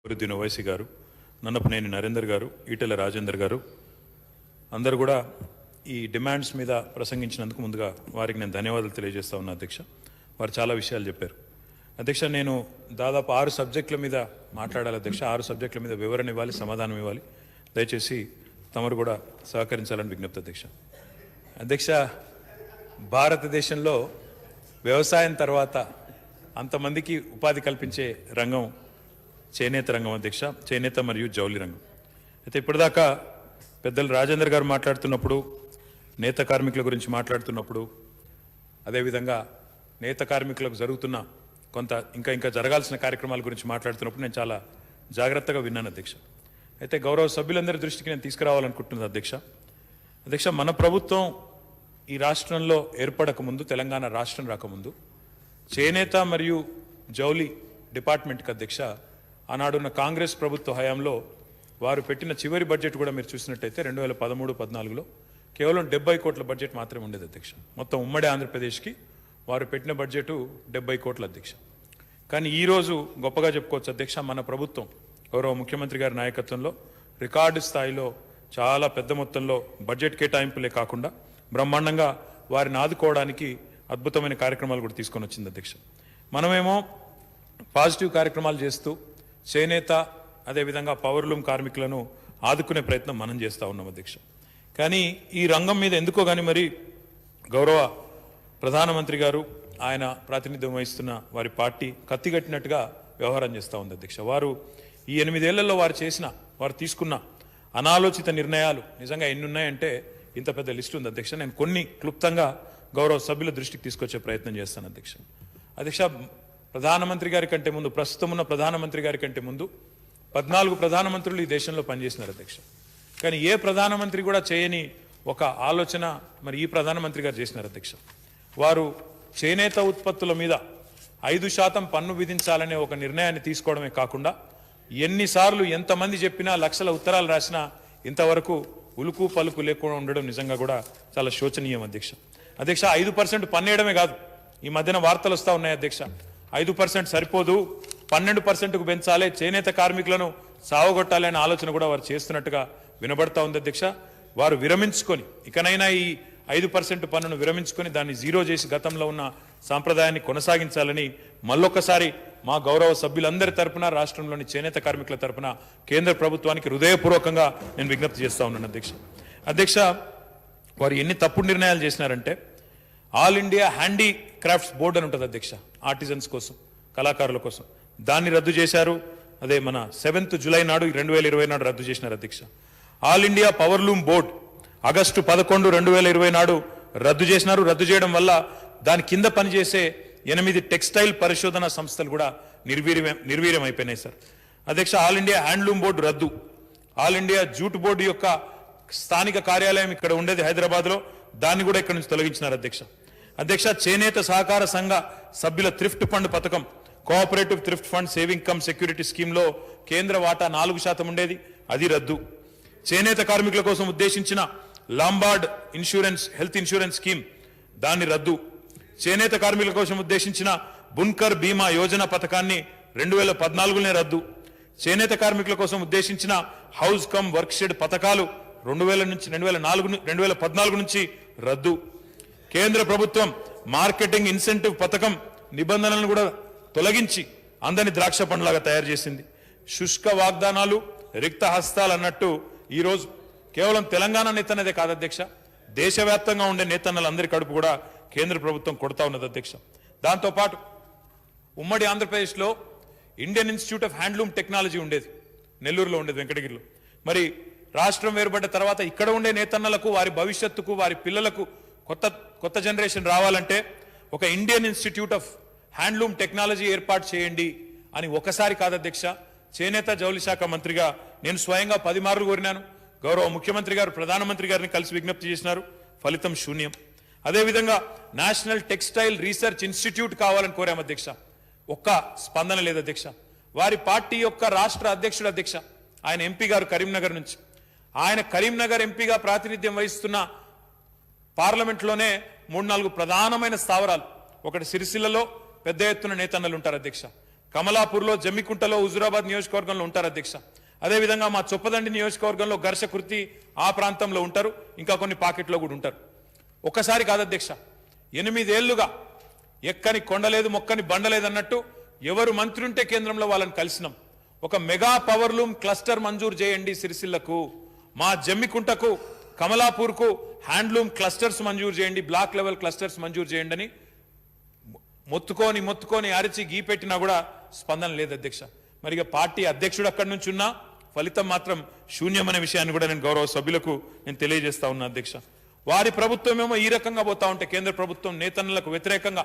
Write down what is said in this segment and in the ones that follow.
అభివృద్ధి నోవైసీ గారు, నన్నపనేని నరేందర్ గారు, ఈటెల రాజేందర్ గారు అందరూ కూడా ఈ డిమాండ్స్ మీద ప్రసంగించినందుకు ముందుగా వారికి నేను ధన్యవాదాలు తెలియజేస్తా ఉన్నా అధ్యక్ష. వారు చాలా విషయాలు చెప్పారు అధ్యక్ష. నేను దాదాపు 6 సబ్జెక్టుల మీద మాట్లాడాలి అధ్యక్ష. 6 సబ్జెక్టుల మీద వివరణ ఇవ్వాలి, సమాధానం ఇవ్వాలి. దయచేసి తమరు కూడా సహకరించాలని విజ్ఞప్తి అధ్యక్ష. అధ్యక్ష, భారతదేశంలో వ్యవసాయం తర్వాత అంతమందికి ఉపాధి కల్పించే రంగం చేనేత రంగం అధ్యక్ష. చేనేత మరియు జౌలి రంగం. అయితే ఇప్పటిదాకా పెద్దలు రాజేందర్ గారు మాట్లాడుతున్నప్పుడు, నేత కార్మికుల గురించి మాట్లాడుతున్నప్పుడు, అదేవిధంగా నేత కార్మికులకు జరుగుతున్న కొంత ఇంకా జరగాల్సిన కార్యక్రమాల గురించి మాట్లాడుతున్నప్పుడు నేను చాలా జాగ్రత్తగా విన్నాను అధ్యక్ష. అయితే గౌరవ సభ్యులందరి దృష్టికి నేను తీసుకురావాలనుకుంటున్నాను అధ్యక్ష. అధ్యక్ష, మన ప్రభుత్వం ఈ రాష్ట్రంలో ఏర్పడక ముందు, తెలంగాణ రాష్ట్రం రాకముందు చేనేత మరియు జౌలి డిపార్ట్మెంట్కి అధ్యక్ష ఆనాడున్న కాంగ్రెస్ ప్రభుత్వ హయాంలో వారు పెట్టిన చివరి బడ్జెట్ కూడా మీరు చూసినట్టయితే 2013-14లో కేవలం 70 కోట్ల బడ్జెట్ మాత్రమే ఉండేది అధ్యక్ష. మొత్తం ఉమ్మడి ఆంధ్రప్రదేశ్కి వారు పెట్టిన బడ్జెట్ 70 కోట్ల అధ్యక్ష. కానీ ఈరోజు గొప్పగా చెప్పుకోవచ్చు అధ్యక్ష, మన ప్రభుత్వం గౌరవ ముఖ్యమంత్రి గారి నాయకత్వంలో రికార్డు స్థాయిలో చాలా పెద్ద మొత్తంలో బడ్జెట్ కేటాయింపులే కాకుండా బ్రహ్మాండంగా వారిని ఆదుకోవడానికి అద్భుతమైన కార్యక్రమాలు కూడా తీసుకొని వచ్చింది అధ్యక్ష. మనమేమో పాజిటివ్ కార్యక్రమాలు చేస్తూ చేనేత అదేవిధంగా పవర్లూమ్ కార్మికులను ఆదుకునే ప్రయత్నం మనం చేస్తూ ఉన్నాం అధ్యక్ష. కానీ ఈ రంగం మీద ఎందుకో కానీ మరి గౌరవ ప్రధానమంత్రి గారు, ఆయన ప్రాతినిధ్యం వహిస్తున్న వారి పార్టీ కత్తిగట్టినట్టుగా వ్యవహారం చేస్తూ ఉంది అధ్యక్ష. వారు ఈ 8 ఏళ్లలో వారు తీసుకున్న అనాలోచిత నిర్ణయాలు నిజంగా ఎన్ని ఉన్నాయంటే ఇంత పెద్ద లిస్టు ఉంది అధ్యక్ష. నేను కొన్ని క్లుప్తంగా గౌరవ సభ్యుల దృష్టికి తీసుకొచ్చే ప్రయత్నం చేస్తాను అధ్యక్ష. అధ్యక్ష, ప్రధానమంత్రి గారి కంటే ముందు, ప్రస్తుతం ఉన్న ప్రధానమంత్రి గారి కంటే ముందు 14 ప్రధానమంత్రులు ఈ దేశంలో పనిచేసినారు అధ్యక్ష. కానీ ఏ ప్రధానమంత్రి కూడా చేయని ఒక ఆలోచన మరి ఈ ప్రధానమంత్రి గారు చేసినారు అధ్యక్ష. వారు చేనేత ఉత్పత్తుల మీద 5% పన్ను విధించాలనే ఒక నిర్ణయాన్ని తీసుకోవడమే కాకుండా ఎన్నిసార్లు ఎంతమంది చెప్పినా, లక్షల ఉత్తరాలు రాసినా ఇంతవరకు ఉలుకు పలుకు లేకుండా ఉండడం నిజంగా కూడా చాలా శోచనీయం అధ్యక్ష. అధ్యక్ష, 5% పన్నేయడమే కాదు, ఈ మధ్యన వార్తలు వస్తూ ఉన్నాయి అధ్యక్ష. 5% సరిపోదు, 12%కు పెంచాలి, చేనేత కార్మికులను సావగొట్టాలి అనే ఆలోచన కూడా వారు చేస్తున్నట్టుగా వినబడతా ఉంది అధ్యక్ష. వారు విరమించుకొని ఇకనైనా ఈ 5% పన్నును విరమించుకొని దాన్ని జీరో చేసి గతంలో ఉన్న సాంప్రదాయాన్ని కొనసాగించాలని మళ్ళొక్కసారి మా గౌరవ సభ్యులందరి తరపున, రాష్ట్రంలోని చేనేత కార్మికుల తరపున కేంద్ర ప్రభుత్వానికి హృదయపూర్వకంగా నేను విజ్ఞప్తి చేస్తా ఉన్నాను అధ్యక్ష. అధ్యక్ష, వారు ఎన్ని తప్పుడు నిర్ణయాలు చేసినారంటే all India handicrafts board అని ఉంటుంది అధ్యక్ష, ఆర్టిజన్స్ కోసం, కళాకారుల కోసం. దాన్ని రద్దు చేశారు. అదే మన 7th జూలై నాడు 2020 నాడు రద్దు చేసినారు అధ్యక్ష. All India powerloom board August 11, 2020 నాడు రద్దు చేసినారు. రద్దు చేయడం వల్ల దాని కింద పనిచేసే 8 టెక్స్టైల్ పరిశోధన సంస్థలు కూడా నిర్వీర్యం అయిపోయినాయి సార్. అధ్యక్ష, ఆల్ ఇండియా హ్యాండ్లూమ్ బోర్డు రద్దు. ఆల్ ఇండియా జూట్ బోర్డు యొక్క స్థానిక కార్యాలయం ఇక్కడ ఉండేది హైదరాబాద్లో, దాన్ని కూడా ఇక్కడ నుంచి తొలగించినారు అధ్యక్ష. అధ్యక్ష, చేనేత సహకార సంఘ సభ్యుల థ్రిఫ్ట్ ఫండ్ పథకం, cooperative thrift fund saving cum security స్కీమ్లో కేంద్ర వాటా 4% ఉండేది, అది రద్దు. చేనేత కార్మికుల కోసం ఉద్దేశించిన Lombard insurance, health insurance scheme, దాన్ని రద్దు. చేనేత కార్మికుల కోసం ఉద్దేశించిన బున్కర్ బీమా యోజన పథకాన్ని 2014లోనే రద్దు. చేనేత కార్మికుల కోసం ఉద్దేశించిన హౌస్ కమ్ వర్క్ షెడ్ పథకాలు 2014 నుంచి రద్దు. కేంద్ర ప్రభుత్వం మార్కెటింగ్ ఇన్సెంటివ్ పథకం నిబంధనలను కూడా తొలగించి అందరిని ద్రాక్ష పండ్లాగా తయారు చేసింది. శుష్క వాగ్దానాలు, రిక్త హస్తాలు అన్నట్టు ఈరోజు కేవలం తెలంగాణ నేతన్నదే కాదు అధ్యక్ష, దేశవ్యాప్తంగా ఉండే నేతన్నలందరి కడుపు కూడా కేంద్ర ప్రభుత్వం కొడతా ఉన్నది అధ్యక్ష. దాంతోపాటు ఉమ్మడి ఆంధ్రప్రదేశ్లో Indian institute of handloom technology ఉండేది, నెల్లూరులో ఉండేది, వెంకటగిరిలో. మరి రాష్ట్రం వేరుపడ్డ తర్వాత ఇక్కడ ఉండే నేతన్నలకు, వారి భవిష్యత్తుకు, వారి పిల్లలకు కొత్త జనరేషన్ రావాలంటే ఒక Indian institute of handloom technology ఏర్పాటు చేయండి అని ఒకసారి కాదు అధ్యక్ష, చేనేత జౌలి శాఖ మంత్రిగా నేను స్వయంగా 10 మార్లు కోరినాను. గౌరవ ముఖ్యమంత్రి గారు ప్రధానమంత్రి గారిని కలిసి విజ్ఞప్తి చేసినారు, ఫలితం శూన్యం. అదేవిధంగా నేషనల్ టెక్స్టైల్ రీసెర్చ్ ఇన్స్టిట్యూట్ కావాలని కోరాం అధ్యక్ష, ఒక్క స్పందన లేదు అధ్యక్ష. వారి పార్టీ యొక్క రాష్ట్ర అధ్యక్షుడు అధ్యక్ష, ఆయన ఎంపీ గారు కరీంనగర్ నుంచి, ఆయన కరీంనగర్ ఎంపీగా ప్రాతినిధ్యం వహిస్తున్న పార్లమెంట్లోనే 3-4 ప్రధానమైన స్థావరాలు, ఒకటి సిరిసిల్లలో పెద్ద ఎత్తున నేతన్నలు ఉంటారు అధ్యక్ష, కమలాపూర్లో, జమ్మికుంటలో, హుజురాబాద్ నియోజకవర్గంలో ఉంటారు అధ్యక్ష. అదేవిధంగా మా చొప్పదండి నియోజకవర్గంలో ఘర్షకుర్తి ఆ ప్రాంతంలో ఉంటారు, ఇంకా కొన్ని పాకెట్లో కూడా ఉంటారు. ఒక్కసారి కాదు అధ్యక్ష, 8 ఏళ్లుగా ఎక్కని కొండలేదు మొక్కని బండలేదు అన్నట్టు ఎవరు మంత్రి ఉంటే కేంద్రంలో వాళ్ళని కలిసినాం. ఒక మెగా పవర్లూమ్ క్లస్టర్ మంజూరు చేయండి సిరిసిల్లకు, మా జమ్మికుంటకు, కమలాపూర్కు హ్యాండ్లూమ్ క్లస్టర్స్ మంజూరు చేయండి, బ్లాక్ లెవెల్ క్లస్టర్స్ మంజూరు చేయండి అని మొత్తుకొని అరిచి గీపెట్టినా కూడా స్పందన లేదు అధ్యక్ష. మరి ఇక పార్టీ అధ్యక్షుడు అక్కడి నుంచి ఉన్నా ఫలితం మాత్రం శూన్యమనే విషయాన్ని కూడా నేను గౌరవ సభ్యులకు నేను తెలియజేస్తా ఉన్నా అధ్యక్ష. వారి ప్రభుత్వం ఏమో ఈ రకంగా పోతా ఉంటే, కేంద్ర ప్రభుత్వం నేతన్నలకు వ్యతిరేకంగా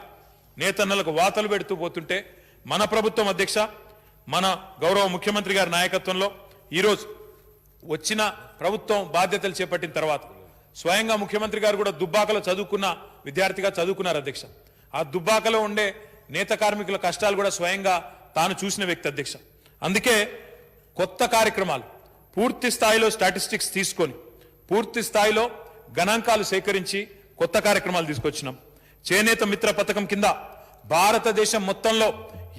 నేతన్నలకు వాతలు పెడుతూ పోతుంటే, మన ప్రభుత్వం అధ్యక్ష, మన గౌరవ ముఖ్యమంత్రి గారి నాయకత్వంలో ఈరోజు వచ్చిన ప్రభుత్వం బాధ్యతలు చేపట్టిన తర్వాత స్వయంగా ముఖ్యమంత్రి గారు కూడా దుబ్బాకలో చదువుకున్న విద్యార్థిగా చదువుకున్నారు అధ్యక్ష. ఆ దుబ్బాకలో ఉండే నేత కార్మికుల కష్టాలు కూడా స్వయంగా తాను చూసిన వ్యక్తి అధ్యక్ష. అందుకే కొత్త కార్యక్రమాలు పూర్తి స్థాయిలో స్టాటిస్టిక్స్ తీసుకొని పూర్తి స్థాయిలో గణాంకాలు సేకరించి కొత్త కార్యక్రమాలు తీసుకొచ్చినాం. చేనేత మిత్ర పథకం కింద భారతదేశం మొత్తంలో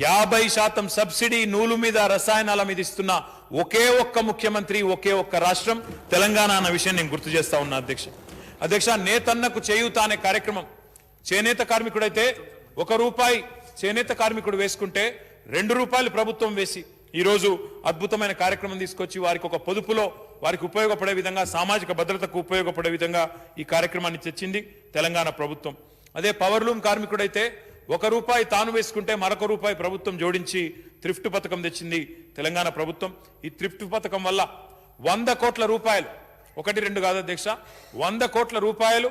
50% సబ్సిడీ నూలు మీద, రసాయనాల మీద ఇస్తున్న ఒకే ఒక్క ముఖ్యమంత్రి, ఒకే ఒక్క రాష్ట్రం తెలంగాణ అన్న విషయం నేను గుర్తు చేస్తా ఉన్నా అధ్యక్ష. నేతన్నకు చేయూత అనే కార్యక్రమం, చేనేత కార్మికుడైతే ₹1 చేనేత కార్మికుడు వేసుకుంటే ₹2 ప్రభుత్వం వేసి ఈరోజు అద్భుతమైన కార్యక్రమం తీసుకొచ్చి వారికి ఒక పొదుపులో వారికి ఉపయోగపడే విధంగా, సామాజిక భద్రతకు ఉపయోగపడే విధంగా ఈ కార్యక్రమాన్ని తెచ్చింది తెలంగాణ ప్రభుత్వం. అదే పవర్లూమ్ కార్మికుడైతే ₹1 తాను వేసుకుంటే మరొక రూపాయి ప్రభుత్వం జోడించి థ్రిఫ్ట్ పథకం తెచ్చింది తెలంగాణ ప్రభుత్వం. ఈ థ్రిఫ్ట్ పథకం వల్ల 100 కోట్ల రూపాయలు, 1-2 కాదు అధ్యక్ష, 100 కోట్ల రూపాయలు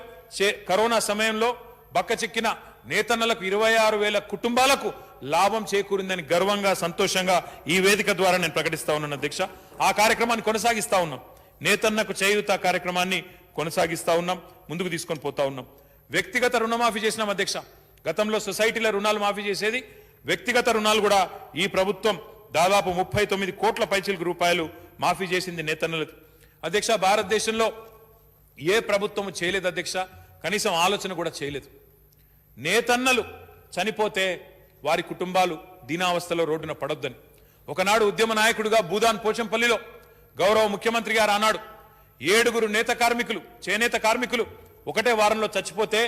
కరోనా సమయంలో బక్కచిక్కిన నేతన్నలకు 26,000 కుటుంబాలకు లాభం చేకూరిందని గర్వంగా, సంతోషంగా ఈ వేదిక ద్వారా నేను ప్రకటిస్తా ఉన్నాను అధ్యక్ష. ఆ కార్యక్రమాన్ని కొనసాగిస్తా ఉన్నాం. నేతన్నకు చేయూత కార్యక్రమాన్ని కొనసాగిస్తా ఉన్నాం, ముందుకు తీసుకొని పోతా ఉన్నాం. వ్యక్తిగత రుణమాఫీ చేసినాం అధ్యక్ష. గతంలో సొసైటీల రుణాలు మాఫీ చేసేది, వ్యక్తిగత రుణాలు కూడా ఈ ప్రభుత్వం దాదాపు 39 కోట్ల పైచిలకు రూపాయలు మాఫీ చేసింది నేతన్నలకు అధ్యక్ష. భారతదేశంలో ఏ ప్రభుత్వం చేయలేదు అధ్యక్ష, కనీసం ఆలోచన కూడా చేయలేదు. నేతన్నలు చనిపోతే వారి కుటుంబాలు దీనావస్థలో రోడ్డున పడొద్దని ఒకనాడు ఉద్యమ నాయకుడిగా భూదాన్ పోచంపల్లిలో గౌరవ ముఖ్యమంత్రి గారు అన్నాడు, 7 నేత కార్మికులు, చేనేత కార్మికులు ఒకటే వారంలో చచ్చిపోతే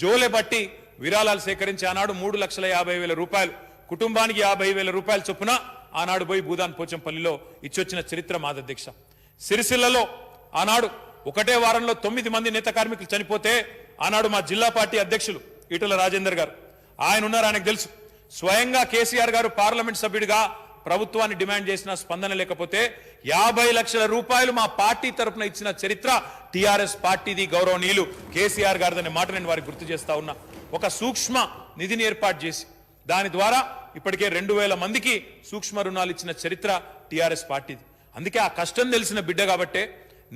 జోలె బట్టి విరాళాలు సేకరించి ఆనాడు 3,50,000 రూపాయలు, కుటుంబానికి 50,000 రూపాయలు చొప్పున ఆనాడు పోయి భూదాన్ పోచంపల్లిలో ఇచ్చొచ్చిన చరిత్ర మాదధ్యక్ష. సిరిసిల్లలో ఆనాడు ఒకటే వారంలో 9 మంది నేత కార్మికులు చనిపోతే ఆనాడు మా జిల్లా పార్టీ అధ్యక్షులు ఈటల రాజేందర్ గారు, ఆయన ఉన్నారు, ఆయనకు తెలుసు, స్వయంగా కేసీఆర్ గారు పార్లమెంట్ సభ్యుడిగా ప్రభుత్వాన్ని డిమాండ్ చేసిన స్పందన లేకపోతే 50 లక్షల రూపాయలు మా పార్టీ తరఫున ఇచ్చిన చరిత్ర టీఆర్ఎస్ పార్టీది, గౌరవనీయులు కేసీఆర్ గారిదనే మాట నేను వారికి గుర్తు చేస్తా ఉన్నా. ఒక సూక్ష్మ నిధిని ఏర్పాటు చేసి దాని ద్వారా ఇప్పటికే 2,000 మందికి సూక్ష్మ రుణాలు ఇచ్చిన చరిత్ర టీఆర్ఎస్ పార్టీది. అందుకే ఆ కష్టం తెలిసిన బిడ్డ కాబట్టే,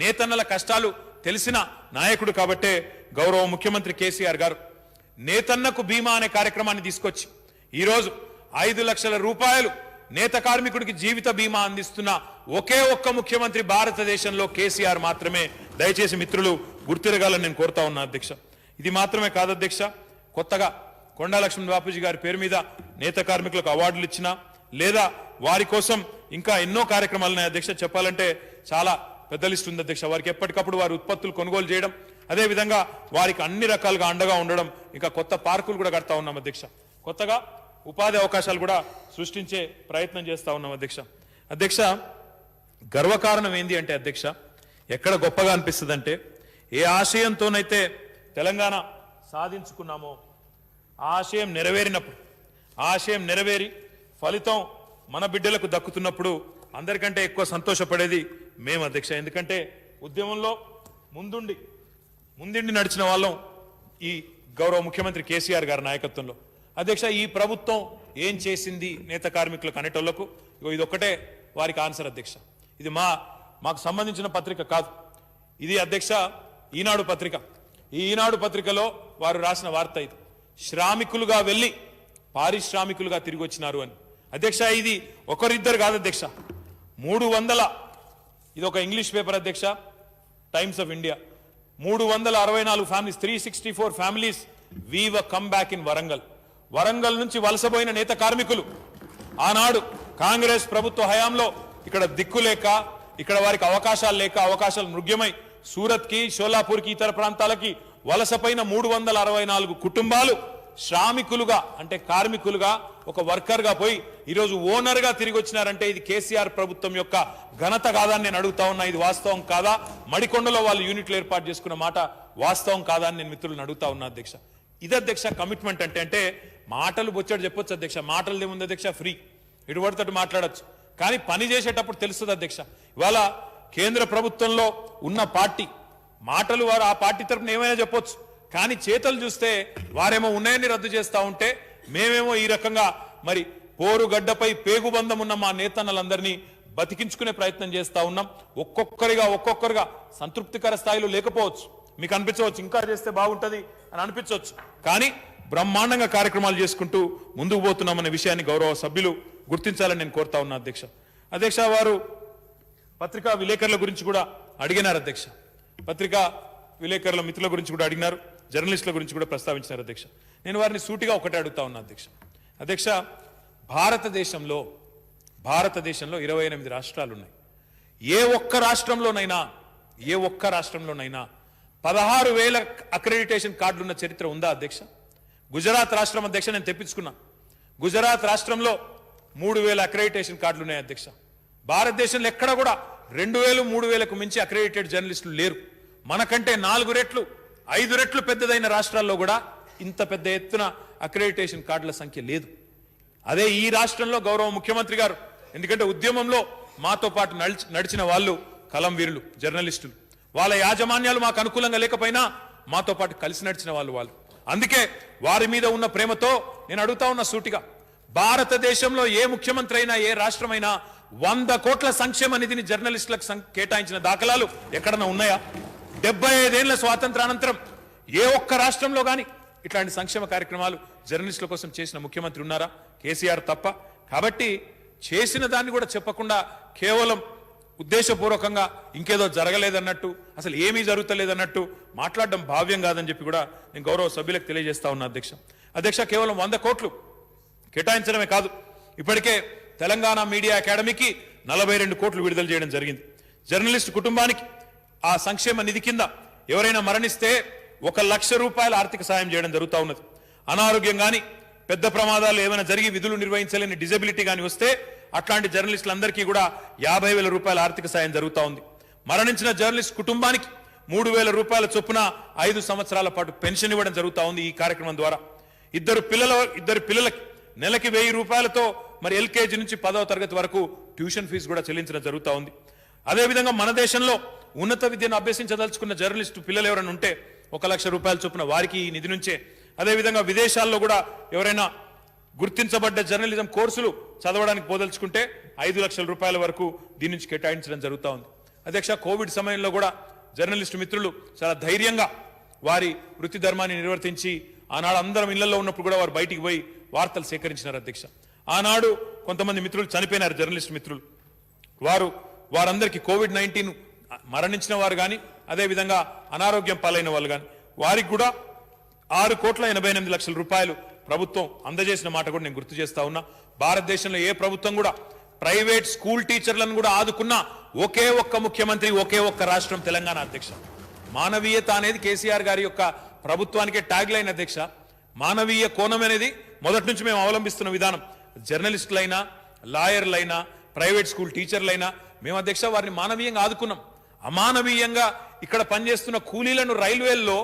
నేతన్నల కష్టాలు తెలిసిన నాయకుడు కాబట్టే గౌరవ ముఖ్యమంత్రి కేసీఆర్ గారు నేతన్నకు బీమా అనే కార్యక్రమాన్ని తీసుకొచ్చి ఈరోజు 5 లక్షల రూపాయలు నేత కార్మికుడికి జీవిత బీమా అందిస్తున్న ఒకే ఒక్క ముఖ్యమంత్రి భారతదేశంలో కేసీఆర్ మాత్రమే. దయచేసి మిత్రులు గుర్తిరగాలని నేను కోరుతా ఉన్నా అధ్యక్ష. ఇది మాత్రమే కాదు అధ్యక్ష, కొత్తగా కొండా లక్ష్మణ్ బాపూజీ గారి పేరు మీద నేత కార్మికులకు అవార్డులు ఇచ్చినా, లేదా వారి కోసం ఇంకా ఎన్నో కార్యక్రమాలు ఉన్నాయి అధ్యక్ష. చెప్పాలంటే చాలా పెద్ద లిస్ట్ ఉంది అధ్యక్ష. వారికి ఎప్పటికప్పుడు వారి ఉత్పత్తులు కొనుగోలు చేయడం, అదేవిధంగా వారికి అన్ని రకాలుగా అండగా ఉండడం, ఇంకా కొత్త పార్కులు కూడా కడతా ఉన్నాం అధ్యక్ష. కొత్తగా ఉపాధి అవకాశాలు కూడా సృష్టించే ప్రయత్నం చేస్తా ఉన్నాం అధ్యక్ష. గర్వకారణం ఏంది అంటే అధ్యక్ష, ఎక్కడ గొప్పగా అనిపిస్తుంది అంటే, ఏ ఆశయంతోనైతే తెలంగాణ సాధించుకున్నామో ఆ ఆశయం నెరవేరినప్పుడు, ఆశయం నెరవేరి ఫలితం మన బిడ్డలకు దక్కుతున్నప్పుడు అందరికంటే ఎక్కువ సంతోషపడేది మేము అధ్యక్ష. ఎందుకంటే ఉద్యమంలో ముందుండి నడిచిన వాళ్ళం ఈ గౌరవ ముఖ్యమంత్రి కేసీఆర్ గారి నాయకత్వంలో అధ్యక్ష. ఈ ప్రభుత్వం ఏం చేసింది నేత కార్మికులకు అనేటోళ్లకు ఇది ఒక్కటే వారికి ఆన్సర్ అధ్యక్ష. ఇది మాకు సంబంధించిన పత్రిక కాదు, ఇది అధ్యక్ష ఈనాడు పత్రిక. ఈ ఈనాడు పత్రికలో వారు రాసిన వార్త ఇది. శ్రామికులుగా వెళ్ళి పారిశ్రామికులుగా తిరిగి వచ్చినారు అని అధ్యక్ష. ఇది ఒకరిద్దరు కాదు అధ్యక్ష, 300. ఇది ఒక ఇంగ్లీష్ పేపర్ అధ్యక్ష, Times of India. 364 families, 364 families we've come back in Warangal. Warangal నుంచి వలసపోయిన నేత కార్మికులు ఆనాడు కాంగ్రెస్ ప్రభుత్వ హయాంలో ఇక్కడ దిక్కు లేక, ఇక్కడ వారికి అవకాశాలు లేక, అవకాశాలు మృగ్యమై సూరత్కి, షోలాపూర్కి, ఇతర ప్రాంతాలకి వలసపైన 364 కుటుంబాలు శ్రామికులుగా అంటే కార్మికులుగా ఒక వర్కర్గా పోయి ఈరోజు ఓనర్గా తిరిగి వచ్చినారంటే ఇది కేసీఆర్ ప్రభుత్వం యొక్క ఘనత కాదని నేను అడుగుతా ఉన్నా. ఇది వాస్తవం కాదా? మడికొండలో వాళ్ళు యూనిట్లు ఏర్పాటు చేసుకున్న మాట వాస్తవం కాదా అని నేను మిత్రులను అడుగుతా ఉన్నా అధ్యక్ష. ఇది అధ్యక్ష కమిట్మెంట్ అంటే మాటలు బొచ్చాడు చెప్పొచ్చు అధ్యక్ష, మాటలు ఏముంది అధ్యక్ష, ఫ్రీ ఇటు పడితే మాట్లాడచ్చు, కానీ పని చేసేటప్పుడు తెలుస్తుంది అధ్యక్ష. ఇవాళ కేంద్ర ప్రభుత్వంలో ఉన్న పార్టీ మాటలు వారు ఆ పార్టీ తరఫున ఏమైనా చెప్పొచ్చు, కానీ చేతలు చూస్తే వారేమో ఉన్నాయని రద్దు చేస్తూ ఉంటే మేమేమో ఈ రకంగా మరి పోరుగడ్డపై పేగుబంధం ఉన్న మా నేతన్నలందరినీ బతికించుకునే ప్రయత్నం చేస్తా ఉన్నాం. ఒక్కొక్కరుగా సంతృప్తికర స్థాయిలో లేకపోవచ్చు, మీకు అనిపించవచ్చు ఇంకా చేస్తే బాగుంటది అని అనిపించవచ్చు, కానీ బ్రహ్మాండంగా కార్యక్రమాలు చేసుకుంటూ ముందుకు పోతున్నామనే విషయాన్ని గౌరవ సభ్యులు గుర్తించాలని నేను కోరుతా ఉన్నా అధ్యక్ష. అధ్యక్ష, వారు పత్రికా విలేకరుల గురించి కూడా అడిగినారు అధ్యక్ష, పత్రికా విలేకరుల మిత్రుల గురించి కూడా అడిగినారు, జర్నలిస్టుల గురించి కూడా ప్రస్తావించినారు అధ్యక్ష. నేను వారిని సూటిగా ఒకటే అడుగుతా ఉన్నా అధ్యక్ష. అధ్యక్ష, భారతదేశంలో 28 రాష్ట్రాలు ఉన్నాయి. ఏ ఒక్క రాష్ట్రంలోనైనా 16,000 అక్రెడిటేషన్ కార్డులు ఉన్న చరిత్ర ఉందా అధ్యక్ష? గుజరాత్ రాష్ట్రం అధ్యక్ష నేను తెప్పించుకున్నా, గుజరాత్ రాష్ట్రంలో 3,000 అక్రెడిటేషన్ కార్డులు ఉన్నాయి అధ్యక్ష. భారతదేశంలో ఎక్కడ కూడా 2,000, 3,000కు మించి అక్రెడిటెడ్ జర్నలిస్టులు లేరు. మనకంటే 4 రెట్లు 5 రెట్లు పెద్దదైన రాష్ట్రాల్లో కూడా ఇంత పెద్ద ఎత్తున అక్రెడిటేషన్ కార్డుల సంఖ్య లేదు. అదే ఈ రాష్ట్రంలో గౌరవ ముఖ్యమంత్రి గారు, ఎందుకంటే ఉద్యమంలో మాతో పాటు నడిచిన వాళ్ళు కలం వీరులు, జర్నలిస్టులు, వాళ్ళ యాజమాన్యాలు మాకు అనుకూలంగా లేకపోయినా మాతో పాటు కలిసి నడిచిన వాళ్ళు. అందుకే వారి మీద ఉన్న ప్రేమతో నేను అడుగుతా ఉన్న సూటిగా, భారతదేశంలో ఏ ముఖ్యమంత్రి అయినా ఏ రాష్ట్రమైనా 100 కోట్ల సంక్షేమ నిధిని జర్నలిస్టులకు కేటాయించిన దాఖలాలు ఎక్కడన్నా ఉన్నాయా? 75 ఏళ్ల స్వాతంత్రానంతరం ఏ ఒక్క రాష్ట్రంలో గాని ఇట్లాంటి సంక్షేమ కార్యక్రమాలు జర్నలిస్టుల కోసం చేసిన ముఖ్యమంత్రి ఉన్నారా? కేసీఆర్ తప్ప. కాబట్టి చేసిన దాన్ని కూడా చెప్పకుండా కేవలం ఉద్దేశపూర్వకంగా ఇంకేదో జరగలేదన్నట్టు, అసలు ఏమీ జరుగుతలేదన్నట్టు మాట్లాడడం భావ్యం కాదని చెప్పి కూడా నేను గౌరవ సభ్యులకు తెలియజేస్తా ఉన్నా అధ్యక్ష. కేవలం 100 కోట్లు కేటాయించడమే కాదు, ఇప్పటికే తెలంగాణ మీడియా అకాడమీకి 42 కోట్లు విడుదల చేయడం జరిగింది. జర్నలిస్ట్ కుటుంబానికి ఆ సంక్షేమ నిధి కింద ఎవరైనా మరణిస్తే 1 లక్ష రూపాయల ఆర్థిక సాయం చేయడం జరుగుతూ ఉన్నది. అనారోగ్యం కానీ పెద్ద ప్రమాదాలు ఏమైనా జరిగి విధులు నిర్వహించలేని డిజబిలిటీ కానీ వస్తే అట్లాంటి జర్నలిస్టులందరికీ కూడా 50,000 రూపాయల ఆర్థిక సాయం జరుగుతూ ఉంది. మరణించిన జర్నలిస్ట్ కుటుంబానికి 3,000 రూపాయల చొప్పున 5 సంవత్సరాల పాటు పెన్షన్ ఇవ్వడం జరుగుతూ ఉంది. ఈ కార్యక్రమం ద్వారా ఇద్దరు పిల్లలకి నెలకి 1,000 రూపాయలతో మరి ఎల్కేజీ నుంచి 10వ తరగతి వరకు ట్యూషన్ ఫీజు కూడా చెల్లించడం జరుగుతూ ఉంది. అదేవిధంగా మన దేశంలో ఉన్నత విద్యను అభ్యసించదలుచుకున్న జర్నలిస్టు పిల్లలు ఎవరైనా ఉంటే 1 లక్ష రూపాయల చొప్పున వారికి ఈ నిధి నుంచే, అదేవిధంగా విదేశాల్లో కూడా ఎవరైనా గుర్తించబడ్డ జర్నలిజం కోర్సులు చదవడానికి పోదలుచుకుంటే 5 లక్షల రూపాయల వరకు దీని నుంచి కేటాయించడం జరుగుతూ ఉంది. అధ్యక్ష, కోవిడ్ సమయంలో కూడా జర్నలిస్టు మిత్రులు చాలా ధైర్యంగా వారి వృత్తి ధర్మాన్ని నిర్వర్తించి ఆనాడు అందరం ఇళ్లలో ఉన్నప్పుడు కూడా వారు బయటికి పోయి వార్తలు సేకరించినారు అధ్యక్ష. ఆనాడు కొంతమంది మిత్రులు చనిపోయినారు, జర్నలిస్ట్ మిత్రులు. వారందరికీ కోవిడ్-19 మరణించిన వారు కానీ అదేవిధంగా అనారోగ్యం పాలైన వాళ్ళు కానీ వారికి కూడా 6,88,00,000 రూపాయలు ప్రభుత్వం అందజేసిన మాట కూడా నేను గుర్తు చేస్తా ఉన్నా. భారతదేశంలో ఏ ప్రభుత్వం కూడా ప్రైవేట్ స్కూల్ టీచర్లను కూడా ఆదుకున్న ఒకే ఒక్క ముఖ్యమంత్రి, ఒకే ఒక్క రాష్ట్రం తెలంగాణ అధ్యక్ష. మానవీయత అనేది కేసీఆర్ గారి యొక్క ప్రభుత్వానికే ట్యాగ్ లైన్ అధ్యక్ష. మానవీయ కోణం అనేది మొదటి నుంచి మేము అవలంబిస్తున్న విధానం. జర్నలిస్టులైనా, లాయర్లైనా, ప్రైవేట్ స్కూల్ టీచర్లైనా మేము అధ్యక్ష వారిని మానవీయంగా ఆదుకున్నాం. అమానవీయంగా ఇక్కడ పనిచేస్తున్న కూలీలను రైల్వేల్లో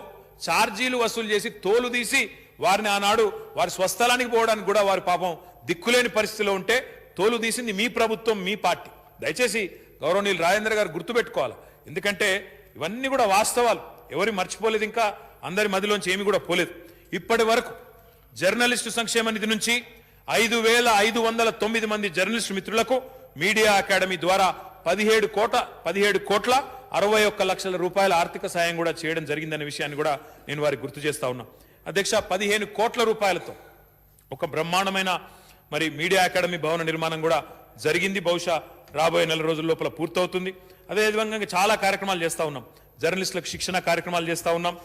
ఛార్జీలు వసూలు చేసి తోలు తీసి వారిని ఆనాడు వారి స్వస్థలానికి పోవడానికి కూడా వారి పాపం దిక్కులేని పరిస్థితిలో ఉంటే తోలు తీసింది మీ ప్రభుత్వం, మీ పార్టీ. దయచేసి గౌరవనీయులు రాజేంద్ర గారు గుర్తుపెట్టుకోవాలి, ఎందుకంటే ఇవన్నీ కూడా వాస్తవాలు, ఎవరి మర్చిపోలేదు, ఇంకా అందరి మధ్యలోంచి ఏమి కూడా పోలేదు. ఇప్పటి వరకు జర్నలిస్టు సంక్షేమ నిధి నుంచి 5,509 మంది జర్నలిస్టు మిత్రులకు మీడియా అకాడమీ ద్వారా 17 కోట్ల 61 లక్షల రూపాయల ఆర్థిక సాయం కూడా చేయడం జరిగిందనే విషయాన్ని కూడా నేను వారికి గుర్తు చేస్తా ఉన్నా అధ్యక్ష. 15 కోట్ల రూపాయలతో ఒక బ్రహ్మాండమైన మరి మీడియా అకాడమీ భవన నిర్మాణం కూడా జరిగింది. బహుశా రాబోయే నెల రోజుల లోపల పూర్తవుతుంది. అదేవిధంగా చాలా కార్యక్రమాలు చేస్తా ఉన్నాం. జర్నలిస్టులకు శిక్షణ కార్యక్రమాలు చేస్తా ఉన్నాం.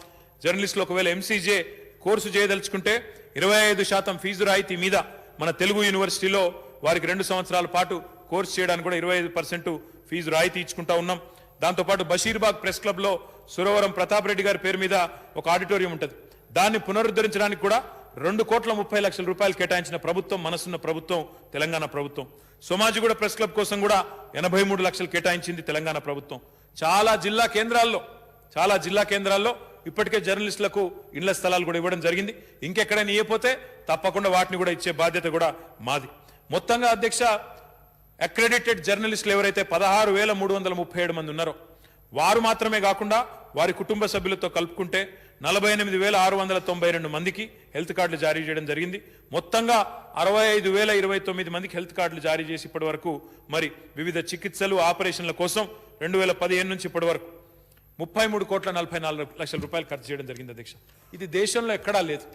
జర్నలిస్టులు ఒకవేళ ఎంసీజే కోర్సు చేయదలుచుకుంటే 25% ఫీజు రాయితీ మీద మన తెలుగు యూనివర్సిటీలో వారికి 2 సంవత్సరాల పాటు కోర్సు చేయడానికి కూడా 25% ఫీజు రాయితీ ఇచ్చుకుంటా ఉన్నాం. దాంతోపాటు బషీర్బాగ్ ప్రెస్ క్లబ్లో సురవరం ప్రతాప్ రెడ్డి గారి పేరు మీద ఒక ఆడిటోరియం ఉంటుంది. దాన్ని పునరుద్ధరించడానికి కూడా 2,30,00,000 రూపాయలు కేటాయించిన ప్రభుత్వం మనసున్న ప్రభుత్వం తెలంగాణ ప్రభుత్వం. సోమాజిగూడ ప్రెస్ క్లబ్ కోసం కూడా 83 లక్షలు కేటాయించింది తెలంగాణ ప్రభుత్వం. చాలా జిల్లా కేంద్రాల్లో ఇప్పటికే జర్నలిస్టులకు ఇళ్ల స్థలాలు కూడా ఇవ్వడం జరిగింది. ఇంకెక్కడైనా ఇవ్వకపోతే తప్పకుండా వాటిని కూడా ఇచ్చే బాధ్యత కూడా మాది. మొత్తంగా అధ్యక్ష, అక్రెడిటెడ్ జర్నలిస్టులు ఎవరైతే 16,337 మంది ఉన్నారో వారు మాత్రమే కాకుండా వారి కుటుంబ సభ్యులతో కలుపుకుంటే 48,692 మందికి హెల్త్ కార్డులు జారీ చేయడం జరిగింది. మొత్తంగా 65,029 మందికి హెల్త్ కార్డులు జారీ చేసి ఇప్పటి వరకు మరి వివిధ చికిత్సలు ఆపరేషన్ల కోసం 2015 నుంచి ఇప్పటి వరకు 33,44,00,000 రూపాయలు ఖర్చు చేయడం జరిగింది అధ్యక్ష. ఇది దేశంలో ఎక్కడా లేదు.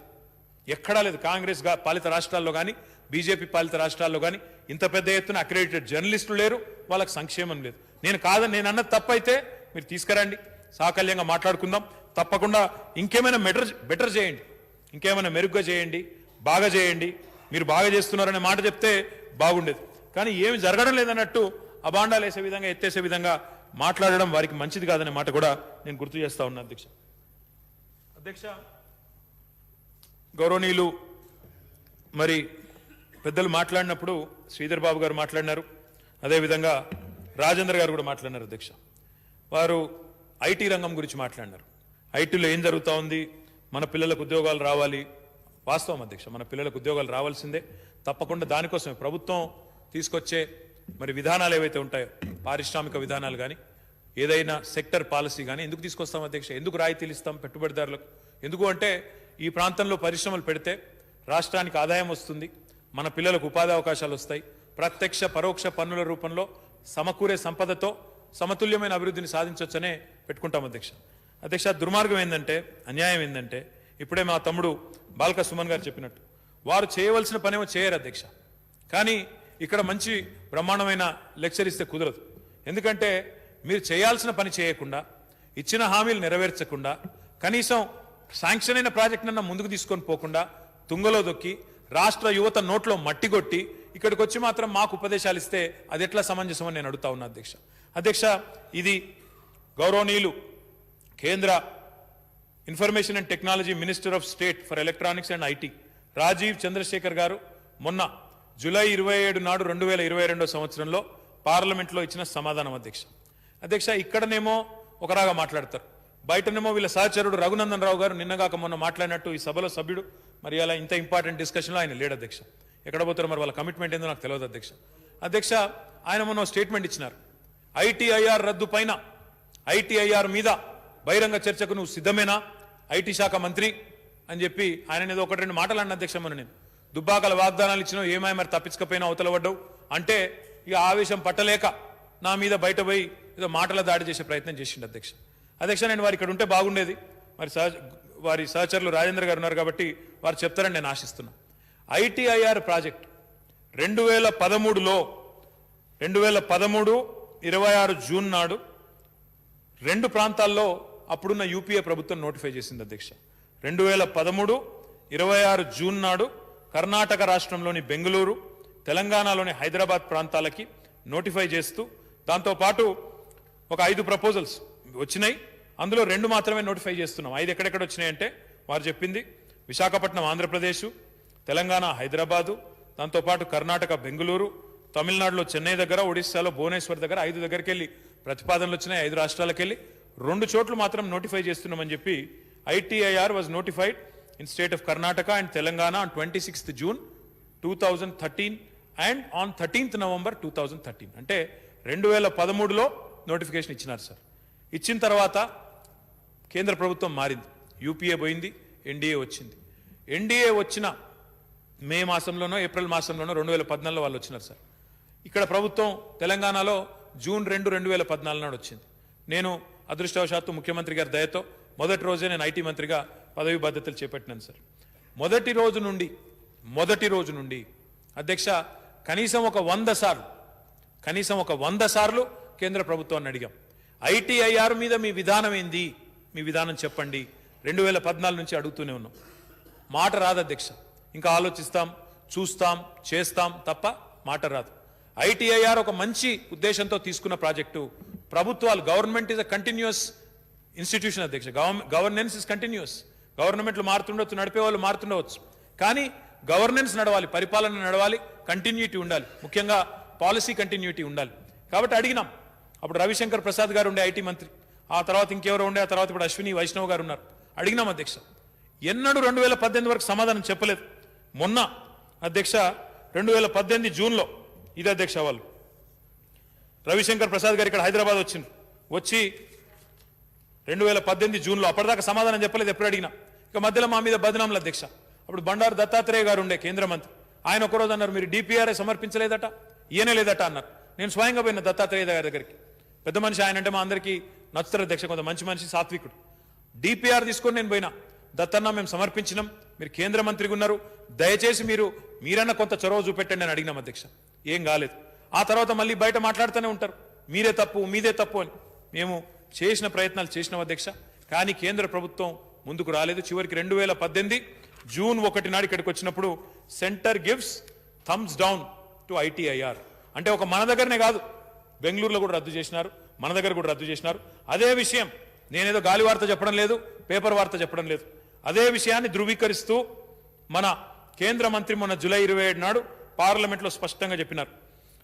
కాంగ్రెస్ పాలిత రాష్ట్రాల్లో కానీ బీజేపీ పాలిత రాష్ట్రాల్లో కానీ ఇంత పెద్ద ఎత్తున అక్రెడిటెడ్ జర్నలిస్టులు లేరు, వాళ్ళకి సంక్షేమం లేదు. నేను అన్నది తప్పైతే మీరు తీసుకురండి, సాకల్యంగా మాట్లాడుకుందాం. తప్పకుండా ఇంకేమైనా బెటర్ చేయండి, ఇంకేమైనా మెరుగ్గా చేయండి, బాగా చేయండి. మీరు బాగా చేస్తున్నారనే మాట చెప్తే బాగుండేది. కానీ ఏమి జరగడం లేదన్నట్టు అబాండాలు వేసే విధంగా ఎత్తేసే విధంగా మాట్లాడడం వారికి మంచిది కాదనే మాట కూడా నేను గుర్తు చేస్తా ఉన్నా అధ్యక్ష. గౌరవనీయులు మరి పెద్దలు మాట్లాడినప్పుడు శ్రీధర్ బాబు గారు మాట్లాడినారు, అదేవిధంగా రాజేంద్ర గారు కూడా మాట్లాడినారు అధ్యక్ష. వారు ఐటీ రంగం గురించి మాట్లాడినారు. ఐటీలో ఏం జరుగుతూ ఉంది, మన పిల్లలకు ఉద్యోగాలు రావాలి. వాస్తవం అధ్యక్ష, మన పిల్లలకు ఉద్యోగాలు రావాల్సిందే. తప్పకుండా దానికోసమే ప్రభుత్వం తీసుకొచ్చే మరి విధానాలు ఏవైతే ఉంటాయో, పారిశ్రామిక విధానాలు కానీ ఏదైనా సెక్టర్ పాలసీ కానీ ఎందుకు తీసుకొస్తాం అధ్యక్ష? ఎందుకు రాయితీలు ఇస్తాం పెట్టుబడిదారులకు? ఎందుకు అంటే ఈ ప్రాంతంలో పరిశ్రమలు పెడితే రాష్ట్రానికి ఆదాయం వస్తుంది, మన పిల్లలకు ఉపాధి అవకాశాలు వస్తాయి, ప్రత్యక్ష పరోక్ష పన్నుల రూపంలో సమకూరే సంపదతో సమతుల్యమైన అభివృద్ధిని సాధించవచ్చనే పెట్టుకుంటాం అధ్యక్ష. దుర్మార్గం ఏంటంటే, అన్యాయం ఏంటంటే, ఇప్పుడే మా తమ్ముడు బాల్క సుమన్ గారు చెప్పినట్టు వారు చేయవలసిన పనేమో చేయరు అధ్యక్ష. కానీ ఇక్కడ మంచి బ్రహ్మాండమైన లెక్చర్ ఇస్తే కుదరదు. ఎందుకంటే మీరు చేయాల్సిన పని చేయకుండా, ఇచ్చిన హామీలు నెరవేర్చకుండా, కనీసం శాంక్షన్ అయిన ప్రాజెక్టునన్నా ముందుకు తీసుకొని పోకుండా తుంగలో దొక్కి రాష్ట్ర యువత నోట్లో మట్టి కొట్టి ఇక్కడికి వచ్చి మాత్రం మాకు ఉపదేశాలు ఇస్తే అది ఎట్లా సమంజసం అని నేను అడుగుతా ఉన్నా అధ్యక్ష. ఇది గౌరవనీయులు కేంద్ర information and technology minister of state for electronics and IT Rajeev Chandrasekhar గారు మొన్న జూలై 27 నాడు 2022 సంవత్సరంలో పార్లమెంట్లో ఇచ్చిన సమాధానం అధ్యక్ష. ఇక్కడనేమో ఒకరాగా మాట్లాడతారు, బయటనేమో వీళ్ళ సహచరుడు రఘునందన్ రావు గారు నిన్నగాక మొన్న మాట్లాడినట్టు ఈ సభలో సభ్యుడు మరి అలా ఇంత ఇంపార్టెంట్ డిస్కషన్లో ఆయన లేడు అధ్యక్ష. ఎక్కడ పోతారో మరి వాళ్ళ కమిట్మెంట్ ఏందో నాకు తెలియదు అధ్యక్ష. ఆయన మొన్న స్టేట్మెంట్ ఇచ్చినారు, ఐటీఐఆర్ రద్దు పైన, ఐటీఐఆర్ మీద బహిరంగ చర్చకు నువ్వు సిద్ధమేనా ఐటీ శాఖ మంత్రి అని చెప్పి ఆయన ఏదో 1-2 మాటలు అన్న అధ్యక్ష. మన నేను దుబ్బాకల వాగ్దానాలు ఇచ్చినావు, ఏమై మరి తప్పించకపోయినా అవతల పడ్డావు అంటే ఇక ఆవేశం పట్టలేక నా మీద బయట పోయి ఏదో మాటల దాడి చేసే ప్రయత్నం చేసిండు అధ్యక్ష. నేను వారు ఇక్కడ ఉంటే బాగుండేది, మరి వారి సహచరులు రాజేంద్ర గారు ఉన్నారు కాబట్టి వారు చెప్తారని నేను ఆశిస్తున్నా. ఐటీఐఆర్ ప్రాజెక్ట్ 2013 26 జూన్ నాడు 2 ప్రాంతాల్లో అప్పుడున్న యూపీఏ ప్రభుత్వం నోటిఫై చేసింది అధ్యక్ష. 2013 26 జూన్ నాడు కర్ణాటక రాష్ట్రంలోని బెంగళూరు, తెలంగాణలోని హైదరాబాద్ ప్రాంతాలకి నోటిఫై చేస్తూ దాంతోపాటు ఒక 5 ప్రపోజల్స్ వచ్చినాయి. అందులో 2 మాత్రమే నోటిఫై చేస్తున్నాం. 5 ఎక్కడెక్కడ వచ్చినాయంటే వారు చెప్పింది విశాఖపట్నం ఆంధ్రప్రదేశ్, తెలంగాణ హైదరాబాదు, దాంతోపాటు కర్ణాటక బెంగళూరు, తమిళనాడులో చెన్నై దగ్గర, ఒడిశాలో భువనేశ్వర్ దగ్గర 5 దగ్గరికి వెళ్ళి ప్రతిపాదనలు వచ్చినాయి. 5 రాష్ట్రాలకు వెళ్ళి 2 చోట్ల మాత్రం నోటిఫై చేస్తున్నామని చెప్పి ITIR was notified in state of Karnataka and Telangana on 26th June 2013 and on 13th November 2013. అంటే 2013లో నోటిఫికేషన్ ఇచ్చినారు సార్. ఇచ్చిన తర్వాత కేంద్ర ప్రభుత్వం మారింది, యూపీఏ పోయింది, ఎన్డీఏ వచ్చింది. ఎన్డీఏ వచ్చిన మే మాసంలోనో ఏప్రిల్ మాసంలోనో 2014లో వాళ్ళు వచ్చినారు సార్. ఇక్కడ ప్రభుత్వం తెలంగాణలో జూన్ 2, 2014 నాడు వచ్చింది. నేను అదృష్టవశాత్తు ముఖ్యమంత్రి గారి దయతో మొదటి రోజే నేను ఐటీ మంత్రిగా పదవి బాధ్యతలు చేపట్టినాను సార్. మొదటి రోజు నుండి అధ్యక్ష కనీసం ఒక 100 సార్లు కేంద్ర ప్రభుత్వాన్ని అడిగాం, ఐటీఐఆర్ మీద మీ విధానం ఏంది, మీ విధానం చెప్పండి. 2014 నుంచి అడుగుతూనే ఉన్నాం. మాట రాదు అధ్యక్ష. ఇంకా ఆలోచిస్తాం, చూస్తాం, చేస్తాం తప్ప మాట రాదు. ఐటీఐఆర్ ఒక మంచి ఉద్దేశంతో తీసుకున్న ప్రాజెక్టు. ప్రభుత్వాలు, government is a continuous institution అధ్యక్ష. Governance is continuous. గవర్నమెంట్లు మారుతుండొచ్చు, నడిపే వాళ్ళు మారుతుండవచ్చు, కానీ గవర్నెన్స్ నడవాలి, పరిపాలన నడవాలి, కంటిన్యూటీ ఉండాలి, ముఖ్యంగా పాలసీ కంటిన్యూటీ ఉండాలి. కాబట్టి అడిగినాం. అప్పుడు రవిశంకర్ ప్రసాద్ గారు ఉండే ఐటీ మంత్రి, ఆ తర్వాత ఇంకెవరో ఉండే, ఆ తర్వాత ఇప్పుడు అశ్విని వైష్ణవ్ గారు ఉన్నారు. అడిగినాం అధ్యక్ష. ఎన్నడూ 2018 వరకు సమాధానం చెప్పలేదు. మొన్న అధ్యక్ష 2018 జూన్లో ఇది అధ్యక్ష వాళ్ళు రవిశంకర్ ప్రసాద్ గారు ఇక్కడ హైదరాబాద్ వచ్చిండ్రు. వచ్చి 2018 జూన్లో అప్పటిదాకా సమాధానం చెప్పలేదు. ఎప్పుడు అడిగినా ఇక మధ్యలో మా మీద బదనాంల అధ్యక్ష. అప్పుడు బండారు దత్తాత్రేయ గారు ఉండే కేంద్ర మంత్రి, ఆయన ఒకరోజు అన్నారు మీరు డిపిఆర్ఏ సమర్పించలేదట, ఈయనే లేదట అన్నారు. నేను స్వయంగా పోయిన దత్తాత్రేయ గారి దగ్గరికి. పెద్ద మనిషి ఆయన, అంటే మా అందరికీ నచ్చుతారు అధ్యక్ష, కొంత మంచి మనిషి, సాత్వికుడు. డిపిఆర్ తీసుకొని నేను పోయినా, దత్తన్న మేము సమర్పించినాం, మీరు కేంద్ర మంత్రిగా ఉన్నారు, దయచేసి మీరన్నా కొంత చొరవ చూపెట్టండి అని అడిగినాం అధ్యక్ష. ఏం కాలేదు. ఆ తర్వాత మళ్ళీ బయట మాట్లాడుతూనే ఉంటారు, మీరే తప్పు, మీదే తప్పు అని. మేము చేసిన ప్రయత్నాలు చేసినాం అధ్యక్ష, కానీ కేంద్ర ప్రభుత్వం ముందుకు రాలేదు. చివరికి 2018 జూన్ 1 నాడు ఇక్కడికి వచ్చినప్పుడు centre gives Thums down to ITIR అంటే ఒక మన దగ్గరనే కాదు, బెంగళూరులో కూడా రద్దు చేసినారు, మన దగ్గర కూడా రద్దు చేసినారు. అదే విషయం, నేనేదో గాలి వార్త చెప్పడం లేదు, పేపర్ వార్త చెప్పడం లేదు, అదే విషయాన్ని ధృవీకరిస్తూ మన కేంద్ర మంత్రి మొన్న జూలై 27 నాడు పార్లమెంట్లో స్పష్టంగా చెప్పినారు.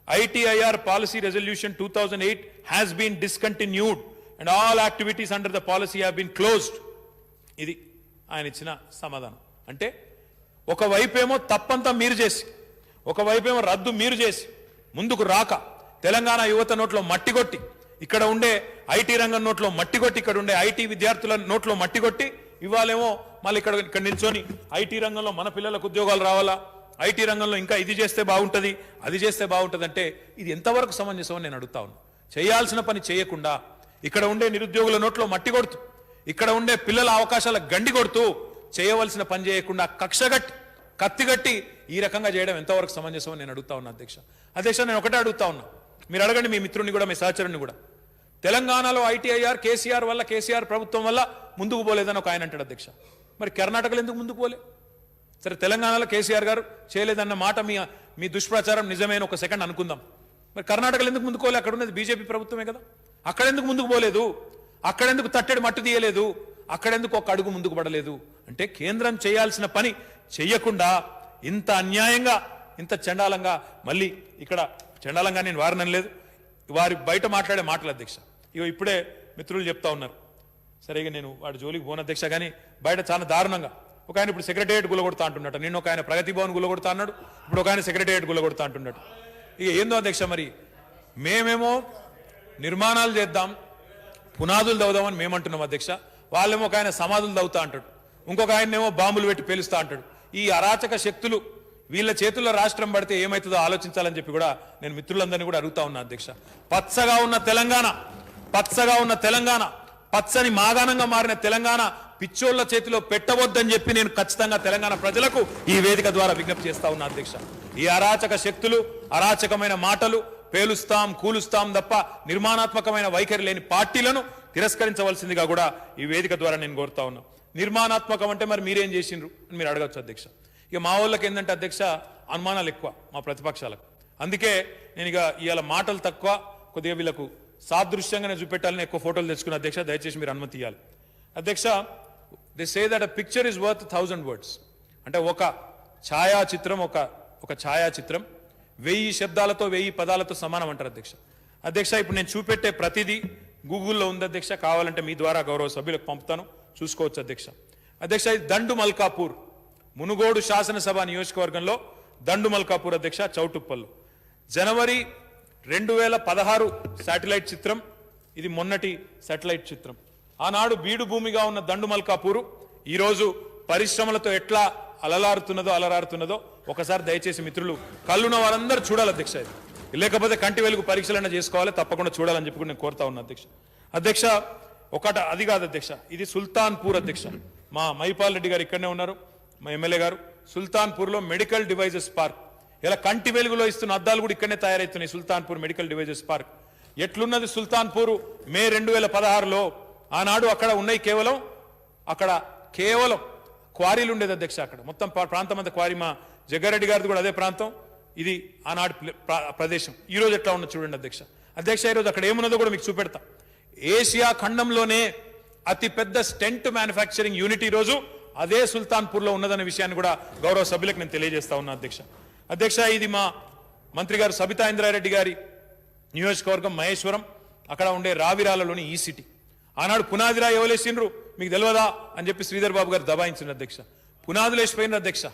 ITIR policy resolution 2008 has been discontinued and all activities under the policy have been closed. ఇది ఆయన ఇచ్చిన సమాధానం. అంటే ఒకవైపేమో తప్పంతా మీరు చేసి, ఒకవైపేమో రద్దు మీరు చేసి, ముందుకు రాక తెలంగాణ యువత నోట్లో మట్టి కొట్టి, ఇక్కడ ఉండే ఐటీ రంగం నోట్లో మట్టి కొట్టి, ఇక్కడ ఉండే ఐటీ విద్యార్థుల నోట్లో మట్టి కొట్టి, ఇవాళేమో మళ్ళీ ఇక్కడ నిల్చొని ఐటీ రంగంలో మన పిల్లలకు ఉద్యోగాలు రావాలా, ఐటీ రంగంలో ఇంకా ఇది చేస్తే బాగుంటుంది, అది చేస్తే బాగుంటుంది అంటే ఇది ఎంతవరకు సమంజసం అని నేను అడుగుతా ఉన్నా. చేయాల్సిన పని చేయకుండా, ఇక్కడ ఉండే నిరుద్యోగుల నోట్లో మట్టి కొడుతూ, ఇక్కడ ఉండే పిల్లల అవకాశాల గండి కొడుతూ, చేయవలసిన పని చేయకుండా కక్షగట్టి, కత్తిగట్టి ఈ రకంగా చేయడం ఎంతవరకు సమంజసం అని నేను అడుగుతా ఉన్నా అధ్యక్ష. అధ్యక్ష, నేను ఒకటే అడుగుతా ఉన్నా, మీరు అడగండి మీ మిత్రుని కూడా, మీ సహచరుని కూడా. తెలంగాణలో ఐటీఐఆర్ కేసీఆర్ వల్ల, కేసీఆర్ ప్రభుత్వం వల్ల ముందుకు పోలేదని ఒక ఆయన అంటాడు అధ్యక్ష. మరి కర్ణాటకలో ఎందుకు ముందుకు పోలే? సరే, తెలంగాణలో కేసీఆర్ గారు చేయలేదన్న మాట మీ దుష్ప్రచారం నిజమైన ఒక సెకండ్ అనుకుందాం. మరి కర్ణాటకలో ఎందుకు ముందుకు పోలే? అక్కడ ఉన్నది బీజేపీ ప్రభుత్వమే కదా. అక్కడెందుకు ముందుకు పోలేదు? అక్కడెందుకు తట్టెడు మట్టు తీయలేదు? అక్కడెందుకు ఒక అడుగు ముందుకు పడలేదు? అంటే కేంద్రం చేయాల్సిన పని చెయ్యకుండా ఇంత అన్యాయంగా, ఇంత చండాలంగా, మళ్ళీ ఇక్కడ చండాలంగా నేను వారినని లేదు, వారి బయట మాట్లాడే మాటలు అధ్యక్ష. ఇప్పుడే మిత్రులు చెప్తా ఉన్నారు, సరే ఇక నేను వాడి జోలికి పోను అధ్యక్ష, కానీ బయట చాలా దారుణంగా ఒక ఆయన ఇప్పుడు సెక్రటేరియట్ గుల్లగొడతా అంటున్నట్టు, నిన్న ఒక ఆయన ప్రగతి భవన్ గుల్లగొడతా అన్నాడు, ఇప్పుడు ఒక ఆయన సెక్రటేరియట్ గుల్లగొడతా అంటున్నాడు. ఇక ఏందో అధ్యక్ష, మరి మేమేమో నిర్మాణాలు చేద్దాం, పునాదులు దవ్వుదామని మేమంటున్నాం అధ్యక్ష, వాళ్ళేమో ఒక ఆయన సమాధులు దవ్వుతా అంటాడు, ఇంకొక ఆయనేమో బాంబులు పెట్టి పేలుస్తా అంటాడు. ఈ అరాచక శక్తులు వీళ్ళ చేతుల్లో రాష్ట్రం పడితే ఏమవుతుందో ఆలోచించాలని చెప్పి కూడా నేను మిత్రులందరినీ కూడా అడుగుతా ఉన్నా అధ్యక్ష. పచ్చగా ఉన్న తెలంగాణ, పచ్చగా ఉన్న తెలంగాణ, పచ్చని మాగాణంగా మారిన తెలంగాణ పిచ్చోళ్ల చేతిలో పెట్టవద్దని చెప్పి నేను ఖచ్చితంగా తెలంగాణ ప్రజలకు ఈ వేదిక ద్వారా విజ్ఞప్తి చేస్తా ఉన్నా అధ్యక్ష. ఈ అరాచక శక్తులు, అరాచకమైన మాటలు, పేలుస్తాం కూలుస్తాం తప్ప నిర్మాణాత్మకమైన వైఖరి లేని పార్టీలను తిరస్కరించవలసిందిగా కూడా ఈ వేదిక ద్వారా నేను కోరుతా ఉన్నా. నిర్మాణాత్మకం అంటే మరి మీరేం చేసిండ్రు అని మీరు అడగచ్చు అధ్యక్ష. ఇక మా వాళ్ళకి ఏంటంటే అధ్యక్ష, అనుమానాలు ఎక్కువ మా ప్రతిపక్షాలకు. అందుకే నేను ఇక ఇవాళ మాటలు తక్కువ, కొద్దిగా వీళ్ళకు సాదృశ్యంగానే చూపెట్టాలని ఎక్కువ ఫోటోలు తెచ్చుకున్న అధ్యక్ష. దయచేసి మీరు అనుమతి ఇవ్వాలి అధ్యక్ష. They say that a picture is worth 1000 words. అంటే ఒక ఛాయాచిత్రం, ఒక ఛాయాచిత్రం 1000 శబ్దాలతో 1000 పదాలతో సమానం అంటారు అధ్యక్ష. అధ్యక్ష, ఇప్పుడు నేను చూపెట్టే ప్రతిదీ గూగుల్లో ఉంది అధ్యక్ష, కావాలంటే మీ ద్వారా గౌరవ సభ్యులకు పంపుతాను, చూసుకోవచ్చు అధ్యక్ష. అధ్యక్ష, ఇది దండు మల్కాపూర్, మునుగోడు శాసనసభ నియోజకవర్గంలో దండు మల్కాపూర్ అధ్యక్ష, చౌటుప్పల్లో. జనవరి 2016 శాటిలైట్ చిత్రం ఇది, మొన్నటి శాటిలైట్ చిత్రం. ఆనాడు బీడు భూమిగా ఉన్న దండు మల్కాపూరు ఈరోజు పరిశ్రమలతో ఎట్లా అలరారుతున్నదో ఒకసారి దయచేసి మిత్రులు, కళ్ళున్న వారందరూ చూడాలి అధ్యక్ష. ఇది లేకపోతే కంటి వెలుగు పరీక్షలైనా చేసుకోవాలి, తప్పకుండా చూడాలని చెప్పి నేను కోరుతా ఉన్నా అధ్యక్ష. అధ్యక్ష, అది కాదు అధ్యక్ష, ఇది సుల్తాన్పూర్ అధ్యక్ష. మా మైపాల్ రెడ్డి గారు ఇక్కడనే ఉన్నారు, మా ఎమ్మెల్యే గారు. సుల్తాన్పూర్లో మెడికల్ డివైజెస్ పార్క్, ఇలా కంటి వెలుగులో ఇస్తున్న అద్దాలు కూడా ఇక్కడనే తయారవుతున్నాయి. సుల్తాన్పూర్ మెడికల్ డివైజెస్ పార్క్ ఎట్లున్నది? సుల్తాన్పూర్ మే 2016లో ఆనాడు అక్కడ ఉన్నాయి కేవలం క్వారీలు ఉండేది అధ్యక్ష. అక్కడ మొత్తం ప్రాంతం అంతా క్వారీ. మా జగ్గారెడ్డి గారిది కూడా అదే ప్రాంతం, ఇది ఆనాడు ప్రదేశం. ఈరోజు ఎట్లా ఉన్నది చూడండి అధ్యక్ష. అధ్యక్ష ఈరోజు అక్కడ ఏమున్నదో కూడా మీకు చూపెడతా. ఏషియా ఖండంలోనే అతి పెద్ద స్టెంట్ మ్యానుఫ్యాక్చరింగ్ యూనిట్ ఈరోజు అదే సుల్తాన్పూర్లో ఉన్నదనే విషయాన్ని కూడా గౌరవ సభ్యులకు నేను తెలియజేస్తా ఉన్నా అధ్యక్ష. అధ్యక్ష ఇది మా మంత్రి గారు సబితా ఇంద్రారెడ్డి గారి నియోజకవర్గం మహేశ్వరం, అక్కడ ఉండే రావిరాలలోని ఈ సిటీ. ఆనాడు పునాదిరా ఎవలేసిండ్రు మీకు తెలియదా అని చెప్పి శ్రీధర్ బాబు గారు దబాయించిండ్రు అధ్యక్ష. పునాదులు వేసిపోయినారు అధ్యక్ష,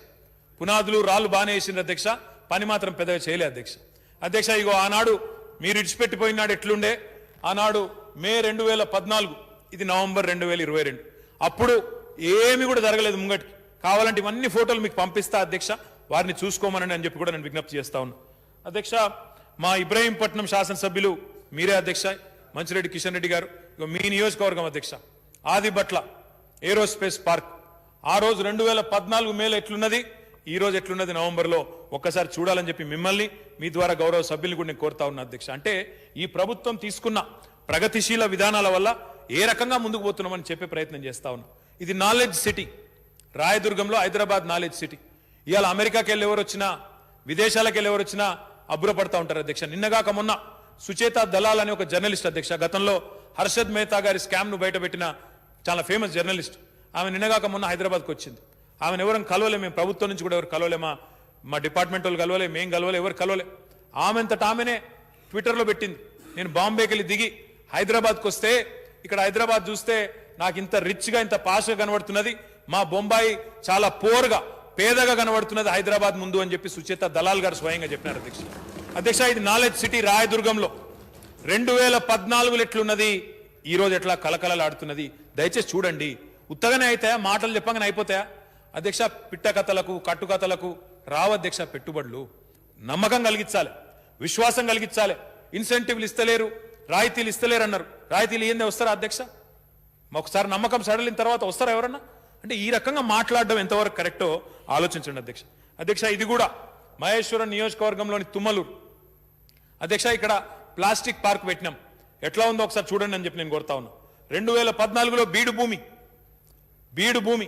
పునాదులు రాళ్ళు బాగానే వేసిండ్రు అధ్యక్ష, పని మాత్రం పెద్దగా చేయలే అధ్యక్ష. అధ్యక్ష ఇగో ఆనాడు మీరు ఇడిచిపెట్టిపోయినాడు ఎట్లుండే, ఆనాడు మే 2014, ఇది నవంబర్ 2022, అప్పుడు ఏమి కూడా జరగలేదు ముంగటికి. కావాలంటే ఇవన్నీ ఫోటోలు మీకు పంపిస్తా అధ్యక్ష, వారిని చూసుకోమని అని చెప్పి కూడా నేను విజ్ఞప్తి చేస్తా ఉన్నా అధ్యక్ష. మా ఇబ్రహీంపట్నం శాసనసభ్యులు మీరే అధ్యక్ష, మంచిరెడ్డి కిషన్ రెడ్డి గారు. మీ నియోజకవర్గం అధ్యక్ష ఆదిబట్ల ఏరోస్పేస్ పార్క్, ఆ రోజు 2014 మేలో ఎట్లున్నది, ఈ రోజు ఎట్లున్నది నవంబర్లో ఒక్కసారి చూడాలని చెప్పి మిమ్మల్ని మీ ద్వారా గౌరవ సభ్యుల్ని కూడా నేను కోరుతా ఉన్నా అధ్యక్ష. అంటే ఈ ప్రభుత్వం తీసుకున్న ప్రగతిశీల విధానాల వల్ల ఏ రకంగా ముందుకు పోతున్నామని చెప్పే ప్రయత్నం చేస్తా ఉన్నా. ఇది నాలెడ్జ్ సిటీ, రాయదుర్గంలో హైదరాబాద్ నాలెడ్జ్ సిటీ. ఇవాళ అమెరికాకి వెళ్ళి ఎవరు వచ్చినా, విదేశాలకు వెళ్ళి ఎవరు వచ్చినా అబ్బురపడతా ఉంటారు అధ్యక్ష. నిన్నగాక మొన్న సుచేత దలాల్ అనే ఒక జర్నలిస్ట్ అధ్యక్ష, గతంలో హర్షద్ మెహతా గారి స్కామ్ ను బయటపెట్టిన చాలా ఫేమస్ జర్నలిస్ట్, ఆమె నిన్నగాక మొన్న హైదరాబాద్కి వచ్చింది. ఆమెను ఎవరైనా కలవలే, మేము ప్రభుత్వం నుంచి కూడా ఎవరు కలవలే, మా డిపార్ట్మెంట్ వాళ్ళు కలవలే, మేము కలవలే, ఎవరు కలవలే. ఆమెంతట ఆమెనే ట్విట్టర్లో పెట్టింది, నేను బాంబేకి వెళ్ళి దిగి హైదరాబాద్కి వస్తే ఇక్కడ హైదరాబాద్ చూస్తే నాకు ఇంత రిచ్గా ఇంత పాష్గా కనబడుతున్నది, మా బొంబాయి చాలా పోర్గా పేదగా కనబడుతున్నది హైదరాబాద్ ముందు అని చెప్పి సుచేత దలాల్ గారు స్వయంగా చెప్పినారు అధ్యక్ష. అధ్యక్ష ఇది నాలెడ్జ్ సిటీ రాయదుర్గంలో 2014 ఎట్లున్నది, ఈ రోజు ఎట్లా కలకలలాడుతున్నది. దయచేసి చూడండి. ఉత్తగానే అవుతాయా, మాటలు చెప్పగానే అయిపోతాయా అధ్యక్ష? పిట్ట కథలకు కట్టుకథలకు రావధ్యక్ష పెట్టుబడులు. నమ్మకం కలిగించాలి, విశ్వాసం కలిగించాలి. ఇన్సెంటివ్లు ఇస్తలేరు, రాయితీలు ఇస్తలేరు అన్నారు. రాయితీలు ఏందే వస్తారా అధ్యక్ష? ఒకసారి నమ్మకం సడలిన తర్వాత వస్తారా ఎవరన్నా? అంటే ఈ రకంగా మాట్లాడడం ఎంతవరకు కరెక్టో ఆలోచించండి అధ్యక్ష. అధ్యక్ష ఇది కూడా మహేశ్వరం నియోజకవర్గంలోని తుమ్మలూరు అధ్యక్ష, ఇక్కడ ప్లాస్టిక్ పార్క్ పెట్టినాం. ఎట్లా ఉందో ఒకసారి చూడండి అని చెప్పి నేను కోరుతా ఉన్నా. 2014లో బీడు భూమి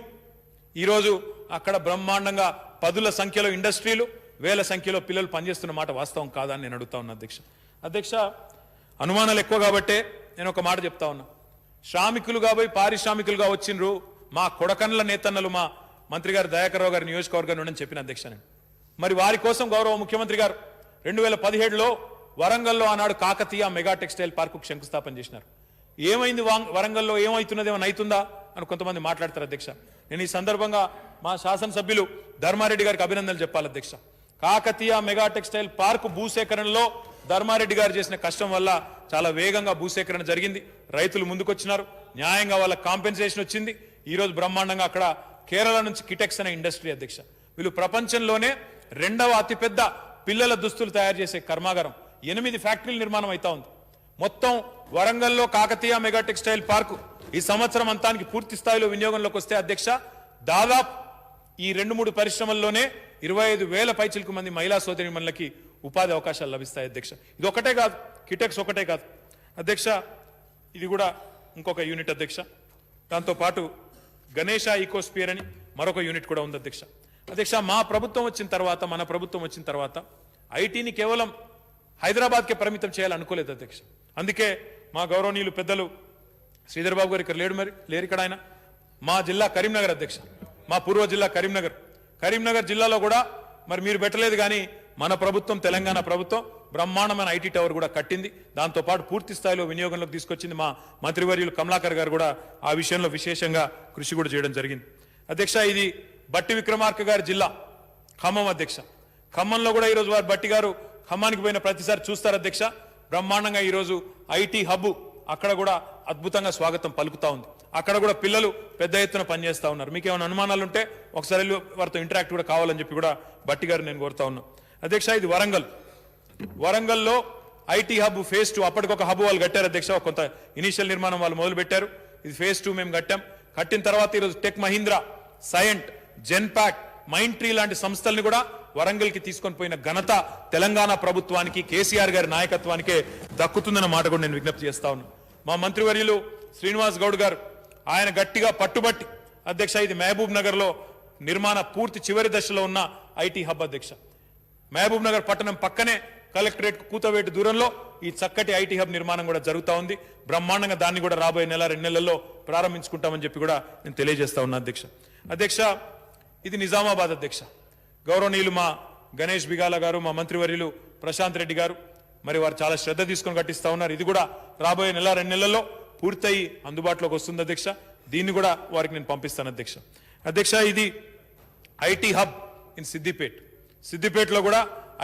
ఈరోజు అక్కడ బ్రహ్మాండంగా పదుల సంఖ్యలో ఇండస్ట్రీలు, వేల సంఖ్యలో పిల్లలు పనిచేస్తున్న మాట వాస్తవం కాదా అని నేను అడుగుతా ఉన్నా అధ్యక్ష. అధ్యక్ష అనుమానాలు ఎక్కువ కాబట్టే నేను ఒక మాట చెప్తా ఉన్నా. శ్రామికులుగా పోయి పారిశ్రామికులుగా వచ్చిండ్రు మా కొడకన్ల నేతన్నలు, మా మంత్రి గారు దయాకర్ రావు గారి నియోజకవర్గం నుండి చెప్పిన అధ్యక్ష నేను. మరి వారి కోసం గౌరవ ముఖ్యమంత్రి గారు 2017లో వరంగల్లో ఆనాడు కాకతీయ మెగా టెక్స్టైల్ పార్కు శంకుస్థాపన చేసినారు. ఏమైంది వరంగల్లో, ఏమైతున్నది, ఏమైనా అవుతుందా అని కొంతమంది మాట్లాడతారు అధ్యక్ష. నేను ఈ సందర్భంగా మా శాసనసభ్యులు ధర్మారెడ్డి గారికి అభినందనలు చెప్పాలి అధ్యక్ష. కాకతీయ మెగా టెక్స్టైల్ పార్కు భూసేకరణలో ధర్మారెడ్డి గారు చేసిన కష్టం వల్ల చాలా వేగంగా భూసేకరణ జరిగింది. రైతులు ముందుకొచ్చినారు, న్యాయంగా వాళ్ళ కాంపెన్సేషన్ వచ్చింది. ఈ రోజు బ్రహ్మాండంగా అక్కడ కేరళ నుంచి కిటెక్స్ అనే ఇండస్ట్రీ అధ్యక్ష, వీళ్ళు ప్రపంచంలోనే 2వ అతిపెద్ద పిల్లల దుస్తులు తయారు చేసే కర్మాగారం, 8 ఫ్యాక్టరీల నిర్మాణం అవుతా ఉంది. మొత్తం వరంగల్లో కాకతీయ మెగా టెక్స్టైల్ పార్కు ఈ సంవత్సరం అంతానికి పూర్తి స్థాయిలో వినియోగంలోకి వస్తే అధ్యక్ష దాదాపు ఈ 2-3 పరిశ్రమల్లోనే 25,000 పైచిలకు మంది మహిళా సోదరీమణులకి ఉపాధి అవకాశాలు లభిస్తాయి అధ్యక్ష. ఇది ఒకటే కాదు, కిటెక్స్ ఒకటే కాదు అధ్యక్ష, ఇది కూడా ఇంకొక యూనిట్ అధ్యక్ష. దాంతోపాటు గణేష ఈకోస్పియర్ అని మరొక యూనిట్ కూడా ఉంది అధ్యక్ష. అధ్యక్ష మా ప్రభుత్వం వచ్చిన తర్వాత, మన ప్రభుత్వం వచ్చిన తర్వాత ఐటీని కేవలం హైదరాబాద్కే పరిమితం చేయాలనుకోలేదు అధ్యక్ష. అందుకే మా గౌరవనీయులు పెద్దలు శ్రీధర్ బాబు గారు ఇక్కడ లేరు ఇక్కడ ఆయన. మా జిల్లా కరీంనగర్ అధ్యక్ష, మా పూర్వ జిల్లా కరీంనగర్ జిల్లాలో కూడా మరి మీరు పెట్టలేదు కానీ మన ప్రభుత్వం, తెలంగాణ ప్రభుత్వం బ్రహ్మాండమైన ఐటీ టవర్ కూడా కట్టింది. దాంతోపాటు పూర్తి స్థాయిలో వినియోగంలోకి తీసుకొచ్చింది. మా మంత్రివర్యులు కమలాకర్ గారు కూడా ఆ విషయంలో విశేషంగా కృషి కూడా చేయడం జరిగింది అధ్యక్ష. ఇది బట్టి విక్రమార్క గారి జిల్లా ఖమ్మం అధ్యక్ష. ఖమ్మంలో కూడా ఈరోజు వారు బట్టి గారు ఖమ్మానికి పోయిన ప్రతిసారి చూస్తారు అధ్యక్ష. బ్రహ్మాండంగా ఈరోజు ఐటీ హబ్ అక్కడ కూడా అద్భుతంగా స్వాగతం పలుకుతా ఉంది. అక్కడ కూడా పిల్లలు పెద్ద ఎత్తున పనిచేస్తా ఉన్నారు. మీకు ఏమైనా అనుమానాలు ఉంటే ఒకసారి వారితో ఇంటరాక్ట్ కూడా కావాలని చెప్పి కూడా బట్టి గారు నేను కోరుతా ఉన్నా అధ్యక్ష. ఇది వరంగల్లో ఐటీ హబ్ phase 2 అప్పటికొక హబ్ వాళ్ళు కట్టారు అధ్యక్ష. కొంత ఇనిషియల్ నిర్మాణం వాళ్ళు మొదలు పెట్టారు. ఇది phase 2 మేము కట్టిన తర్వాత ఈరోజు Tech Mahindra, Cyient, Genpact, Mindtree లాంటి సంస్థల్ని కూడా వరంగల్కి తీసుకొని పోయిన ఘనత తెలంగాణ ప్రభుత్వానికి, కేసీఆర్ గారి నాయకత్వానికే దక్కుతుందన్న మాట కూడా నేను విజ్ఞప్తి చేస్తా ఉన్నాను. మా మంత్రివర్యులు శ్రీనివాస్ గౌడ్ గారు ఆయన గట్టిగా పట్టుబట్టి అధ్యక్ష ఇది మహబూబ్ నగర్ లో నిర్మాణ పూర్తి చివరి దశలో ఉన్న ఐటీ హబ్ అధ్యక్ష. మహబూబ్ నగర్ పట్టణం పక్కనే కలెక్టరేట్ కూతవేటు దూరంలో ఈ చక్కటి ఐటీ హబ్ నిర్మాణం కూడా జరుగుతూ ఉంది. బ్రహ్మాండంగా దాన్ని కూడా రాబోయే నెల 2 నెలల్లో ప్రారంభించుకుంటామని చెప్పి కూడా నేను తెలియజేస్తా ఉన్నా అధ్యక్ష. ఇది నిజామాబాద్ అధ్యక్ష. గౌరవనీయులు మా గణేష్ బిగాల గారు, మా మంత్రివర్యులు ప్రశాంత్ రెడ్డి గారు మరి వారు చాలా శ్రద్ధ తీసుకొని కట్టిస్తా ఉన్నారు. ఇది కూడా రాబోయే నెల 2 నెలల్లో పూర్తయి అందుబాటులోకి వస్తుంది అధ్యక్ష. దీన్ని కూడా వారికి నేను పంపిస్తాను అధ్యక్ష. ఇది ఐటీ హబ్ ఇన్ సిద్దిపేటలో కూడా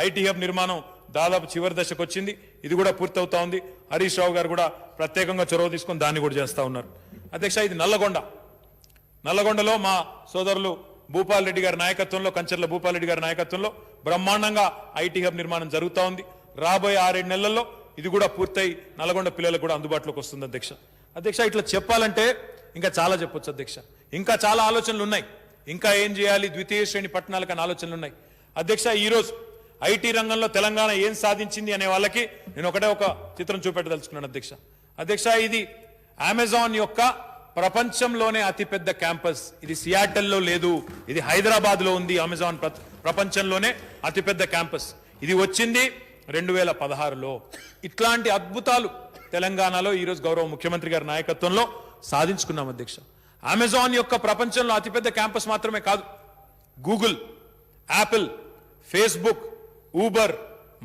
ఐటీ హబ్ నిర్మాణం దాదాపు చివరి దశకు వచ్చింది. ఇది కూడా పూర్తవుతా ఉంది. హరీష్ రావు గారు కూడా ప్రత్యేకంగా చొరవ తీసుకొని దాన్ని కూడా చేస్తా ఉన్నారు అధ్యక్ష. ఇది నల్లగొండలో మా సోదరులు భూపాల్ రెడ్డి గారి నాయకత్వంలో, కంచర్ల భూపాల్ రెడ్డి గారి నాయకత్వంలో బ్రహ్మాండంగా ఐటీ హబ్ నిర్మాణం జరుగుతూ ఉంది. రాబోయే 6-7 నెలల్లో ఇది కూడా పూర్తయి నల్లగొండ పిల్లలకు కూడా అందుబాటులోకి వస్తుంది అధ్యక్ష. ఇట్లా చెప్పాలంటే ఇంకా చాలా చెప్పొచ్చు అధ్యక్ష. ఇంకా చాలా ఆలోచనలు ఉన్నాయి. ఇంకా ఏం చేయాలి, ద్వితీయ శ్రేణి పట్టణాలకు అనే ఆలోచనలు ఉన్నాయి అధ్యక్ష. ఈరోజు ఐటీ రంగంలో తెలంగాణ ఏం సాధించింది అనే వాళ్ళకి నేను ఒక చిత్రం చూపెట్టదలుచుకున్నాను అధ్యక్ష. ఇది అమెజాన్ యొక్క ప్రపంచంలోనే అతిపెద్ద క్యాంపస్. ఇది సియాటల్లో లేదు, ఇది హైదరాబాద్ లో ఉంది. అమెజాన్ ప్రపంచంలోనే అతిపెద్ద క్యాంపస్. ఇది వచ్చింది 2016లో. ఇట్లాంటి అద్భుతాలు తెలంగాణలో ఈరోజు గౌరవ ముఖ్యమంత్రి గారి నాయకత్వంలో సాధించుకున్నాం అధ్యక్ష. అమెజాన్ యొక్క ప్రపంచంలో అతిపెద్ద క్యాంపస్ మాత్రమే కాదు, Google, Apple, Facebook, Uber,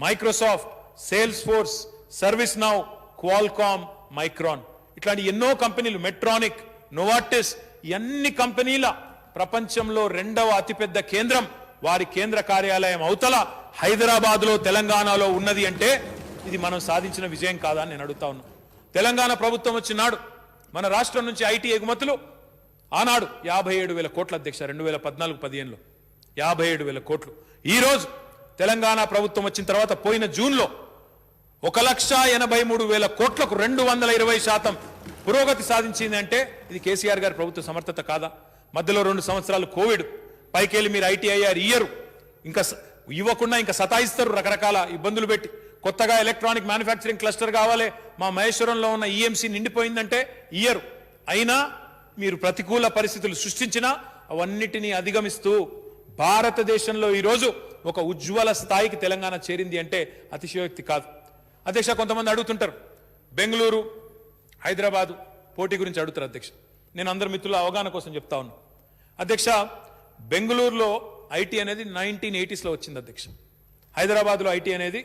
Microsoft, sales force, service now, Qualcomm, micron ఇట్లాంటి ఎన్నో కంపెనీలు, మెట్రానిక్, నోవార్టిస్, అన్ని కంపెనీల ప్రపంచంలో 2వ అతిపెద్ద కేంద్రం వారి కేంద్ర కార్యాలయం అవతల హైదరాబాద్ లో తెలంగాణలో ఉన్నది అంటే ఇది మనం సాధించిన విజయం కాదా అని నేను అడుగుతా ఉన్నా. తెలంగాణ ప్రభుత్వం వచ్చినాడు మన రాష్ట్రం నుంచి ఐటీ ఎగుమతులు ఆనాడు 57,000 కోట్ల అధ్యక్ష. 2014-15లో 57,000 కోట్లు. ఈ రోజు తెలంగాణ ప్రభుత్వం వచ్చిన తర్వాత పోయిన జూన్లో 1,83,000 కోట్లకు 220% పురోగతి సాధించింది అంటే ఇది కేసీఆర్ గారి ప్రభుత్వ సమర్థత కాదా? మధ్యలో 2 సంవత్సరాలు కోవిడ్, పైకెళ్ళి మీరు ఐటీఐఆర్ ఇయ్యరు, ఇంకా ఇవ్వకుండా ఇంకా సతాయిస్తారు, రకరకాల ఇబ్బందులు పెట్టి. కొత్తగా ఎలక్ట్రానిక్ మ్యానుఫ్యాక్చరింగ్ క్లస్టర్ కావాలి, మా మహేశ్వరంలో ఉన్న ఈఎంసీ నిండిపోయిందంటే ఇయ్యరు. అయినా మీరు ప్రతికూల పరిస్థితులు సృష్టించినా అవన్నిటినీ అధిగమిస్తూ భారతదేశంలో ఈరోజు ఒక ఉజ్వల స్థాయికి తెలంగాణ చేరింది అంటే అతిశయోక్తి కాదు అధ్యక్ష. కొంతమంది అడుగుతుంటారు బెంగళూరు, హైదరాబాదు పోటీ గురించి అడుగుతారు అధ్యక్ష. నేను అందరి మిత్రుల అవగాహన కోసం చెప్తా ఉన్నా అధ్యక్ష. బెంగళూరులో ఐటీ అనేది 1980sలో వచ్చింది అధ్యక్ష. హైదరాబాద్లో ఐటీ అనేది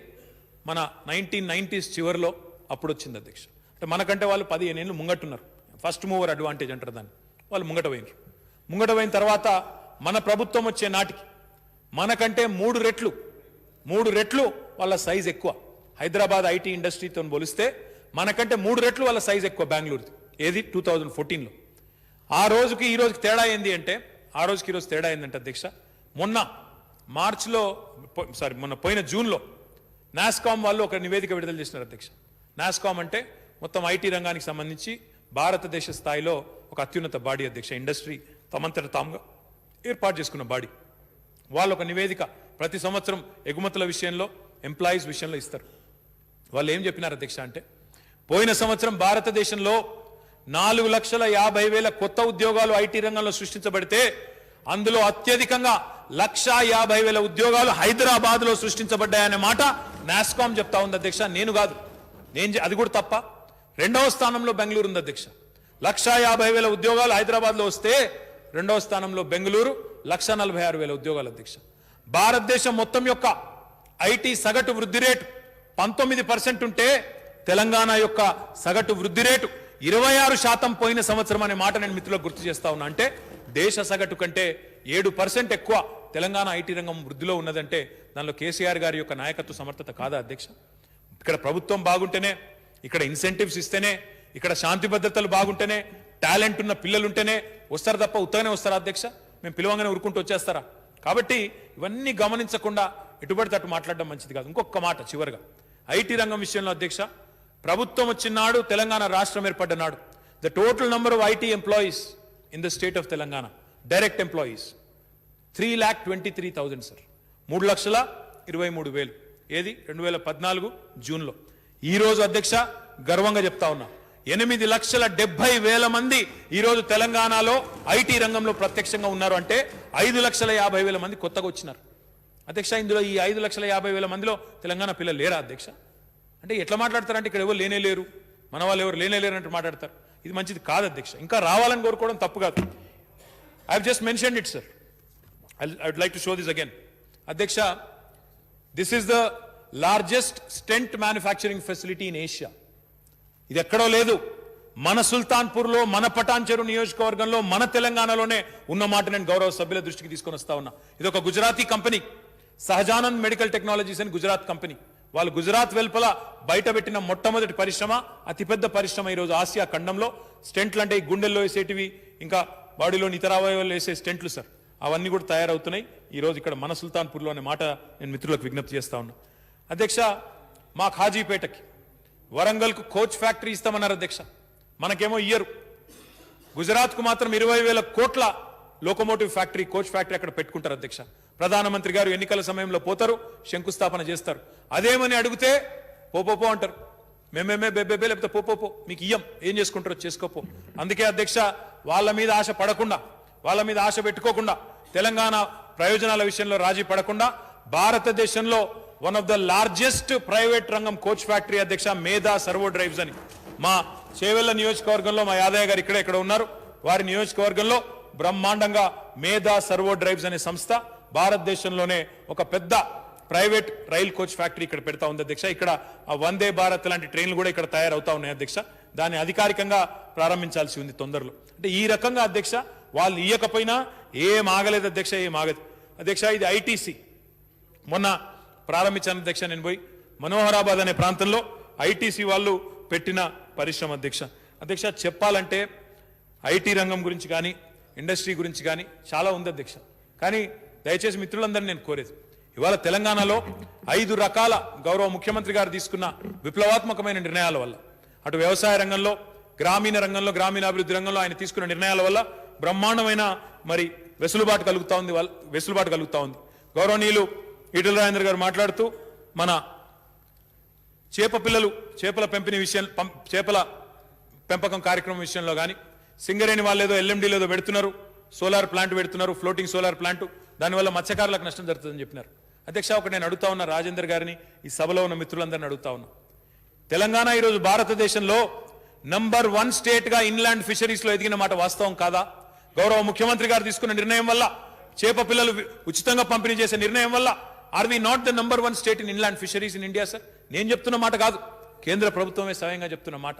మన 1990s చివరిలో అప్పుడు వచ్చింది అధ్యక్ష. అంటే మనకంటే వాళ్ళు 15 ఏళ్ళు ముంగట్టున్నారు. ఫస్ట్ మూవర్ అడ్వాంటేజ్ అంటారు దాన్ని. వాళ్ళు ముంగట పోయిన తర్వాత మన ప్రభుత్వం వచ్చే నాటికి మనకంటే 3 రెట్లు వాళ్ళ సైజ్ ఎక్కువ. హైదరాబాద్ ఐటీ ఇండస్ట్రీతో పోలిస్తే మనకంటే 3 రెట్లు వాళ్ళ సైజ్ ఎక్కువ బెంగళూరుది. ఏది 2014లో. ఆ రోజుకి ఈ రోజుకి తేడా ఏంది అంటే అధ్యక్ష, మొన్న పోయిన జూన్లో నాస్కామ్ వాళ్ళు ఒక నివేదిక విడుదల చేసినారు అధ్యక్ష. నాస్కామ్ అంటే మొత్తం ఐటీ రంగానికి సంబంధించి భారతదేశ స్థాయిలో ఒక అత్యున్నత బాడీ అధ్యక్ష. ఇండస్ట్రీ తమంతట తాముగా ఏర్పాటు చేసుకున్న బాడీ. వాళ్ళు ఒక నివేదిక ప్రతి సంవత్సరం ఎగుమతుల విషయంలో, ఎంప్లాయీస్ విషయంలో ఇస్తారు. వాళ్ళు ఏం చెప్పినారు అధ్యక్ష అంటే, పోయిన సంవత్సరం భారతదేశంలో 4,50,000 కొత్త ఉద్యోగాలు ఐటీ రంగంలో సృష్టించబడితే అందులో అత్యధికంగా 1,50,000 ఉద్యోగాలు హైదరాబాద్ లో సృష్టించబడ్డాయనే మాట నాస్కామ్ చెప్తా ఉంది అధ్యక్ష. నేను కాదు, అది కూడా తప్ప. 2వ స్థానంలో బెంగళూరు ఉంది అధ్యక్ష. 1,50,000 ఉద్యోగాలు హైదరాబాద్ లో వస్తే 2వ స్థానంలో బెంగళూరు 1,46,000 ఉద్యోగాలు అధ్యక్ష. భారతదేశం మొత్తం యొక్క ఐటీ సగటు వృద్ధి రేటు 19% ఉంటే తెలంగాణ యొక్క సగటు వృద్ధి రేటు 26% పోయిన సంవత్సరం అనే మాట నేను మిత్రులకు గుర్తు చేస్తా ఉన్నా. అంటే దేశ సగటు కంటే 7% ఎక్కువ తెలంగాణ ఐటీ రంగం వృద్ధిలో ఉన్నదంటే దానిలో కేసీఆర్ గారి యొక్క నాయకత్వ సమర్థత కాదా అధ్యక్ష? ఇక్కడ ప్రభుత్వం బాగుంటేనే, ఇక్కడ ఇన్సెంటివ్స్ ఇస్తేనే, ఇక్కడ శాంతి భద్రతలు బాగుంటేనే, టాలెంట్ ఉన్న పిల్లలుంటేనే వస్తారు తప్ప ఉత్తగానే వస్తారా అధ్యక్ష? మేము పిలవంగానే ఉరుకుంటూ వచ్చేస్తారా? కాబట్టి ఇవన్నీ గమనించకుండా ఎటుబడితే అటు మాట్లాడడం మంచిది కాదు. ఇంకొక మాట చివరిగా, ఐటీ రంగం విషయంలో అధ్యక్ష, ప్రభుత్వం వచ్చినాడు, తెలంగాణ రాష్ట్రం ఏర్పడ్డ నాడు the total number of IT employees in the state of Telangana, direct employees 3,23,000 sir. 3,23,000. ఏది 2014 జూన్లో. ఈ రోజు అధ్యక్ష గర్వంగా చెప్తా ఉన్నా, 8,70,000 మంది ఈ రోజు తెలంగాణలో ఐటీ రంగంలో ప్రత్యక్షంగా ఉన్నారు. అంటే 5,50,000 మంది కొత్తగా వచ్చినారు. అధ్యక్ష ఇందులో ఈ 5,50,000 మందిలో తెలంగాణ పిల్లలు లేరా అధ్యక్ష? అంటే ఎట్లా మాట్లాడతారంటే ఇక్కడ ఎవరు లేనే లేరు, మన వాళ్ళు ఎవరు లేనే లేరు అంటే మాట్లాడతారు. ఇది మంచిది కాదు అధ్యక్ష. ఇంకా రావాలని కోరుకోవడం తప్పు కాదు. I have just mentioned it sir. I would like to show this again. అధ్యక్ష, this is the largest stent manufacturing facility in Asia. ఇది ఎక్కడో లేదు, మన సుల్తాన్పూర్లో, మన పటాన్చెరు నియోజకవర్గంలో, మన తెలంగాణలోనే ఉన్న మాట నేను గౌరవ సభ్యుల దృష్టికి తీసుకొని వస్తా ఉన్నా. ఇది ఒక గుజరాతీ కంపెనీ, సహజానంద్ మెడికల్ టెక్నాలజీస్ అని గుజరాత్ కంపెనీ. వాళ్ళు గుజరాత్ వెలుపల బయట పెట్టిన మొట్టమొదటి పరిశ్రమ, అతిపెద్ద పరిశ్రమ ఈరోజు ఆసియా ఖండంలో. స్టెంట్లు అంటే ఈ గుండెల్లో వేసేటివి, ఇంకా బాడీలోని ఇతర అవయవాలు వేసే స్టెంట్లు సార్, అవన్నీ కూడా తయారవుతున్నాయి ఈరోజు ఇక్కడ మన సుల్తాన్పూర్లో అనే మాట నేను మిత్రులకు విజ్ఞప్తి చేస్తా ఉన్నా. అధ్యక్ష, మా ఖాజీపేటకి, వరంగల్కు కోచ్ ఫ్యాక్టరీ ఇస్తామన్నారు అధ్యక్ష. మనకేమో ఇయ్యరు. గుజరాత్కు మాత్రం 20,000 కోట్ల లోకోమోటివ్ ఫ్యాక్టరీ, కోచ్ ఫ్యాక్టరీ అక్కడ పెట్టుకుంటారు అధ్యక్ష. ప్రధానమంత్రి గారు ఎన్నికల సమయంలో పోతారు, శంకుస్థాపన చేస్తారు. అదేమని అడిగితే పోపోపో అంటారు, మేమేమే బేబేబే, లేకపోతే పోపోపో, మీకు ఇయ్యం, ఏం చేసుకుంటారో చేసుకోపో. అందుకే అధ్యక్ష, వాళ్ళ మీద ఆశ పడకుండా, వాళ్ళ మీద ఆశ పెట్టుకోకుండా, తెలంగాణ ప్రయోజనాల విషయంలో రాజీ పడకుండా, భారతదేశంలో one of the largest private రంగం కోచ్ ఫ్యాక్టరీ అధ్యక్ష, మేధా సర్వో డ్రైవ్స్ అని మా చేవెళ్ల నియోజకవర్గంలో మా యాదయ్య గారు ఇక్కడ ఉన్నారు, వారి నియోజకవర్గంలో బ్రహ్మాండంగా మేధా సర్వో డ్రైవ్స్ అనే సంస్థ భారతదేశంలోనే ఒక పెద్ద ప్రైవేట్ రైల్ కోచ్ ఫ్యాక్టరీ ఇక్కడ పెడతా ఉంది అధ్యక్ష. ఇక్కడ వందే భారత్ లాంటి ట్రైన్లు కూడా ఇక్కడ తయారవుతా ఉన్నాయి అధ్యక్ష. దాన్ని అధికారికంగా ప్రారంభించాల్సి ఉంది తొందరలో. అంటే ఈ రకంగా అధ్యక్ష, వాళ్ళు ఇయ్యకపోయినా ఏం ఆగలేదు అధ్యక్ష, ఏం ఆగదు అధ్యక్ష. ఇది ఐటీసీ మొన్న ప్రారంభించాను అధ్యక్ష. నేను పోయి మనోహరాబాద్ అనే ప్రాంతంలో ఐటీసీ వాళ్ళు పెట్టిన పరిశ్రమ అధ్యక్ష. అధ్యక్ష, చెప్పాలంటే ఐటీ రంగం గురించి కానీ, ఇండస్ట్రీ గురించి కానీ చాలా ఉంది అధ్యక్ష. కానీ దయచేసి మిత్రులందరినీ నేను కోరేది, ఇవాళ తెలంగాణలో 5 రకాల గౌరవ ముఖ్యమంత్రి గారు తీసుకున్న విప్లవాత్మకమైన నిర్ణయాల వల్ల, అటు వ్యవసాయ రంగంలో, గ్రామీణ రంగంలో, గ్రామీణాభివృద్ధి రంగంలో ఆయన తీసుకున్న నిర్ణయాల వల్ల బ్రహ్మాండమైన మరి వెసులుబాటు కలుగుతా ఉంది. గౌరవనీయులు ఈటెల రాజేందర్ గారు మాట్లాడుతూ మన చేపల పెంపకం కార్యక్రమం విషయంలో కానీ, సింగరేణి వాళ్ళు ఏదో ఎల్ఎండీలో ఏదో పెడుతున్నారు, సోలార్ ప్లాంట్ పెడుతున్నారు, ఫ్లోటింగ్ సోలార్ ప్లాంట్, దానివల్ల మత్స్యకారులకు నష్టం జరుగుతుందని చెప్పినారు అధ్యక్ష. ఒకటి నేను అడుగుతా ఉన్నా రాజేందర్ గారిని, ఈ సభలో ఉన్న మిత్రులందరినీ అడుగుతా ఉన్నా, తెలంగాణ ఈరోజు భారతదేశంలో నంబర్ 1 స్టేట్ గా ఇన్లాండ్ ఫిషరీస్ లో ఎదిగిన మాట వాస్తవం కాదా? గౌరవ ముఖ్యమంత్రి గారు తీసుకున్న నిర్ణయం వల్ల, చేప పిల్లలు ఉచితంగా పంపిణీ చేసే నిర్ణయం వల్ల, are we not the number 1 state in inland fisheries in India sir? నేను చెప్తున్న మాట కాదు, కేంద్ర ప్రభుత్వమే స్వయంగా చెప్తున్న మాట.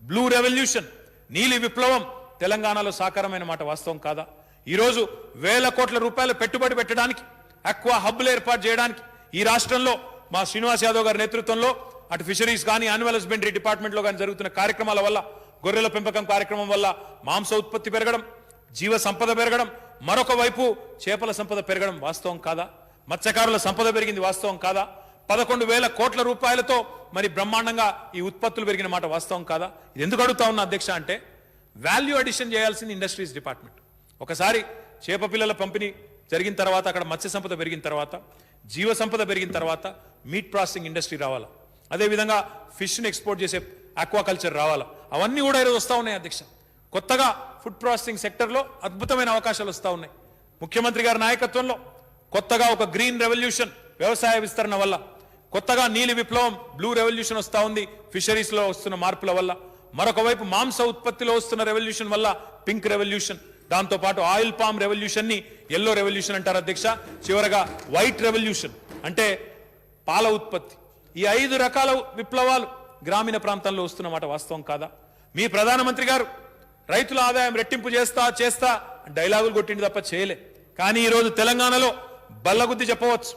బ్లూ రెవల్యూషన్, నీలి విప్లవం తెలంగాణలో సాకారమైన మాట వాస్తవం కాదా? ఈరోజు వేల కోట్ల రూపాయల పెట్టుబడి పెట్టడానికి, అక్వా హబ్లు ఏర్పాటు చేయడానికి ఈ రాష్ట్రంలో మా శ్రీనివాస్ యాదవ్ గారి నేతృత్వంలో అటు ఫిషరీస్ కానీ, యాన్యువల్ హస్బెండరీ డిపార్ట్మెంట్లో కానీ జరుగుతున్న కార్యక్రమాల వల్ల, గొర్రెల పెంపకం కార్యక్రమం వల్ల మాంస ఉత్పత్తి పెరగడం, జీవ సంపద పెరగడం, మరొక వైపు చేపల సంపద పెరగడం వాస్తవం కాదా? మత్స్యకారుల సంపద పెరిగింది వాస్తవం కాదా? 11,000 కోట్ల రూపాయలతో మరి బ్రహ్మాండంగా ఈ ఉత్పత్తులు పెరిగిన మాట వాస్తవం కాదా? ఇది ఎందుకు అడుగుతా ఉన్నా అధ్యక్ష అంటే, వాల్యూ అడిషన్ చేయాల్సింది ఇండస్ట్రీస్ డిపార్ట్మెంట్. ఒకసారి చేప పిల్లల పంపిణీ జరిగిన తర్వాత, అక్కడ మత్స్య సంపద పెరిగిన తర్వాత, జీవ సంపద పెరిగిన తర్వాత మీట్ ప్రాసెసింగ్ ఇండస్ట్రీ రావాలా, అదేవిధంగా ఫిష్ని ఎక్స్పోర్ట్ చేసే ఆక్వాకల్చర్ రావాలా, అవన్నీ కూడా ఈరోజు వస్తూ ఉన్నాయి అధ్యక్ష. కొత్తగా ఫుడ్ ప్రాసెసింగ్ సెక్టర్లో అద్భుతమైన అవకాశాలు వస్తూ ఉన్నాయి. ముఖ్యమంత్రి గారి నాయకత్వంలో కొత్తగా ఒక గ్రీన్ రెవల్యూషన్ వ్యవసాయ విస్తరణ వల్ల, కొత్తగా నీలి విప్లవం బ్లూ రెవల్యూషన్ వస్తూ ఉంది ఫిషరీస్ లో వస్తున్న మార్పుల వల్ల, మరొక వైపు మాంస ఉత్పత్తిలో వస్తున్న రెవల్యూషన్ వల్ల పింక్ రెవల్యూషన్, దాంతో పాటు ఆయిల్ పామ్ రెవల్యూషన్ ని ఎల్లో రెవల్యూషన్ అంటారు అధ్యక్ష, చివరగా వైట్ రెవల్యూషన్ అంటే పాల ఉత్పత్తి. ఈ 5 రకాల విప్లవాలు గ్రామీణ ప్రాంతాల్లో వస్తున్నమాట వాస్తవం కాదా? మీ ప్రధానమంత్రి గారు రైతుల ఆదాయం రెట్టింపు చేస్తా డైలాగులు కొట్టింది తప్ప చేయలే. కానీ ఈరోజు తెలంగాణలో బల్లగుద్ది చెప్పవచ్చు,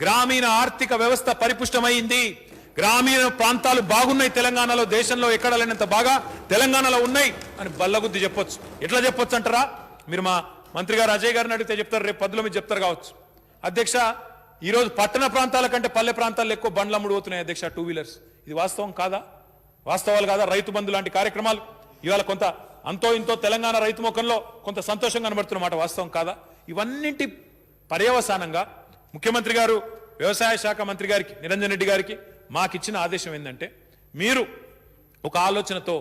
గ్రామీణ ఆర్థిక వ్యవస్థ పరిపుష్టమైంది, గ్రామీణ ప్రాంతాలు బాగున్నాయి తెలంగాణలో, దేశంలో ఎక్కడ లేనంత బాగా తెలంగాణలో ఉన్నాయి అని బల్లగుద్ది చెప్పొచ్చు. ఎట్లా చెప్పొచ్చు అంటారా? మీరు మా మంత్రి గారు అజయ్ గారిని అడిగితే చెప్తారు, రేపు 10లో మీరు చెప్తారు కావచ్చు. అధ్యక్ష, ఈరోజు పట్టణ ప్రాంతాల కంటే పల్లె ప్రాంతాల్లో ఎక్కువ బండ్లు అమ్ముడుపోతున్నాయి అధ్యక్ష, 2 వీలర్స్. ఇది వాస్తవం కాదా? వాస్తవాలు కాదా? రైతు బంధు లాంటి కార్యక్రమాలు ఇవాళ కొంత అంతో ఇంతో తెలంగాణ రైతు ముఖంలో కొంత సంతోషం కనబడుతున్నమాట వాస్తవం కాదా? ఇవన్నింటి పర్యవసానంగా ముఖ్యమంత్రి గారు వ్యవసాయ శాఖ మంత్రి గారికి, నిరంజన్ రెడ్డి గారికి మాకిచ్చిన ఆదేశం ఏంటంటే, మీరు ఒక ఆలోచనతో,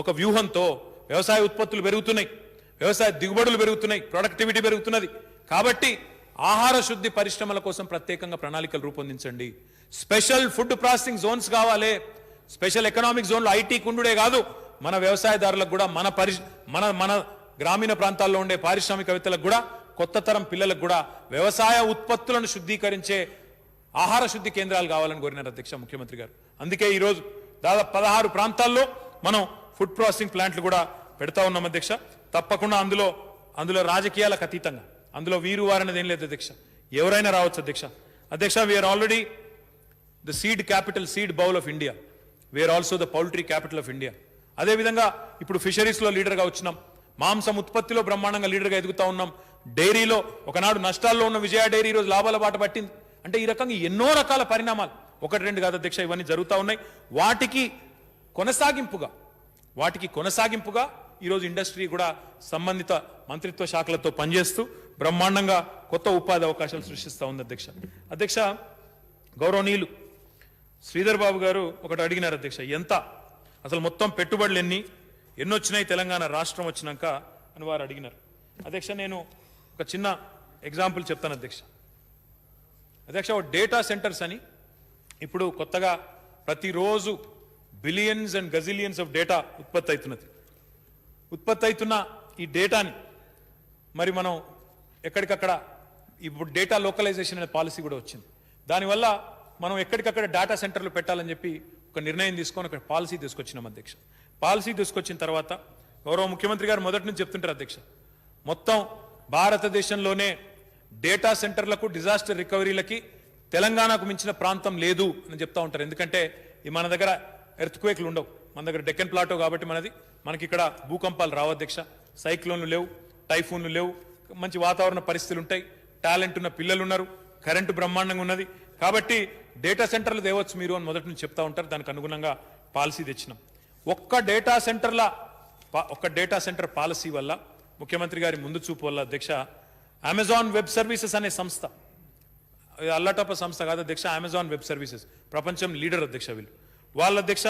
ఒక వ్యూహంతో, వ్యవసాయ ఉత్పత్తులు పెరుగుతున్నాయి, వ్యవసాయ దిగుబడులు పెరుగుతున్నాయి, ప్రొడక్టివిటీ పెరుగుతున్నది కాబట్టి ఆహార శుద్ధి పరిశ్రమల కోసం ప్రత్యేకంగా ప్రణాళికలు రూపొందించండి. స్పెషల్ ఫుడ్ ప్రాసెసింగ్ జోన్స్ కావాలి. స్పెషల్ ఎకనామిక్ జోన్లో ఐటీ కుండుడే కాదు, మన వ్యవసాయదారులకు కూడా మన గ్రామీణ ప్రాంతాల్లో ఉండే పారిశ్రామికవేత్తలకు కూడా కొత్త తరం పిల్లలకు కూడా వ్యవసాయ ఉత్పత్తులను శుద్ధీకరించే ఆహార శుద్ధి కేంద్రాలు కావాలని కోరినారు అధ్యక్ష ముఖ్యమంత్రి గారు. అందుకే ఈరోజు దాదాపు 16 ప్రాంతాల్లో మనం ఫుడ్ ప్రాసెసింగ్ ప్లాంట్లు కూడా పెడతా ఉన్నాం అధ్యక్ష. తప్పకుండా అందులో రాజకీయాలకు అతీతంగా అందులో వీరు వారనేది ఏం లేదు అధ్యక్ష, ఎవరైనా రావచ్చు అధ్యక్ష. We're already the seed bowl of India, we're also the poultry capital of India. అదేవిధంగా ఇప్పుడు ఫిషరీస్లో లీడర్గా వచ్చినాం, మాంసం ఉత్పత్తిలో బ్రహ్మాండంగా లీడర్గా ఎదుగుతా ఉన్నాం, డైరీలో ఒకనాడు నష్టాల్లో ఉన్న విజయ డైరీ ఈరోజు లాభాల బాట పట్టింది. అంటే ఈ రకంగా ఎన్నో రకాల పరిణామాలు, ఒకటి రెండు కాదు అధ్యక్ష, ఇవన్నీ జరుగుతూ ఉన్నాయి. వాటికి కొనసాగింపుగా ఈరోజు ఇండస్ట్రీ కూడా సంబంధిత మంత్రిత్వ శాఖలతో పనిచేస్తూ బ్రహ్మాండంగా కొత్త ఉపాధి అవకాశాలు సృష్టిస్తూ ఉంది అధ్యక్ష. గౌరవనీయులు శ్రీధర్ బాబు గారు ఒకటి అడిగినారు అధ్యక్ష, ఎంత అసలు మొత్తం పెట్టుబడులు ఎన్నొచ్చినాయి తెలంగాణ రాష్ట్రం వచ్చినాక అని వారు అడిగినారు అధ్యక్ష. నేను ఒక చిన్న ఎగ్జాంపుల్ చెప్తాను అధ్యక్ష. డేటా సెంటర్స్ అని ఇప్పుడు కొత్తగా ప్రతిరోజు బిలియన్స్ అండ్ గజిలియన్స్ ఆఫ్ డేటా ఉత్పత్తి అవుతున్న ఈ డేటాని మరి మనం ఎక్కడికక్కడ ఇప్పుడు డేటా లోకలైజేషన్ అనే పాలసీ కూడా వచ్చింది. దానివల్ల మనం ఎక్కడికక్కడ డేటా సెంటర్లు పెట్టాలని చెప్పి ఒక నిర్ణయం తీసుకొని అక్కడ పాలసీ తీసుకొచ్చినాం అధ్యక్ష. పాలసీ తీసుకొచ్చిన తర్వాత గౌరవ ముఖ్యమంత్రి గారు మొదటి నుంచి చెప్తుంటారు అధ్యక్ష, మొత్తం భారతదేశంలోనే డేటా సెంటర్లకు డిజాస్టర్ రికవరీలకి తెలంగాణకు మించిన ప్రాంతం లేదు అని చెప్తా ఉంటారు. ఎందుకంటే మన దగ్గర ఎర్త్క్వేక్లు ఉండవు, మన దగ్గర డెక్కన్ ప్లాటో కాబట్టి మనకి ఇక్కడ భూకంపాలు రావు అధ్యక్ష, సైక్లోన్లు లేవు, టైఫూన్లు లేవు, మంచి వాతావరణ పరిస్థితులు ఉంటాయి, టాలెంట్ ఉన్న పిల్లలు ఉన్నారు, కరెంటు బ్రహ్మాండంగా ఉన్నది. కాబట్టి డేటా సెంటర్లు తేవచ్చు మీరు అని మొదటి నుంచి చెప్తా ఉంటారు. దానికి అనుగుణంగా పాలసీ తెచ్చినాం. ఒక్క డేటా సెంటర్ పాలసీ వల్ల ముఖ్యమంత్రి గారి ముందు చూపు వల్ల అధ్యక్ష, అమెజాన్ వెబ్ సర్వీసెస్ అనే సంస్థ, అల్లటప్ప సంస్థ కాదు అధ్యక్ష, అమెజాన్ వెబ్ సర్వీసెస్ ప్రపంచం లీడర్ అధ్యక్ష. వాళ్ళ అధ్యక్ష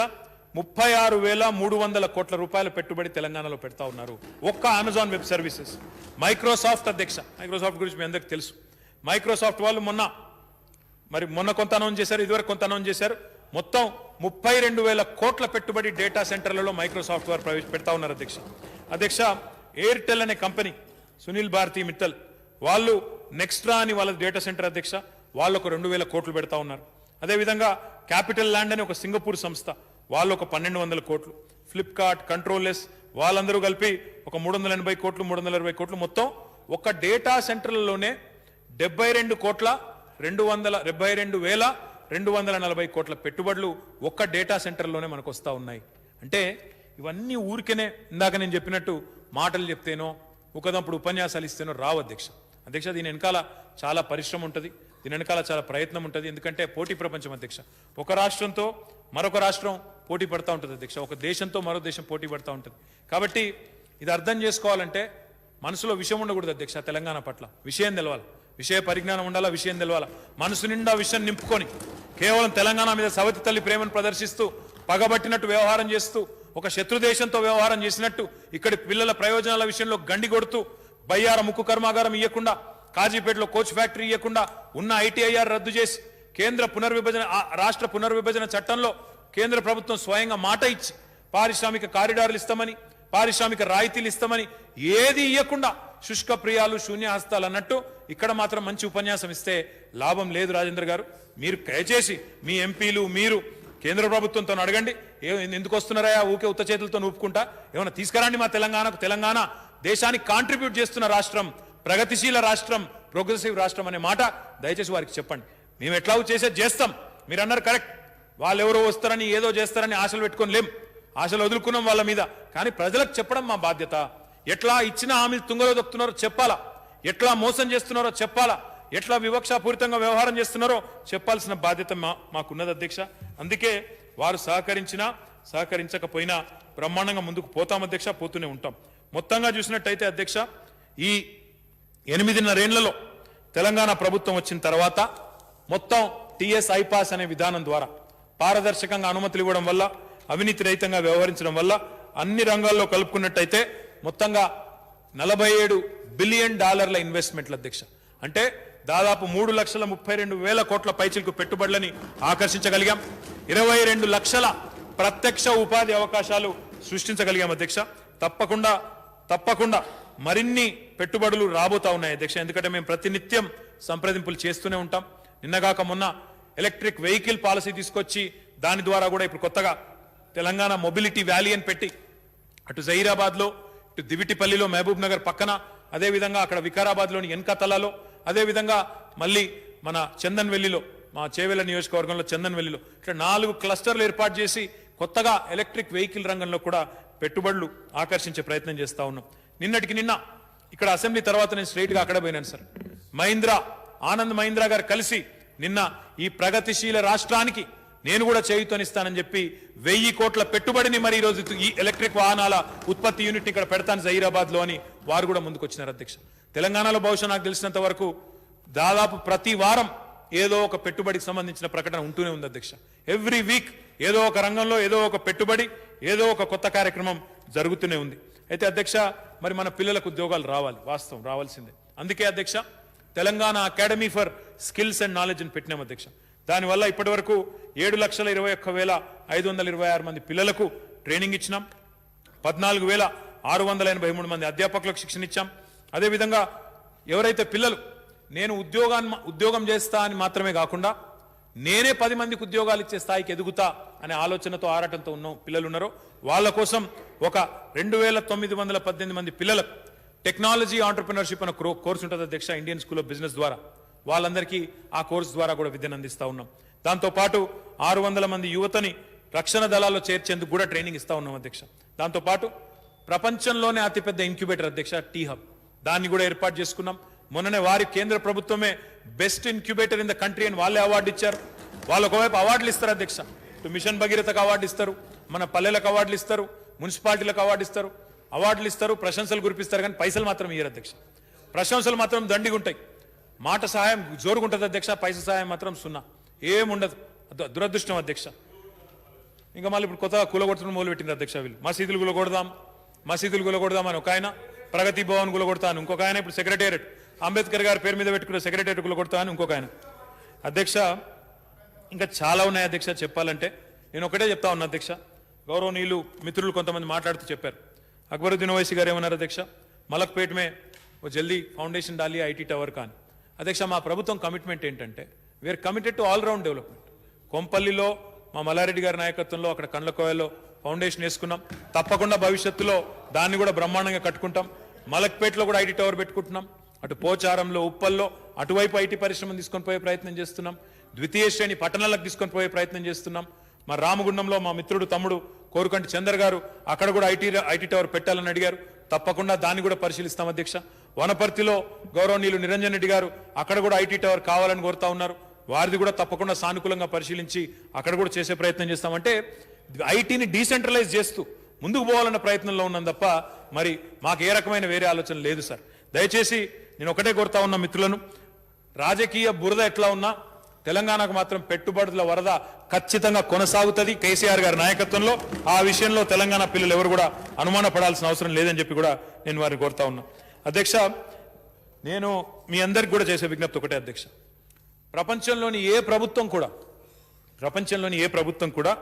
36,300 కోట్ల రూపాయల పెట్టుబడి తెలంగాణలో పెడతా ఉన్నారు ఒక్క అమెజాన్ వెబ్ సర్వీసెస్. మైక్రోసాఫ్ట్ అధ్యక్ష, మైక్రోసాఫ్ట్ గురించి మీ అందరికీ తెలుసు. మైక్రోసాఫ్ట్ వాళ్ళు మొన్న కొంత అనౌన్స్ చేశారు, ఇదివరకు కొంత అనౌన్స్ చేశారు. మొత్తం 32,000 కోట్ల పెట్టుబడి డేటా సెంటర్లలో మైక్రోసాఫ్ట్ వారు ప్రవేశపెడతా ఉన్నారు అధ్యక్ష. ఎయిర్టెల్ అనే కంపెనీ, సునీల్ భారతీ మిట్టల్ వాళ్ళు నెక్స్ట్రా అని వాళ్ళ డేటా సెంటర్ అధ్యక్ష, వాళ్ళు ఒక 2,000 కోట్లు పెడతా ఉన్నారు. అదేవిధంగా క్యాపిటల్ ల్యాండ్ అని ఒక సింగపూర్ సంస్థ, వాళ్ళు ఒక 1,200 కోట్లు. ఫ్లిప్కార్ట్, కంట్రోల్లెస్ వాళ్ళందరూ కలిపి ఒక 380 కోట్లు 320 కోట్లు. మొత్తం ఒక డేటా సెంటర్లలోనే 72,240 కోట్ల పెట్టుబడులు ఒక్క డేటా సెంటర్లోనే మనకు వస్తూ ఉన్నాయి. అంటే ఇవన్నీ ఊరికేనే ఇందాక నేను చెప్పినట్టు మాటలు చెప్తేనో ఒకదప్పుడు ఉపన్యాసాలు ఇస్తేనో రావు అధ్యక్ష. దీని వెనకాల చాలా పరిశ్రమ ఉంటుంది, దీని వెనకాల చాలా ప్రయత్నం ఉంటుంది. ఎందుకంటే పోటీ ప్రపంచం అధ్యక్ష, ఒక రాష్ట్రంతో మరొక రాష్ట్రం పోటీ పడతా ఉంటుంది అధ్యక్ష, ఒక దేశంతో మరో దేశం పోటీ పడతా ఉంటుంది. కాబట్టి ఇది అర్థం చేసుకోవాలంటే మనసులో విషయం ఉండకూడదు అధ్యక్ష. తెలంగాణ పట్ల విషయం తెలవాలి, విషయ పరిజ్ఞానం ఉండాలా, విషయం తెలవాలా. మనసు నిండా విషయం నింపుకొని కేవలం తెలంగాణ మీద సవతి తల్లి ప్రేమను ప్రదర్శిస్తూ పగబట్టినట్టు వ్యవహారం చేస్తూ ఒక శత్రు దేశంతో వ్యవహారం చేసినట్టు ఇక్కడి పిల్లల ప్రయోజనాల విషయంలో గండి కొడుతూ బయ్యార ముక్కు కర్మాగారం ఇవ్వకుండా, కాజీపేటలో కోచ్ ఫ్యాక్టరీ ఇవ్వకుండా, ఉన్న ఐటీఐఆర్ రద్దు చేసి రాష్ట్ర పునర్విభజన చట్టంలో కేంద్ర ప్రభుత్వం స్వయంగా మాట ఇచ్చి పారిశ్రామిక కారిడార్లు ఇస్తామని, పారిశ్రామిక రాయితీలు ఇస్తామని ఏది ఇవ్వకుండా శుష్క ప్రియాలు శూన్యహస్తాలు అన్నట్టు ఇక్కడ మాత్రం మంచి ఉపన్యాసం ఇస్తే లాభం లేదు. రాజేంద్ర గారు, మీరు దయచేసి మీ ఎంపీలు మీరు కేంద్ర ప్రభుత్వంతో అడగండి, ఎందుకు వస్తున్నారా ఊకే ఉత్త చేతులతో నూపుకుంటా, ఏమైనా తీసుకురండి మా తెలంగాణకు. తెలంగాణ దేశానికి కాంట్రిబ్యూట్ చేస్తున్న రాష్ట్రం, ప్రగతిశీల రాష్ట్రం, ప్రోగ్రెసివ్ రాష్ట్రం అనే మాట దయచేసి వారికి చెప్పండి. మేము ఎట్లా చేస్తాం. మీరు అన్నారు కరెక్ట్, వాళ్ళు ఎవరో వస్తారని ఏదో చేస్తారని ఆశలు పెట్టుకొని లేం, ఆశలు వదులుకున్నాం వాళ్ళ మీద. కానీ ప్రజలకు చెప్పడం మా బాధ్యత. ఎట్లా ఇచ్చిన హామీలు తుంగలో దొక్కుతున్నారో చెప్పాలా, ఎట్లా మోసం చేస్తున్నారో చెప్పాలా, ఎట్లా వివక్షాపూరితంగా వ్యవహారం చేస్తున్నారో చెప్పాల్సిన బాధ్యత మాకున్నది అధ్యక్ష. అందుకే వారు సహకరించకపోయినా బ్రహ్మాండంగా ముందుకు పోతాం అధ్యక్ష, పోతూనే ఉంటాం. మొత్తంగా చూసినట్టయితే అధ్యక్ష, ఈ 8.5 ఏళ్లలో తెలంగాణ ప్రభుత్వం వచ్చిన తర్వాత మొత్తం టీఎస్ ఐపాస్ అనే విధానం ద్వారా పారదర్శకంగా అనుమతులు ఇవ్వడం వల్ల, అవినీతి రహితంగా వ్యవహరించడం వల్ల అన్ని రంగాల్లో కలుపుకున్నట్టయితే మొత్తంగా $47 బిలియన్ ఇన్వెస్ట్మెంట్ల అధ్యక్ష. అంటే దాదాపు 3,32,000 కోట్ల పైచిలకు పెట్టుబడులని ఆకర్షించగలిగాం. 22 లక్షల ప్రత్యక్ష ఉపాధి అవకాశాలు సృష్టించగలిగాం అధ్యక్ష. తప్పకుండా మరిన్ని పెట్టుబడులు రాబోతా ఉన్నాయి అధ్యక్ష. ఎందుకంటే మేము ప్రతినిత్యం సంప్రదింపులు చేస్తూనే ఉంటాం. నిన్నగాక మొన్న ఎలక్ట్రిక్ వెహికల్ పాలసీ తీసుకొచ్చి దాని ద్వారా కూడా ఇప్పుడు కొత్తగా తెలంగాణ మొబిలిటీ వ్యాలీ అని పెట్టి అటు జహీరాబాద్లో, ఇటు దివిటిపల్లిలో, మహబూబ్ నగర్ పక్కన, అదేవిధంగా అక్కడ వికారాబాద్లోని ఎన్కతలలో, అదేవిధంగా మళ్ళీ మన చందన్వెల్లిలో, మా చేవెళ్ల నియోజకవర్గంలో చందన్వెల్లిలో ఇట్లా 4 క్లస్టర్లు ఏర్పాటు చేసి కొత్తగా ఎలక్ట్రిక్ వెహికల్ రంగంలో కూడా పెట్టుబడులు ఆకర్షించే ప్రయత్నం చేస్తా ఉన్నాం. నిన్నటికి నిన్న ఇక్కడ అసెంబ్లీ తర్వాత నేను స్ట్రైట్గా అక్కడ పోయినాను సార్. ఆనంద్ మహీంద్రా గారు కలిసి నిన్న ఈ ప్రగతిశీల రాష్ట్రానికి నేను కూడా చేయుతనిస్తానని చెప్పి 1000 కోట్ల పెట్టుబడిని మరి ఈరోజు ఈ ఎలక్ట్రిక్ వాహనాల ఉత్పత్తి యూనిట్ని ఇక్కడ పెడతాను జహీరాబాద్ లో అని వారు కూడా ముందుకు వచ్చినారు అధ్యక్ష. తెలంగాణలో బహుశా నాకు తెలిసినంత వరకు దాదాపు ప్రతి వారం ఏదో ఒక పెట్టుబడికి సంబంధించిన ప్రకటన ఉంటూనే ఉంది అధ్యక్ష. ఎవ్రీ వీక్ ఏదో ఒక రంగంలో ఏదో ఒక పెట్టుబడి, ఏదో ఒక కొత్త కార్యక్రమం జరుగుతూనే ఉంది. అయితే అధ్యక్ష, మరి మన పిల్లలకు ఉద్యోగాలు రావాలి, వాస్తవం రావాల్సిందే. అందుకే అధ్యక్ష Telangana academy for skills and knowledge అని పెట్టినాం అధ్యక్ష. దానివల్ల ఇప్పటి వరకు 7,21,526 మంది పిల్లలకు ట్రైనింగ్ ఇచ్చినాం. 14,683 మంది అధ్యాపకులకు శిక్షణ ఇచ్చాం. అదేవిధంగా ఎవరైతే పిల్లలు నేను ఉద్యోగం చేస్తా అని మాత్రమే కాకుండా నేనే 10 మందికి ఉద్యోగాలు ఇచ్చే స్థాయికి ఎదుగుతా అనే ఆలోచనతో ఆరాటంతో ఉన్న పిల్లలు ఉన్నారో వాళ్ళ కోసం ఒక 2,918 మంది పిల్లలకు టెక్నాలజీ ఆంటర్ప్రినర్షిప్ అనే కోర్సు ఉంటుంది అధ్యక్ష, ఇండియన్ స్కూల్ ఆఫ్ బిజినెస్ ద్వారా. వాళ్ళందరికీ ఆ కోర్సు ద్వారా కూడా విద్యను అందిస్తా ఉన్నాం. దాంతోపాటు 600 మంది యువతని రక్షణ దళాల్లో చేర్చేందుకు కూడా ట్రైనింగ్ ఇస్తా ఉన్నాం అధ్యక్ష. దాంతోపాటు ప్రపంచంలోనే అతిపెద్ద ఇంక్యుబేటర్ అధ్యక్ష టీ హబ్, దాన్ని కూడా ఏర్పాటు చేసుకున్నాం. మొన్ననే వారి కేంద్ర ప్రభుత్వమే best incubator in the country అని వాళ్ళే అవార్డు ఇచ్చారు. వాళ్ళు ఒకవైపు అవార్డులు ఇస్తారు అధ్యక్ష, ఇటు మిషన్ భగీరథకు అవార్డు ఇస్తారు, మన పల్లెలకు అవార్డులు ఇస్తారు, మున్సిపాలిటీలకు అవార్డులు ఇస్తారు, ప్రశంసలు కురిపిస్తారు, కానీ పైసలు మాత్రం ఇయ్యరు అధ్యక్ష. ప్రశంసలు మాత్రం దండిగా ఉంటాయి, మాట సహాయం జోరుగుంటుంది అధ్యక్ష, పైసా సహాయం మాత్రం సున్నా, ఏముండదు. దురదృష్టం అధ్యక్ష. ఇంకా మళ్ళీ ఇప్పుడు కొత్తగా కూలగొట్టడం మొదలు పెట్టింది అధ్యక్ష. వీళ్ళు మసీదులు కూలగొడదాం అని ఒక ఆయన, ప్రగతి భవన్ కూలగొడతాను ఇంకొక ఆయన, ఇప్పుడు సెక్రటేరియట్ అంబేద్కర్ గారి పేరు మీద పెట్టుకున్న సెక్రటేరియట్ కూలగొడతాను ఇంకొక ఆయన. అధ్యక్ష ఇంకా చాలా ఉన్నాయి అధ్యక్ష చెప్పాలంటే. నేను ఒకటే చెప్తా ఉన్నా అధ్యక్ష, గౌరవనీయులు మిత్రులు కొంతమంది మాట్లాడుతూ చెప్పారు. అక్బరుద్దీన్ ఓవైసీ గారు ఏమన్నారు అధ్యక్ష, మలక్పేట్ మే ఓ జల్దీ ఫౌండేషన్ డాలి ఐటీ టవర్ కాని. అధ్యక్ష మా ప్రభుత్వం కమిట్మెంట్ ఏంటంటే we're committed to all round development. కొంపల్లిలో మా మల్లారెడ్డి గారి నాయకత్వంలో అక్కడ కండ్లకోయలో ఫౌండేషన్ వేసుకున్నాం. తప్పకుండా భవిష్యత్తులో దాన్ని కూడా బ్రహ్మాండంగా కట్టుకుంటాం. మలక్పేటలో కూడా ఐటీ టవర్ పెట్టుకుంటున్నాం. అటు పోచారంలో, ఉప్పల్లో అటువైపు ఐటీ పరిశ్రమను తీసుకొని పోయే ప్రయత్నం చేస్తున్నాం. ద్వితీయ శ్రేణి పట్టణాలకు తీసుకొని పోయే ప్రయత్నం చేస్తున్నాం. మా రామగుండంలో మా మిత్రుడు తమ్ముడు కోరుకంటి చందర్ గారు అక్కడ కూడా ఐటీ టవర్ పెట్టాలని అడిగారు. తప్పకుండా దాన్ని కూడా పరిశీలిస్తాం అధ్యక్ష. వనపర్తిలో గౌరవనీయులు నిరంజన్ రెడ్డి గారు అక్కడ కూడా ఐటీ టవర్ కావాలని కోరుతా ఉన్నారు. వారిది కూడా తప్పకుండా సానుకూలంగా పరిశీలించి అక్కడ కూడా చేసే ప్రయత్నం చేస్తామంటే ఐటీని డీసెంట్రలైజ్ చేస్తూ ముందుకు పోవాలన్న ప్రయత్నంలో ఉన్నాం తప్ప మరి మాకు ఏ రకమైన వేరే ఆలోచన లేదు సార్. దయచేసి నేను ఒకటే కోరుతా ఉన్న మిత్రులను, రాజకీయ బురద ఎట్లా ఉన్నా తెలంగాణకు మాత్రం పెట్టుబడుల వరద ఖచ్చితంగా కొనసాగుతుంది కేసీఆర్ గారి నాయకత్వంలో. ఆ విషయంలో తెలంగాణ పిల్లలు ఎవరు కూడా అనుమాన పడాల్సిన అవసరం లేదని చెప్పి కూడా నేను వారిని కోరుతా ఉన్నా. అధ్యక్ష నేను మీ అందరికి కూడా చేసే విజ్ఞప్తి ఒకటే అధ్యక్ష, ప్రపంచంలోని ఏ ప్రభుత్వం కూడా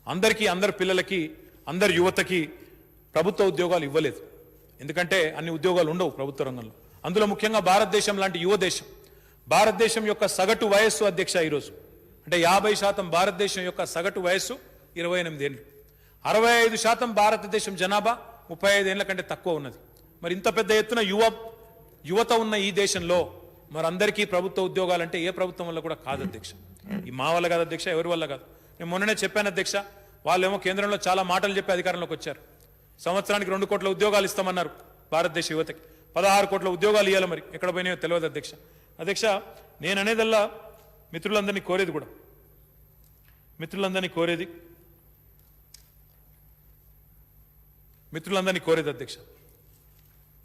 అందరికీ, అందరి పిల్లలకి, అందరి యువతకి ప్రభుత్వ ఉద్యోగాలు ఇవ్వలేదు. ఎందుకంటే అన్ని ఉద్యోగాలు ఉండవు ప్రభుత్వ రంగంలో. అందులో ముఖ్యంగా భారతదేశం లాంటి యువ దేశం, భారతదేశం యొక్క సగటు వయస్సు అధ్యక్ష ఈరోజు అంటే 50% భారతదేశం యొక్క సగటు వయస్సు 28 ఏళ్ళు. 65% భారతదేశం జనాభా 35 ఏళ్ల కంటే తక్కువ ఉన్నది. మరి ఇంత పెద్ద ఎత్తున యువత ఉన్న ఈ దేశంలో మరి అందరికీ ప్రభుత్వ ఉద్యోగాలంటే ఏ ప్రభుత్వం వల్ల కూడా కాదు అధ్యక్ష. ఈ మా వల్ల కాదు అధ్యక్ష, ఎవరి వల్ల కాదు. నేను మొన్ననే చెప్పాను అధ్యక్ష, వాళ్ళేమో కేంద్రంలో చాలా మాటలు చెప్పి అధికారంలోకి వచ్చారు. సంవత్సరానికి 2 కోట్ల ఉద్యోగాలు ఇస్తామన్నారు భారతదేశ యువతకి. 16 కోట్ల ఉద్యోగాలు ఇవ్వాలి, మరి ఎక్కడ పోయినాయో తెలియదు అధ్యక్ష. అధ్యక్ష నేను అనేదల్లా మిత్రులందరినీ కోరేది అధ్యక్ష,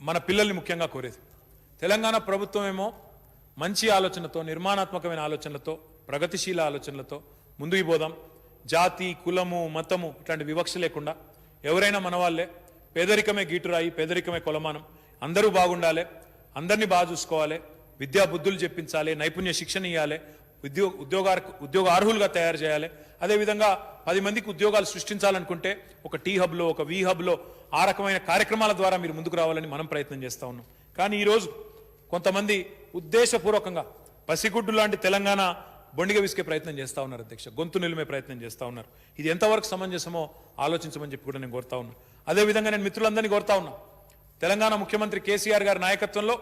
మన పిల్లల్ని ముఖ్యంగా కోరేది. తెలంగాణ ప్రభుత్వం ఏమో మంచి ఆలోచనతో, నిర్మాణాత్మకమైన ఆలోచనలతో, ప్రగతిశీల ఆలోచనలతో ముందుకు పోదాం, జాతి, కులము, మతము ఇట్లాంటి వివక్ష లేకుండా ఎవరైనా మన వాళ్ళే, పేదరికమే గీటురాయి, పేదరికమే కొలమానం, అందరూ బాగుండాలి, అందరినీ బాగా చూసుకోవాలి, విద్యా బుద్ధులు చెప్పించాలి, నైపుణ్య శిక్షణ ఇవ్వాలి, ఉద్యోగ అర్హులుగా తయారు చేయాలి. అదేవిధంగా 10 మందికి ఉద్యోగాలు సృష్టించాలనుకుంటే ఒక టీ హబ్లో, ఒక వి హబ్లో ఆ రకమైన కార్యక్రమాల ద్వారా మీరు ముందుకు రావాలని మనం ప్రయత్నం చేస్తూ ఉన్నాం. కానీ ఈరోజు కొంతమంది ఉద్దేశపూర్వకంగా పసిగుడ్డు లాంటి తెలంగాణ బొండిగ విసికే ప్రయత్నం చేస్తూ ఉన్నారు అధ్యక్ష, గొంతు నిలిమే ప్రయత్నం చేస్తూ ఉన్నారు. ఇది ఎంతవరకు సమంజసమో ఆలోచించమని చెప్పి కూడా నేను కోరుతా ఉన్నాను. అదేవిధంగా నేను మిత్రులందరినీ కోరుతా ఉన్నా, తెలంగాణ ముఖ్యమంత్రి కేసీఆర్ గారి నాయకత్వంలో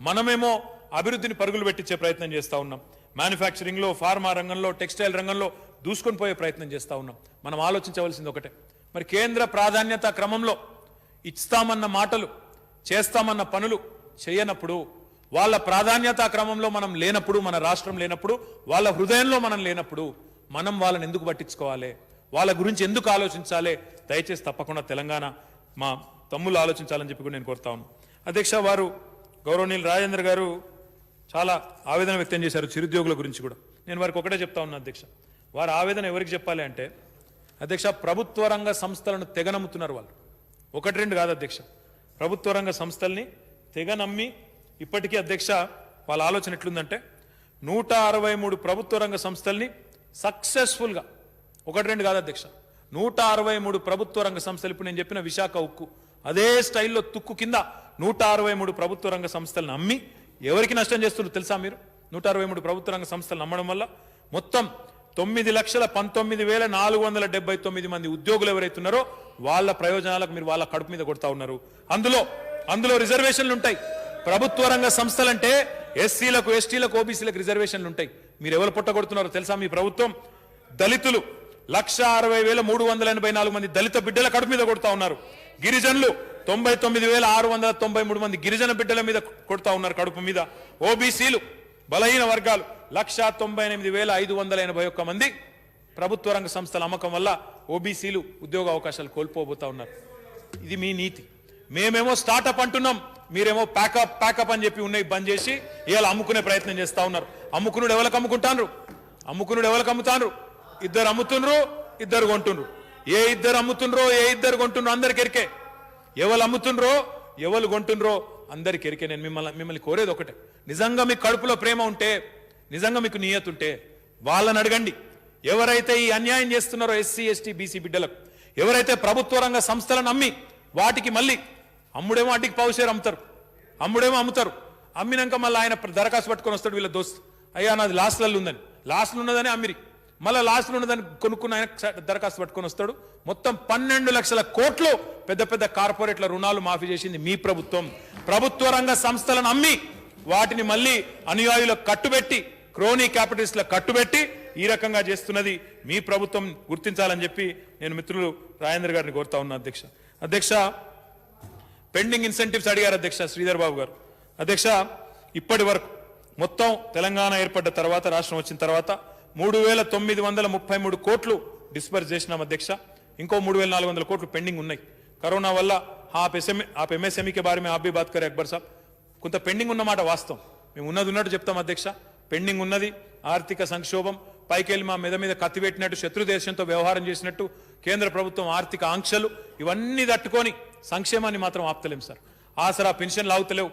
మనమేమో అభివృద్ధిని పరుగులు పెట్టించే ప్రయత్నం చేస్తూ ఉన్నాం. మ్యానుఫ్యాక్చరింగ్లో, ఫార్మా రంగంలో, టెక్స్టైల్ రంగంలో దూసుకొని పోయే ప్రయత్నం చేస్తూ ఉన్నాం. మనం ఆలోచించవలసింది ఒకటే, మరి కేంద్ర ప్రాధాన్యత క్రమంలో ఇస్తామన్న మాటలు, చేస్తామన్న పనులు చేయనప్పుడు, వాళ్ళ ప్రాధాన్యత క్రమంలో మనం లేనప్పుడు, మన రాష్ట్రం లేనప్పుడు, వాళ్ళ హృదయంలో మనం లేనప్పుడు మనం వాళ్ళని ఎందుకు పట్టించుకోవాలి, వాళ్ళ గురించి ఎందుకు ఆలోచించాలి? దయచేసి తప్పకుండా తెలంగాణ మా తమ్ముళ్ళు ఆలోచించాలని చెప్పి కూడా నేను కోరుతా ఉన్నాను. అధ్యక్ష, వారు గౌరవనీయులు రాజేంద్ర గారు చాలా ఆవేదన వ్యక్తం చేశారు చిరుద్యోగుల గురించి కూడా. నేను వారికి ఒకటే చెప్తా ఉన్నా అధ్యక్ష, వారి ఆవేదన ఎవరికి చెప్పాలి అంటే అధ్యక్ష, ప్రభుత్వ రంగ సంస్థలను తెగనమ్ముతున్నారు వాళ్ళు. 1-2 కాదు అధ్యక్ష, ప్రభుత్వ రంగ సంస్థల్ని తెగనమ్మి ఇప్పటికీ అధ్యక్ష వాళ్ళ ఆలోచన ఎట్లుందంటే 163 ప్రభుత్వ రంగ సంస్థల్ని సక్సెస్ఫుల్గా, 1-2 కాదు అధ్యక్ష, 163 ప్రభుత్వ రంగ సంస్థలు, ఇప్పుడు నేను చెప్పిన విశాఖ ఉక్కు అదే స్టైల్లో తుక్కు కింద 163 ప్రభుత్వ రంగ సంస్థలను అమ్మి ఎవరికి నష్టం చేస్తున్నారు తెలుసా మీరు? 163 ప్రభుత్వ రంగ సంస్థలు అమ్మడం వల్ల మొత్తం 9,19,479 మంది ఉద్యోగులు ఎవరైతున్నారో వాళ్ళ ప్రయోజనాలకు మీరు వాళ్ళ కడుపు మీద కొడతా ఉన్నారు. అందులో రిజర్వేషన్లు ఉంటాయి. ప్రభుత్వ రంగ సంస్థలంటే ఎస్సీలకు, ఎస్టీలకు, ఓబీసీలకు రిజర్వేషన్లు ఉంటాయి. మీరు ఎవరు పుట్టగొడుతున్నారో తెలుసా? మీ ప్రభుత్వం దళితులు 1,60,384 మంది దళిత బిడ్డల కడుపు మీద కొడతా ఉన్నారు. గిరిజనులు 99,693 మంది గిరిజన బిడ్డల మీద కొడతా ఉన్నారు కడుపు మీద. ఓబీసీలు, బలహీన వర్గాలు 1,98,581 మంది ప్రభుత్వ రంగ సంస్థల అమ్మకం వల్ల ఓబీసీలు ఉద్యోగ అవకాశాలు కోల్పోబోతా ఉన్నారు. ఇది మీ నీతి. మేమేమో స్టార్టప్ అంటున్నాం, మీరేమో ప్యాకప్ అని చెప్పి ఉన్నాయి బంద్ చేసి ఇవాళ అమ్ముకునే ప్రయత్నం చేస్తా ఉన్నారు. అమ్ముకునుడు ఎవరికి అమ్ముకుంటారు? ఇద్దరు అమ్ముతుండ్రు, ఇద్దరు కొంటుండ్రు. ఏ ఇద్దరు అమ్ముతుండ్రో, ఏ ఇద్దరు కొంటుండ్రో అందరికి ఎరికే. ఎవరు అమ్ముతుండ్రో, ఎవరు కొంటుండ్రో అందరికి ఎరికే. నేను మిమ్మల్ని కోరేది ఒకటే, నిజంగా మీకు కడుపులో ప్రేమ ఉంటే, నిజంగా మీకు నియత ఉంటే వాళ్ళని అడగండి. ఎవరైతే ఈ అన్యాయం చేస్తున్నారో ఎస్సీ, ఎస్టీ, బీసీ బిడ్డలకు, ఎవరైతే ప్రభుత్వ రంగ సంస్థలను అమ్మి వాటికి మళ్ళీ అమ్ముడేమో అడ్డికి పావుషేరు అమ్ముడేమో అమ్ముతారు. అమ్మినాక మళ్ళీ ఆయన దరఖాస్తు పట్టుకొని వస్తాడు వీళ్ళ దోస్తు, అయ్యా నాది లాస్ట్లలో ఉందని, లాస్ట్లో ఉన్నదని అమ్మిరి, మళ్ళీ లాస్ట్లో ఉన్నదని కొనుక్కున్న ఆయన దరఖాస్తు పట్టుకొని వస్తాడు. మొత్తం 12 లక్షల కోట్లు పెద్ద పెద్ద కార్పొరేట్ల రుణాలు మాఫీ చేసింది మీ ప్రభుత్వం. ప్రభుత్వ రంగ సంస్థలను అమ్మి వాటిని మళ్ళీ అనుయాయులకు కట్టుబెట్టి, క్రోనీ క్యాపిటలిస్టులకు కట్టుబెట్టి ఈ రకంగా చేస్తున్నది మీ ప్రభుత్వం, గుర్తించాలని చెప్పి నేను మిత్రులు రాజేంద్ర గారిని కోరుతా ఉన్నా. అధ్యక్ష పెండింగ్ ఇన్సెంటివ్స్ అడిగారు అధ్యక్ష శ్రీధర్ బాబు గారు. అధ్యక్ష, ఇప్పటి వరకు మొత్తం తెలంగాణ ఏర్పడ్డ తర్వాత, రాష్ట్రం వచ్చిన తర్వాత 3,933 కోట్లు డిస్బర్స్ చేసినాం అధ్యక్ష. ఇంకో 3,400 కోట్లు పెండింగ్ ఉన్నాయి. కరోనా వల్ల आप MSME के बारे में आप भी बात करें अकबर साहब. కొంత పెండింగ్ ఉన్నమాట వాస్తవం. మేము ఉన్నట్టు చెప్తాం అధ్యక్ష, పెండింగ్ ఉన్నది. ఆర్థిక సంక్షోభం పైకెళ్ళి మా మీద కత్తిపెట్టినట్టు, శత్రు దేశంతో వ్యవహారం చేసినట్టు, కేంద్ర ప్రభుత్వం ఆర్థిక ఆంక్షలు ఇవన్నీ తట్టుకొని సంక్షేమాన్ని మాత్రం ఆపుతలేం సార్. ఆసరా పెన్షన్లు ఆగుతలేవు,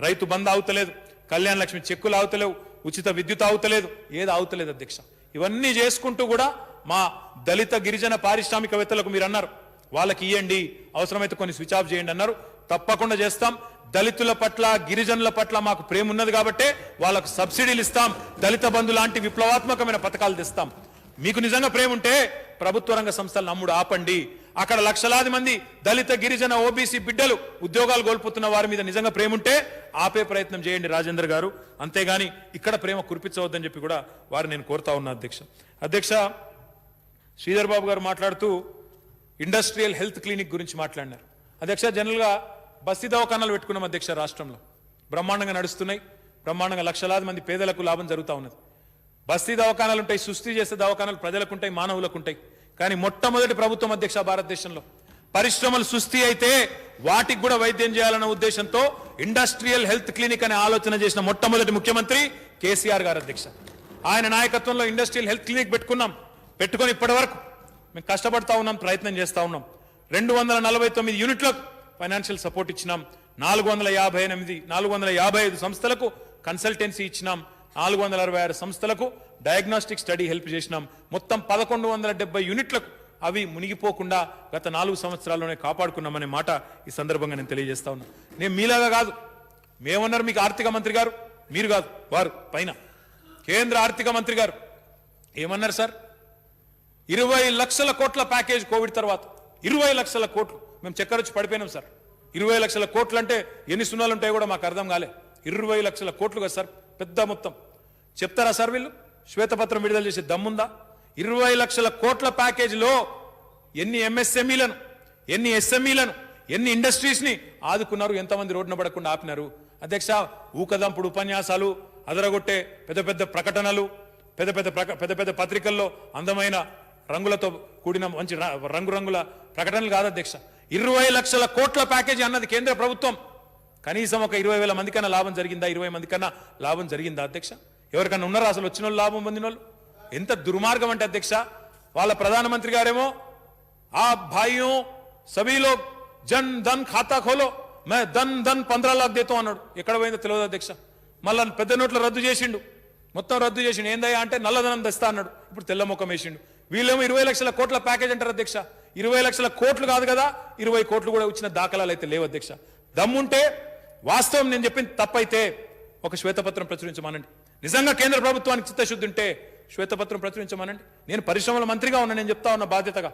రైతు బంద్ ఆగుతలేదు, కళ్యాణ లక్ష్మి చెక్కులు ఆగుతలేవు, ఉచిత విద్యుత్ ఆగుతలేదు, ఏది ఆగుతలేదు అధ్యక్ష. ఇవన్నీ చేసుకుంటూ కూడా మా దళిత గిరిజన పారిశ్రామికవేత్తలకు మీరు అన్నారు వాళ్ళకి ఇవ్వండి, అవసరమైతే కొన్ని స్విచ్ ఆఫ్ చేయండి అన్నారు. తప్పకుండా చేస్తాం. దళితుల పట్ల, గిరిజనుల పట్ల మాకు ప్రేమ ఉన్నది కాబట్టే వాళ్ళకు సబ్సిడీలు ఇస్తాం, దళిత బంధు లాంటి విప్లవాత్మకమైన పథకాలు తెస్తాం. మీకు నిజంగా ప్రేమ ఉంటే ప్రభుత్వ రంగ సంస్థలను అమ్ముడు ఆపండి. అక్కడ లక్షలాది మంది దళిత, గిరిజన, ఓబీసీ బిడ్డలు ఉద్యోగాలు కోల్పోతున్న వారి మీద నిజంగా ప్రేమ ఉంటే ఆపే ప్రయత్నం చేయండి రాజేంద్ర గారు. అంతేగాని ఇక్కడ ప్రేమ కురిపించవద్దని చెప్పి కూడా వారు నేను కోరుతా ఉన్నా అధ్యక్ష. శ్రీధర్ బాబు గారు మాట్లాడుతూ ఇండస్ట్రియల్ హెల్త్ క్లినిక్ గురించి మాట్లాడినారు అధ్యక్ష. జనరల్గా బస్తీ దవాఖానాలు పెట్టుకున్నాం అధ్యక్ష, రాష్ట్రంలో బ్రహ్మాండంగా నడుస్తున్నాయి, బ్రహ్మాండంగా లక్షలాది మంది పేదలకు లాభం జరుగుతూ ఉన్నది. బస్తీ దవాఖానాలు ఉంటాయి, సుస్థి చేసే దవాఖానాలు ప్రజలకు ఉంటాయి, మానవులకు ఉంటాయి. కానీ మొట్టమొదటి ప్రభుత్వం అధ్యక్ష భారతదేశంలో పరిశ్రమలు సుస్థి అయితే వాటికి కూడా వైద్యం చేయాలన్న ఉద్దేశంతో ఇండస్ట్రియల్ హెల్త్ క్లినిక్ అనే ఆలోచన చేసిన మొట్టమొదటి ముఖ్యమంత్రి కేసీఆర్ గారు అధ్యక్ష. ఆయన నాయకత్వంలో ఇండస్ట్రియల్ హెల్త్ క్లినిక్ పెట్టుకొని ఇప్పటి వరకు మేము కష్టపడతా ఉన్నాం, ప్రయత్నం చేస్తా ఉన్నాం. 249 యూనిట్లకు ఫైనాన్షియల్ సపోర్ట్ ఇచ్చినాం. 455 సంస్థలకు కన్సల్టెన్సీ ఇచ్చినాం, 466 సంస్థలకు డయాగ్నోస్టిక్ స్టడీ హెల్ప్ చేసినాం, మొత్తం 1170 యూనిట్లకు అవి మునిగిపోకుండా గత 4 సంవత్సరాల్లోనే కాపాడుకున్నామనే మాట ఈ సందర్భంగా నేను తెలియజేస్తా ఉన్నా. నేను మీలాగా కాదు, మేమన్నారు మీకు ఆర్థిక మంత్రి గారు, మీరు కాదు, వారు పైన కేంద్ర ఆర్థిక మంత్రి గారు ఏమన్నారు సార్? 20 లక్షల కోట్ల ప్యాకేజ్ కోవిడ్ తర్వాత, 20 లక్షల కోట్లు. మేము చక్కెర వచ్చి పడిపోయినాం సార్. 20 లక్షల కోట్లు అంటే ఎన్ని సున్నాలు ఉంటాయో కూడా మాకు అర్థం కాలే. 20 లక్షల కోట్లు కదా సార్, పెద్ద మొత్తం. చెప్తారా సార్ వీళ్ళు? శ్వేతపత్రం విడుదల చేసే దమ్ముందా? 20 లక్షల కోట్ల ప్యాకేజీలో ఎన్ని ఎంఎస్ఎంఈలను, ఎన్ని ఎస్ఎంఈలను, ఎన్ని ఇండస్ట్రీస్ని ఆదుకున్నారు, ఎంతమంది రోడ్డున పడకుండా ఆపినారు? అధ్యక్ష, ఊకదంపుడు ఉపన్యాసాలు, అదరగొట్టే పెద్ద పెద్ద ప్రకటనలు, పెద్ద పెద్ద పత్రికల్లో అందమైన రంగులతో కూడిన మంచి రంగురంగుల ప్రకటనలు కాదు అధ్యక్ష. 20 లక్షల కోట్ల ప్యాకేజీ అన్నది కేంద్ర ప్రభుత్వం. కనీసం ఒక 20,000 మందికన్నా లాభం జరిగిందా? 20 మందికన్నా లాభం జరిగిందా అధ్యక్ష? ఎవరికన్నా ఉన్నారా అసలు వచ్చిన వాళ్ళు, లాభం పొందిన వాళ్ళు? ఎంత దుర్మార్గం అంటే అధ్యక్ష, వాళ్ళ ప్రధానమంత్రి గారేమో ఆ భాయ్యో సభీ లోగ్ జన్ ధన్ ఖాతా ఖోలో మే ధన్ 15 లాఖ్ దేతో అన్నాడు. ఎక్కడ పోయిందో తెలియదు అధ్యక్ష. మళ్ళా పెద్ద నోట్లు రద్దు చేసిండు, మొత్తం రద్దు చేసిండు. ఏందయ్యా అంటే నల్లధనం తెస్తా అన్నాడు, ఇప్పుడు తెల్ల ముఖం వేసిండు. వీళ్ళేమో 20 లక్షల కోట్ల ప్యాకేజ్ అంటారు అధ్యక్ష. 20 లక్షల కోట్లు కాదు కదా, 20 కోట్లు కూడా వచ్చిన దాఖలాలు అయితే లేవు అధ్యక్ష. దమ్ముంటే, వాస్తవం నేను చెప్పింది తప్పైతే ఒక శ్వేతపత్రం ప్రచురించమనండి. నిజంగా కేంద్ర ప్రభుత్వానికి చిత్తశుద్ధి ఉంటే శ్వేతపత్రం ప్రచురించమనండి. నేను పరిశ్రమల మంత్రిగా ఉన్నా, నేను చెప్తా ఉన్న బాధ్యతగా.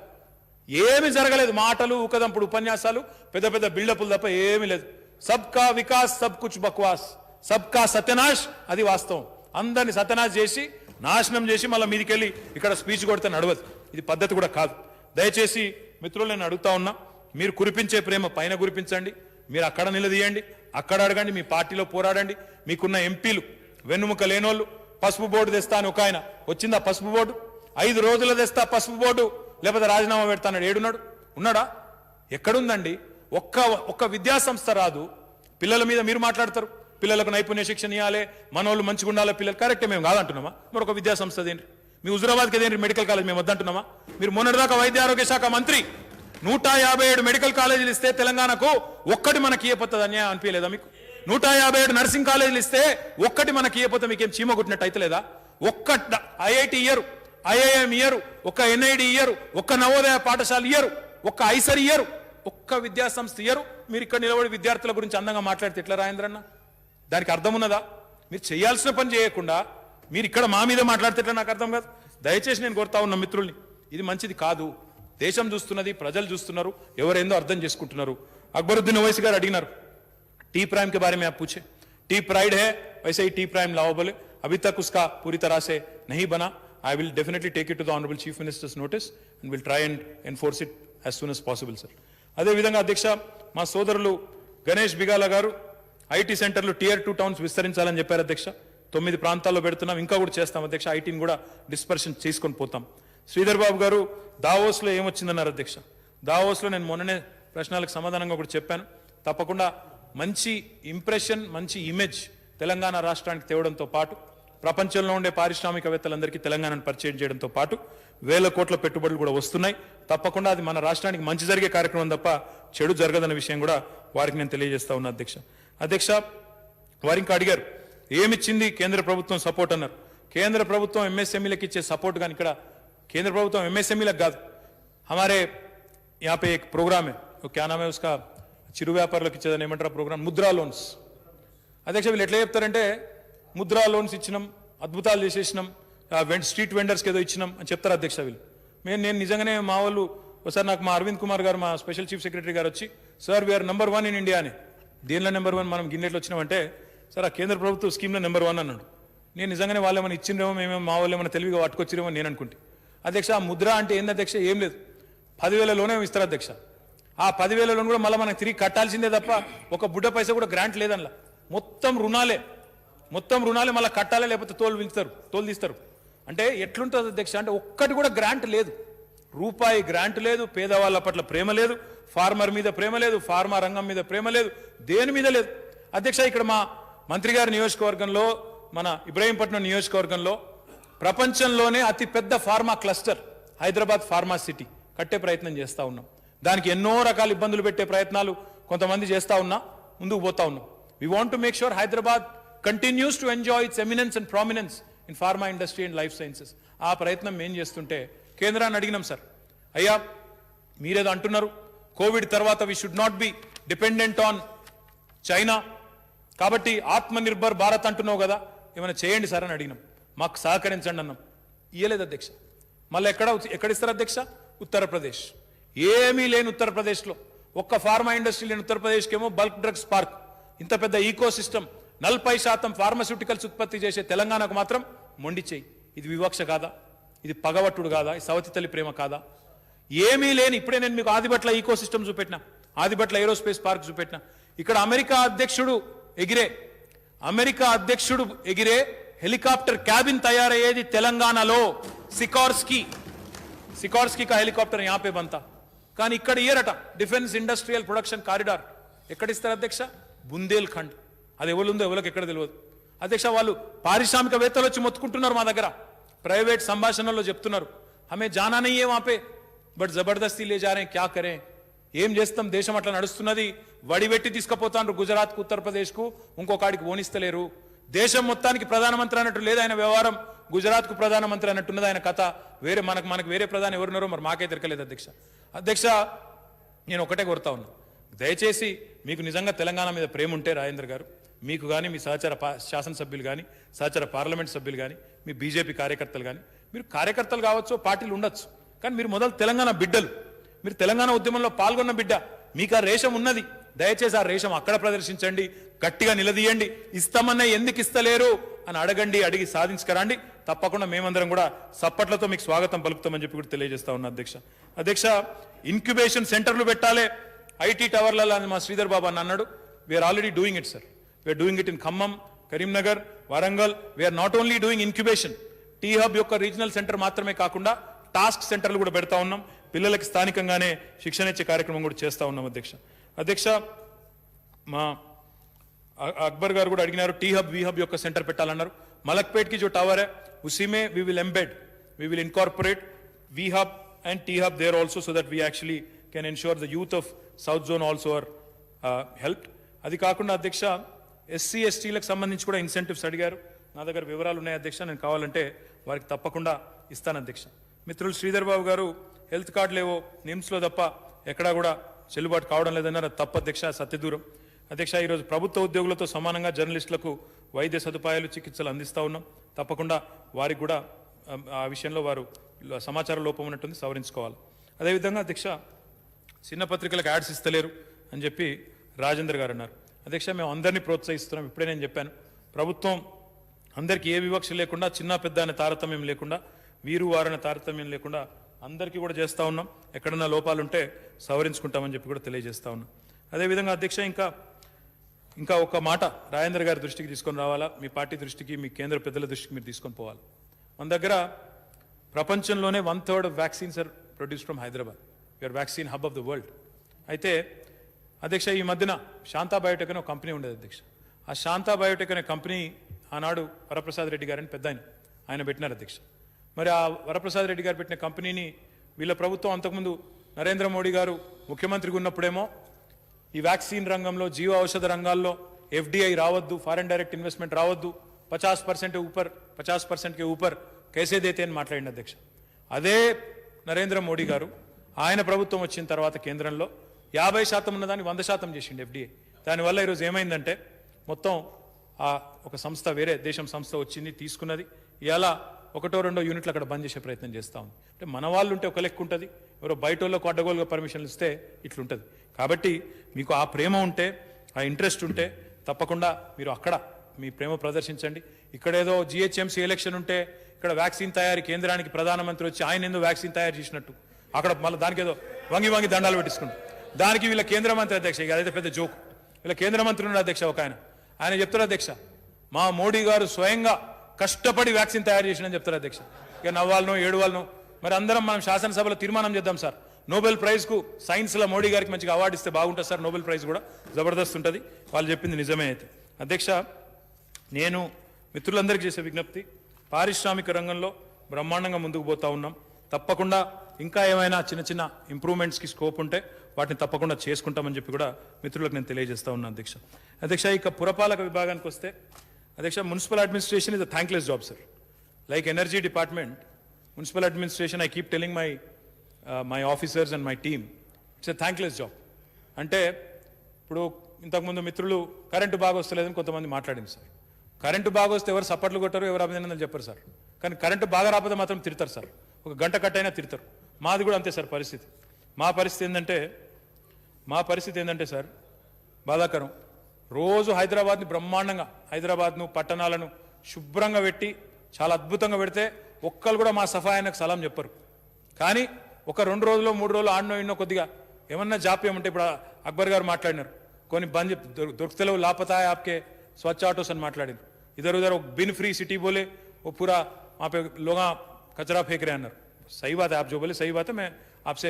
ఏమి జరగలేదు, మాటలు, ఊకదంపుడు ఉపన్యాసాలు, పెద్ద పెద్ద బిల్డప్లు తప్ప ఏమీ లేదు. సబ్కా వికాస్ సబ్ కుచ్ బక్వాస్, సబ్కా సత్యనాశ్, అది వాస్తవం. అందరిని సత్యనాశ్ చేసి, నాశనం చేసి మళ్ళీ మీదికెళ్ళి ఇక్కడ స్పీచ్ కొడితే నడవదు. ఇది పద్ధతి కూడా కాదు. దయచేసి మిత్రులు, నేను అడుగుతా ఉన్నా, మీరు కురిపించే ప్రేమ పైన కురిపించండి. మీరు అక్కడ నిలదీయండి, అక్కడ అడగండి, మీ పార్టీలో పోరాడండి. మీకున్న ఎంపీలు వెన్నుముక లేనోళ్ళు, పసుపు బోర్డు తెస్తా అని ఒక ఆయన వచ్చిందా? పసుపు బోర్డు 5 రోజులు తెస్తా పసుపు బోర్డు, లేకపోతే రాజీనామా పెడతాడు. ఏడున్నాడు? ఉన్నాడా? ఎక్కడుందండి? ఒక్క విద్యా సంస్థ రాదు. పిల్లల మీద మీరు మాట్లాడతారు, పిల్లలకు నైపుణ్య శిక్షణ ఇవ్వాలి, మనోళ్ళు మంచిగా ఉండాలి పిల్లలు. కరెక్టే, మేము కాదంటున్నామా? మరి ఒక విద్యా సంస్థ దేంటి? మీ హుజురాబాద్కి దేంటి మెడికల్ కాలేజ్ మేము వద్దంటున్నామా? మీరు మొన్నటిదాకా వైద్య ఆరోగ్య శాఖ మంత్రి 157 మెడికల్ కాలేజీలు ఇస్తే తెలంగాణకు ఒక్కటి మనకి ఇయ్యపోతుంది అన్యాయం అనిపించలేదా మీకు? 157 నర్సింగ్ కాలేజీలు ఇస్తే ఒక్కటి మనకి ఇయ్యపోతే మీకేం చీమ కొట్టినట్టు అయితే లేదా? ఒక్క ఐఐటి ఇయ్యరు, ఐఐఎం ఇయ్యరు, ఒక్క ఎన్ఐడి ఇయ్యరు, ఒక్క నవోదయ పాఠశాల ఇయ్యరు, ఒక్క ఐసర్ ఇయ్యరు, ఒక్క విద్యా సంస్థ ఇయ్యరు. మీరు ఇక్కడ నిలబడి విద్యార్థుల గురించి అందంగా మాట్లాడితే ఎట్లా రాజేంద్రన్న? దానికి అర్థం ఉన్నదా? మీరు చేయాల్సిన పని చేయకుండా మీరు ఇక్కడ మా మీద మాట్లాడితే నాకు అర్థం కాదు. దయచేసి నేను కోరుతా ఉన్న మిత్రుల్ని, ఇది మంచిది కాదు. దేశం చూస్తున్నది, ప్రజలు చూస్తున్నారు, ఎవరేందో అర్థం చేసుకుంటున్నారు. అక్బరుద్దీన్ ఓవైసీ గారు అడిగినారు, टी प्राइम के बारे में आप पूछे. टी प्राइड है, वैसे ही टी प्राइम लाओबल है. अभी तक उसका पूरी तरह से नहीं बना. I will definitely take it to the Honorable Chief Minister's notice and will try and enforce it as soon as possible, sir. అదే విధంగా అధ్యక్ష, మా సోదరులు గణేష్ బిగాల గారు ఐటీ సెంటర్లు టియర్ 2 టౌన్స్ విస్తరించాలని చెప్పారు అధ్యక్ష. 9 ప్రాంతాల్లో పెడుతున్నాం, ఇంకా కూడా చేస్తాం అధ్యక్ష. ఐటీని కూడా డిస్పర్షన్ చేసుకొని పోతాం. శ్రీధర్ బాబు గారు దావోస్లో ఏమొచ్చిందన్నారు అధ్యక్ష. దావోస్లో నేను మొన్ననే ప్రశ్నలకు సమాధానంగా కూడా చెప్పాను. తప్పకుండా మంచి ఇంప్రెషన్, మంచి ఇమేజ్ తెలంగాణ రాష్ట్రానికి తేవడంతో పాటు ప్రపంచంలో ఉండే పారిశ్రామికవేత్తలందరికీ తెలంగాణను పరిచయం చేయడంతో పాటు 1000 కోట్ల పెట్టుబడులు కూడా వస్తున్నాయి. తప్పకుండా అది మన రాష్ట్రానికి మంచి జరిగే కార్యక్రమం తప్ప చెడు జరగదన్న విషయం కూడా వారికి నేను తెలియజేస్తా ఉన్నా అధ్యక్ష. అధ్యక్ష, వారు ఇంకా అడిగారు ఏమిచ్చింది కేంద్ర ప్రభుత్వం సపోర్ట్ అన్నారు. కేంద్ర ప్రభుత్వం ఎంఎస్ఎంఈలకు ఇచ్చే సపోర్ట్ కానీ ఇక్కడ కేంద్ర ప్రభుత్వం ఎంఎస్ఎంఈలకు కాదు. हमारे यहाँ पे एक प्रोग्राम है, वो क्या नाम है उसका, చిరు వ్యాపారులకు ఇచ్చేదని ఏమంటారు ప్రోగ్రామ్, ముద్రా లోన్స్. అధ్యక్ష, వీళ్ళు ఎట్లా చెప్తారంటే ముద్రా లోన్స్ ఇచ్చినాం, అద్భుతాలు చేసేసినాం, స్ట్రీట్ వెండర్స్కి ఏదో ఇచ్చినాం అని చెప్తారు అధ్యక్ష వీళ్ళు. నేను నిజంగానే మా వాళ్ళు ఒకసారి నాకు మా అరవింద్ కుమార్ గారు, మా స్పెషల్ చీఫ్ సెక్రటరీ గారు వచ్చి, sir we're number 1 in India అని. దేనిలో నెంబర్ 1? మనం గిన్నెట్లు వచ్చినామంటే, సార్ ఆ కేంద్ర ప్రభుత్వ స్కీమ్లో నెంబర్ 1 అన్నాడు. నేను నిజంగానే వాళ్ళు ఏమైనా ఇచ్చిండ్రేమో, మేమేమో మా వాళ్ళు ఏమైనా తెలివిగా పట్టుకొచ్చిరేమో నేను అనుకుంటే. అధ్యక్ష, ఆ ముద్ర అంటే ఏంది అధ్యక్ష? ఏం లేదు, 10,000 లోనే ఇస్తారు అధ్యక్ష. ఆ 10,000 లోన్ కూడా మళ్ళీ మనకు తిరిగి కట్టాల్సిందే తప్ప ఒక బుడ్డ పైసా కూడా గ్రాంట్ లేదనలా. మొత్తం రుణాలే, మళ్ళీ కట్టాలే, లేకపోతే తోలు తీస్తారు. అంటే ఎట్లుంటుంది అధ్యక్ష అంటే ఒక్కటి కూడా గ్రాంట్ లేదు, రూపాయి గ్రాంట్ లేదు. పేదవాళ్ళ పట్ల ప్రేమ లేదు, ఫార్మర్ మీద ప్రేమ లేదు, ఫార్మా రంగం మీద ప్రేమ లేదు, దేని మీద లేదు అధ్యక్ష. ఇక్కడ మా మంత్రి గారి నియోజకవర్గంలో, మన ఇబ్రహీంపట్నం నియోజకవర్గంలో ప్రపంచంలోనే అతి పెద్ద pharma cluster Hyderabad pharma city కట్టే ప్రయత్నం చేస్తూ ఉన్నాం. దానికి ఎన్నో రకాల ఇబ్బందులు పెట్టే ప్రయత్నాలు కొంతమంది చేస్తూ ఉన్నా, ముందుకు పోతా ఉన్నాం. We want to make sure Hyderabad continues to enjoy its eminence and prominence in pharma industry and life sciences. ఆ ప్రయత్నం మేం చేస్తుంటే కేంద్రాన్ని అడిగినాం సార్, అయ్యా మీరేదో అంటున్నారు కోవిడ్ తర్వాత we should not be dependent on China, కాబట్టి ఆత్మనిర్భర్ భారత్ అంటున్నావు కదా, ఏమైనా చేయండి సార్ అని అడిగినాం. మాకు సహకరించండి అన్నాం. ఇయ్యలేదు అధ్యక్ష. మళ్ళీ ఎక్కడిస్తారు అధ్యక్ష? ఉత్తరప్రదేశ్. ఏమీ లేని ఉత్తరప్రదేశ్లో, ఒక్క ఫార్మా ఇండస్ట్రీ లేని ఉత్తరప్రదేశ్కి ఏమో బల్క్ డ్రగ్స్ పార్క్, ఇంత పెద్ద ఈకో సిస్టమ్, 40% ఫార్మాస్యూటికల్స్ ఉత్పత్తి చేసే తెలంగాణకు మాత్రం మొండి చేయి. ఇది వివక్ష కాదా? ఇది పగవట్టుడు కాదా? ఈ సవతి తల్లి ప్రేమ కాదా? ఏమీ లేని, ఇప్పుడే నేను మీకు ఆదిబట్ల ఈకో సిస్టమ్ చూపెట్టినా, ఆదిబట్ల ఏరోస్పేస్ పార్క్ చూపెట్టినా. ఇక్కడ అమెరికా అధ్యక్షుడు ఎగిరే హెలికాప్టర్ క్యాబిన్ తయారయ్యేది తెలంగాణలో. సికార్స్కీ కా హెలికాప్టర్ यहाँ पे बनता, కానీ ఇక్కడ ఇయరట. డిఫెన్స్ ఇండస్ట్రియల్ ప్రొడక్షన్ కారిడార్ ఎక్కడిస్తారు అధ్యక్ష? బుందేల్ఖండ్. అది ఎవరుందో ఎవరికి ఎక్కడ తెలియదు అధ్యక్ష. వాళ్ళు పారిశ్రామికవేత్తలు వచ్చి మొత్తుకుంటున్నారు మా దగ్గర, ప్రైవేట్ సంభాషణలో చెప్తున్నారు, హమే జానా నహీ హై వహాं पे బట్ జబర్దస్తి లే జా రహే క్యా కరే. ఏం చేస్తాం, దేశం అట్లా నడుస్తున్నది. వడివెట్టి తీసుకుపోతాండ్రు గుజరాత్కు, ఉత్తరప్రదేశ్కు, ఇంకొకడికి ఓనిస్తలేరు. దేశం మొత్తానికి ప్రధానమంత్రి అన్నట్టు లేదు ఆయన వ్యవహారం, గుజరాత్కు ప్రధానమంత్రి అన్నట్టున్నది ఆయన కథ. వేరే మనకు వేరే ప్రధాని ఎవరున్నారో మరి మాకే దొరకలేదు అధ్యక్ష. నేను ఒకటే కోరుతా ఉన్నా, దయచేసి మీకు నిజంగా తెలంగాణ మీద ప్రేమ ఉంటే రాజేంద్ర గారు, మీకు కానీ మీ సహచర శాసనసభ్యులు కానీ, సహచర పార్లమెంట్ సభ్యులు కానీ, మీ బీజేపీ కార్యకర్తలు కానీ, మీరు కార్యకర్తలు కావచ్చు, పార్టీలు ఉండొచ్చు, కానీ మీరు మొదలు తెలంగాణ బిడ్డలు, మీరు తెలంగాణ ఉద్యమంలో పాల్గొన్న బిడ్డ, మీకు ఆ రేషం ఉన్నది. దయచేసి ఆ రేషం అక్కడ ప్రదర్శించండి, గట్టిగా నిలదీయండి. ఇస్తామన్నా ఎందుకు ఇస్తలేరు అని అడగండి, అడిగి సాధించుకరండి. తప్పకుండా మేమందరం కూడా సప్పట్లతో మీకు స్వాగతం పలుకుతామని చెప్పి కూడా తెలియజేస్తా ఉన్నా అధ్యక్ష. ఇన్క్యుబేషన్ సెంటర్లు పెట్టాలి ఐటీ టవర్లలో అని మా శ్రీధర్ బాబు అని అన్నాడు. We're already doing it sir. We're doing it in Khammam, Karimnagar, Warangal. We're not only doing incubation, T hub యొక్క రీజనల్ సెంటర్ మాత్రమే కాకుండా టాస్క్ సెంటర్లు కూడా పెడతా ఉన్నాం. పిల్లలకి స్థానికంగానే శిక్షణ ఇచ్చే కార్యక్రమం కూడా చేస్తా ఉన్నాం అధ్యక్ష. మా అక్బర్ గారు కూడా అడిగినారు, టీ హబ్ వి హబ్ యొక్క సెంటర్ పెట్టాలన్నారు. మలక్పేట్ కి जो टावर है उसी में we will incorporate V hub and T hub there also, so that we actually can ensure the youth of South Zone also are helped. అది కాకుండా అధ్యక్ష, ఎస్సీ ఎస్టీలకు సంబంధించి కూడా ఇన్సెంటివ్స్ అడిగారు. నా దగ్గర వివరాలు ఉన్నాయి అధ్యక్ష, నేను కావాలంటే వారికి తప్పకుండా ఇస్తాను అధ్యక్ష. మిత్రులు శ్రీధర్ బాబు గారు హెల్త్ కార్డులేవో నిమ్స్లో తప్ప ఎక్కడా కూడా చెల్లుబాటు కావడం లేదన్నారు. అది తప్ప అధ్యక్ష, సత్యదూరం అధ్యక్ష. ఈరోజు ప్రభుత్వ ఉద్యోగులతో సమానంగా జర్నలిస్టులకు వైద్య సదుపాయాలు, చికిత్సలు అందిస్తూ ఉన్నాం. తప్పకుండా వారికి కూడా ఆ విషయంలో వారు సమాచార లోపం ఉన్నట్టుంది, సవరించుకోవాలి. అదేవిధంగా అధ్యక్ష, చిన్న పత్రికలకు యాడ్స్ ఇస్తలేరు అని చెప్పి రాజేందర్ గారు అన్నారు. అధ్యక్ష, మేము అందరినీ ప్రోత్సహిస్తున్నాం. ఇప్పుడే నేను చెప్పాను, ప్రభుత్వం అందరికీ ఏ వివక్ష లేకుండా, చిన్న పెద్ద అనే తారతమ్యం లేకుండా, వీరు వారనే తారతమ్యం లేకుండా అందరికీ కూడా చేస్తూ ఉన్నాం. ఎక్కడన్నా లోపాలుంటే సవరించుకుంటామని చెప్పి కూడా తెలియజేస్తా ఉన్నాం. అదేవిధంగా అధ్యక్ష, ఇంకా ఒక మాట రాజేంద్ర గారి దృష్టికి తీసుకొని రావాలా, మీ పార్టీ దృష్టికి, మీ కేంద్ర పెద్దల దృష్టికి మీరు తీసుకొని పోవాలి. మన దగ్గర ప్రపంచంలోనే 1/3 of vaccines are produced from Hyderabad. You're vaccine hub of the world. అయితే అధ్యక్ష, ఈ మధ్యన శాంతా బయోటెక్ అనే ఒక కంపెనీ ఉండేది అధ్యక్ష. ఆ శాంతా బయోటెక్ అనే కంపెనీ ఆనాడు వరప్రసాద్ రెడ్డి గారని పెద్ద ఆయన పెట్టినారు అధ్యక్ష. మరి ఆ వరప్రసాద్ రెడ్డి గారు పెట్టిన కంపెనీని వీళ్ళ ప్రభుత్వం అంతకుముందు నరేంద్ర మోడీ గారు ముఖ్యమంత్రిగా ఉన్నప్పుడేమో ఈ వ్యాక్సిన్ రంగంలో, జీవ ఔషధ రంగాల్లో ఎఫ్డిఐ రావద్దు, ఫారెన్ డైరెక్ట్ ఇన్వెస్ట్మెంట్ రావద్దు, 50% के ऊपर कैसे देते అని మాట్లాడిన అధ్యక్ష. అదే నరేంద్ర మోడీ గారు ఆయన ప్రభుత్వం వచ్చిన తర్వాత కేంద్రంలో 50% ఉన్నదాన్ని 100% చేసిండు ఎఫ్డిఐ. దానివల్ల ఈరోజు ఏమైందంటే మొత్తం ఒక సంస్థ, వేరే దేశం సంస్థ వచ్చింది, తీసుకున్నది. ఇలా 1-2 యూనిట్లు అక్కడ బంద్ చేసే ప్రయత్నం చేస్తూ ఉంది. అంటే మన వాళ్ళు ఉంటే ఒక లెక్క ఉంటుంది, ఎవరో బయట వాళ్ళకు అడ్డగోలుగా పర్మిషన్లు ఇస్తే ఇట్లుంటుంది. కాబట్టి మీకు ఆ ప్రేమ ఉంటే, ఆ ఇంట్రెస్ట్ ఉంటే తప్పకుండా మీరు అక్కడ మీ ప్రేమ ప్రదర్శించండి. ఇక్కడేదో జిహెచ్ఎంసీ ఎలక్షన్ ఉంటే ఇక్కడ వ్యాక్సిన్ తయారీ కేంద్రానికి ప్రధానమంత్రి వచ్చి ఆయన ఎందుకు వ్యాక్సిన్ తయారు చేసినట్టు అక్కడ మళ్ళీ దానికి ఏదో వంగి దండాలు పెట్టించుకుంటాం. దానికి వీళ్ళ కేంద్ర మంత్రి అధ్యక్ష, అదైతే పెద్ద జోక్. వీళ్ళ కేంద్ర మంత్రి ఉన్నాడు అధ్యక్ష, ఒక ఆయన చెప్తారు అధ్యక్ష, మా మోడీ గారు స్వయంగా కష్టపడి వ్యాక్సిన్ తయారు చేసినని చెప్తారు అధ్యక్ష. ఇక నవ్వాలనో ఏడువాలనో. మరి అందరం మనం శాసనసభలో తీర్మానం చేద్దాం సార్, నోబెల్ ప్రైజ్కు సైన్స్లో మోడీ గారికి మంచిగా అవార్డు ఇస్తే బాగుంటుంది సార్. నోబెల్ ప్రైజ్ కూడా జబర్దస్త్ ఉంటుంది. వాళ్ళు చెప్పింది నిజమే. అయితే అధ్యక్ష, నేను మిత్రులందరికీ చేసే విజ్ఞప్తి, పారిశ్రామిక రంగంలో బ్రహ్మాండంగా ముందుకు పోతా ఉన్నాం. తప్పకుండా ఇంకా ఏమైనా చిన్న ఇంప్రూవ్మెంట్స్కి స్కోప్ ఉంటే వాటిని తప్పకుండా చేసుకుంటామని చెప్పి కూడా మిత్రులకు నేను తెలియజేస్తా ఉన్నాను అధ్యక్ష. ఇక పురపాలక విభాగానికి వస్తే Adhyaksha, municipal administration is a thankless job, sir. Like energy department, municipal administration, I keep telling my officers and my team, it's a thankless job. అంటే ఇప్పుడు ఇంతకుముందు మిత్రులు కరెంటు బాగా వస్తలేదని కొంతమంది మాట్లాడింది సార్. కరెంటు బాగా వస్తే ఎవరు సపోర్ట్లు కొట్టారు, ఎవరు అభినందనలు చెప్పారు సార్. కానీ కరెంటు బాగా రాకపోతే మాత్రం తిడతారు సార్. ఒక గంట కట్టైనా తిడతారు. మాది కూడా అంతే సార్ పరిస్థితి. మా పరిస్థితి ఏంటంటే సార్ బాధాకరం. రోజు హైదరాబాద్ని బ్రహ్మాండంగా హైదరాబాద్ను పట్టణాలను శుభ్రంగా పెట్టి చాలా అద్భుతంగా పెడితే ఒక్కరు కూడా మా సఫాయానికి సలాం చెప్పరు. కానీ ఒక 2 రోజులు 3 రోజులు ఆడనో ఇన్నో కొద్దిగా ఏమన్నా జాప్యం ఉంటే ఇప్పుడు అక్బర్ గారు మాట్లాడినారు, కొన్ని బంద్ దొరుకుతలేవు లాపతా ఆప్కే స్వచ్ఛ ఆటోస్ అని మాట్లాడినారు. इधर उधर बिन फ्री सिटी बोले, वो पूरा वहाँ पे लोग कचरा फेंक रहे हैं. सही बात है, आप जो बोले सही बात है, मैं आपसे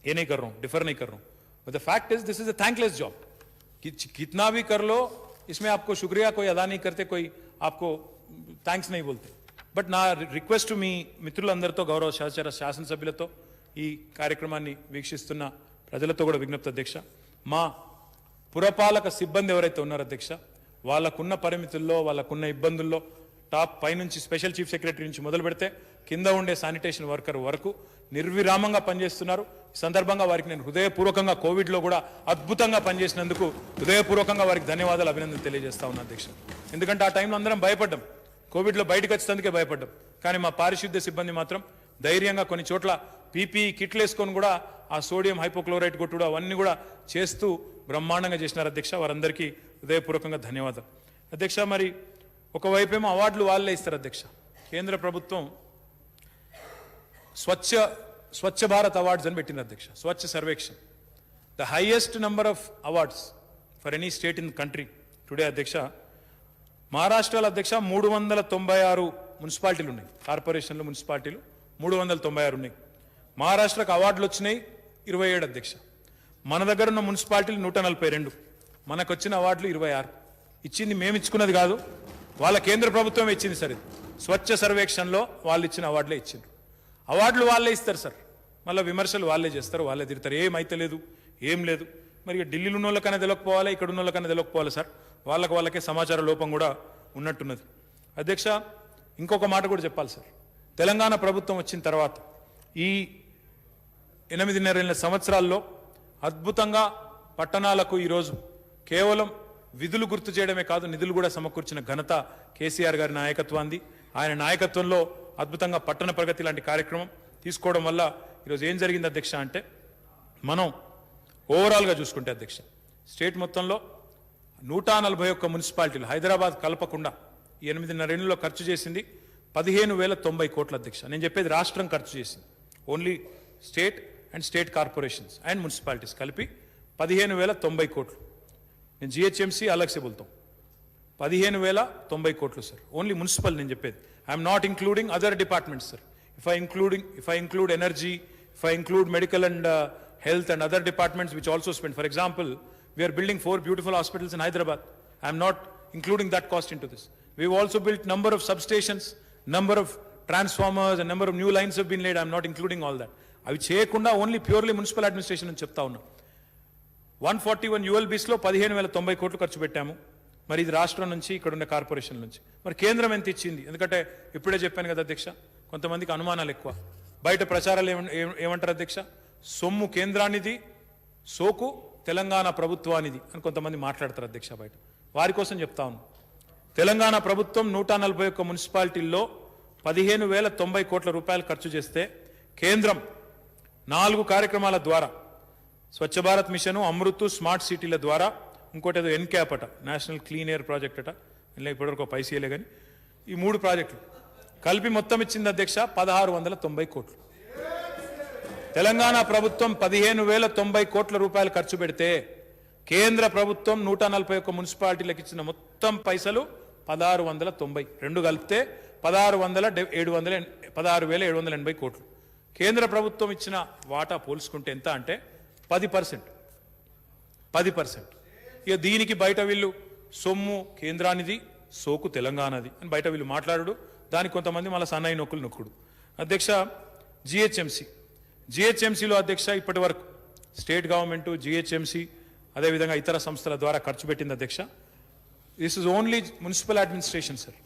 ये नहीं कर रहा हूँ, डिफर नहीं कर रहा हूँ. But the fact is this is a thankless job. कितना भी कर लो इसमें आपको शुक्रिया कोई अदा नहीं करते, कोई आपको థ్యాంక్స్ नहीं बोलते. బట్ నా రిక్వెస్ట్ మీ మిత్రులందరితో, గౌరవ శాసనసభ్యులతో, ఈ కార్యక్రమాన్ని వీక్షిస్తున్న ప్రజలతో కూడా విజ్ఞప్తి అధ్యక్ష, మా పురపాలక సిబ్బంది ఎవరైతే ఉన్నారో అధ్యక్ష, వాళ్ళకున్న పరిమితుల్లో వాళ్ళకున్న ఇబ్బందుల్లో టాప్ పైనుంచి స్పెషల్ చీఫ్ సెక్రటరీ నుంచి మొదలు పెడితే కింద ఉండే శానిటేషన్ వర్కర్ వరకు నిర్విరామంగా పనిచేస్తున్నారు. ఈ సందర్భంగా వారికి నేను హృదయపూర్వకంగా కోవిడ్లో కూడా అద్భుతంగా పనిచేసినందుకు హృదయపూర్వకంగా వారికి ధన్యవాదాలు, అభినందనలు తెలియజేస్తా ఉన్నా అధ్యక్ష. ఎందుకంటే ఆ టైంలో అందరం భయపడ్డాం, కోవిడ్లో బయటకు వచ్చేందుకే భయపడ్డాం. కానీ మా పారిశుద్ధ్య సిబ్బంది మాత్రం ధైర్యంగా కొన్ని చోట్ల పీపీఈ కిట్లు వేసుకొని కూడా ఆ సోడియం హైపోక్లోరైడ్ కొట్టుడు అవన్నీ కూడా చేస్తూ బ్రహ్మాండంగా చేసినారు అధ్యక్ష. వారందరికీ హృదయపూర్వకంగా ధన్యవాదాలు అధ్యక్ష. మరి ఒకవైపేమో అవార్డులు వాళ్ళే ఇస్తారు అధ్యక్ష. కేంద్ర ప్రభుత్వం స్వచ్ఛ భారత్ అవార్డ్స్ అని పెట్టింది అధ్యక్ష. Swachh Survekshan, the highest number of awards for any state in the country today అధ్యక్ష. మహారాష్ట్రలో అధ్యక్ష 396 మున్సిపాలిటీలు ఉన్నాయి, కార్పొరేషన్లు మున్సిపాలిటీలు 396 ఉన్నాయి. మహారాష్ట్రకు అవార్డులు వచ్చినాయి 27 అధ్యక్ష. మన దగ్గర ఉన్న మున్సిపాలిటీలు 142, మనకు వచ్చిన అవార్డులు 26. ఇచ్చింది మేము ఇచ్చుకున్నది కాదు, వాళ్ళ కేంద్ర ప్రభుత్వం ఇచ్చింది సార్. ఇది స్వచ్ఛ సర్వేక్షణలో వాళ్ళు ఇచ్చిన అవార్డులే ఇచ్చిండ్రు. అవార్డులు వాళ్ళే ఇస్తారు సార్, మళ్ళీ విమర్శలు వాళ్ళే చేస్తారు, వాళ్ళే తిడతారు, ఏమైతే లేదు ఏం లేదు. మరి ఢిల్లీలో ఉన్న వాళ్ళకన్నా తెలియకపోవాలి, ఇక్కడ ఉన్న వాళ్ళకన్నా తెలియకపోవాలి సార్. వాళ్ళకే సమాచార లోపం కూడా ఉన్నట్టున్నది అధ్యక్ష. ఇంకొక మాట కూడా చెప్పాలి సార్. తెలంగాణ ప్రభుత్వం వచ్చిన తర్వాత ఈ 8.5 సంవత్సరాల్లో అద్భుతంగా పట్టణాలకు ఈరోజు కేవలం విధులు గుర్తు చేయడమే కాదు, నిధులు కూడా సమకూర్చిన ఘనత కేసీఆర్ గారి నాయకత్వాన్ని. ఆయన నాయకత్వంలో అద్భుతంగా పట్టణ ప్రగతి లాంటి కార్యక్రమం తీసుకోవడం వల్ల ఈరోజు ఏం జరిగింది అధ్యక్ష అంటే, మనం ఓవరాల్గా చూసుకుంటే అధ్యక్ష స్టేట్ మొత్తంలో 141 మున్సిపాలిటీలు హైదరాబాద్ కలపకుండా ఈ 8.5 ఖర్చు చేసింది 15,090 కోట్ల అధ్యక్ష. నేను చెప్పేది రాష్ట్రం ఖర్చు చేసింది, only state and state corporations and municipalities కలిపి 15,090 కోట్లు. నేను జిహెచ్ఎంసీ అలగ్ సే బోల్తాం 15,090 కోట్లు సార్, ఓన్లీ మున్సిపల్. నేను చెప్పేది I'm not including other departments sir. If I include energy, if I include medical and health and other departments which also spend. For example, we are building 4 beautiful hospitals in Hyderabad. I am not including that cost into this. We've also built number of substations, number of transformers and number of new lines have been laid. I am not including all that. అవి చేయకుండా only purely municipal administration అని చెప్తా ఉన్నాం. 141 ULBs లో 15,090 కోట్లు ఖర్చు పెట్టాము. మరి ఇది రాష్ట్రం నుంచి, ఇక్కడ ఉన్న కార్పొరేషన్ నుంచి. మరి కేంద్రం ఎంత ఇచ్చింది? ఎందుకంటే ఇప్పుడే చెప్పాను కదా అధ్యక్ష, కొంతమందికి అనుమానాలు ఎక్కువ. బయట ప్రచారాలు ఏమంటారు అధ్యక్ష, సొమ్ము కేంద్రానిది, సోకు తెలంగాణ ప్రభుత్వానిది అని కొంతమంది మాట్లాడతారు అధ్యక్ష బయట. వారి కోసం చెప్తా ఉన్నాం. తెలంగాణ ప్రభుత్వం 141 మున్సిపాలిటీల్లో 15,090 కోట్ల రూపాయలు ఖర్చు చేస్తే, కేంద్రం 4 కార్యక్రమాల ద్వారా, స్వచ్ఛ భారత్ మిషన్, అమృత్, స్మార్ట్ సిటీల ద్వారా, ఇంకోటి ఏదో ఎన్క్యాప్ అట, నేషనల్ క్లీన్ ఎయిర్ ప్రాజెక్ట్ అట, ఇలా ఇప్పటివరకు పైసీలే కానీ ఈ 3 ప్రాజెక్టులు కలిపి మొత్తం ఇచ్చింది అధ్యక్ష 1,690 కోట్లు. తెలంగాణ ప్రభుత్వం 15,090 కోట్ల రూపాయలు ఖర్చు పెడితే, కేంద్ర ప్రభుత్వం 141 మున్సిపాలిటీలకు ఇచ్చిన మొత్తం పైసలు 1,690, రెండు కలిపితే 16,780 కోట్లు. కేంద్ర ప్రభుత్వం ఇచ్చిన వాటా పోల్చుకుంటే ఎంత అంటే 10%. ఇక దీనికి బయట వీళ్ళు సొమ్ము కేంద్రానిది, సోకు తెలంగాణది అని బయట వీళ్ళు మాట్లాడు, దానికి కొంతమంది మళ్ళీ సన్నాయి నొక్కులు నొక్కుడు. అధ్యక్ష జిహెచ్ఎంసీలో అధ్యక్ష ఇప్పటి వరకు స్టేట్ గవర్నమెంట్, జిహెచ్ఎంసీ, అదేవిధంగా ఇతర సంస్థల ద్వారా ఖర్చు పెట్టింది అధ్యక్ష this is only municipal administration sir.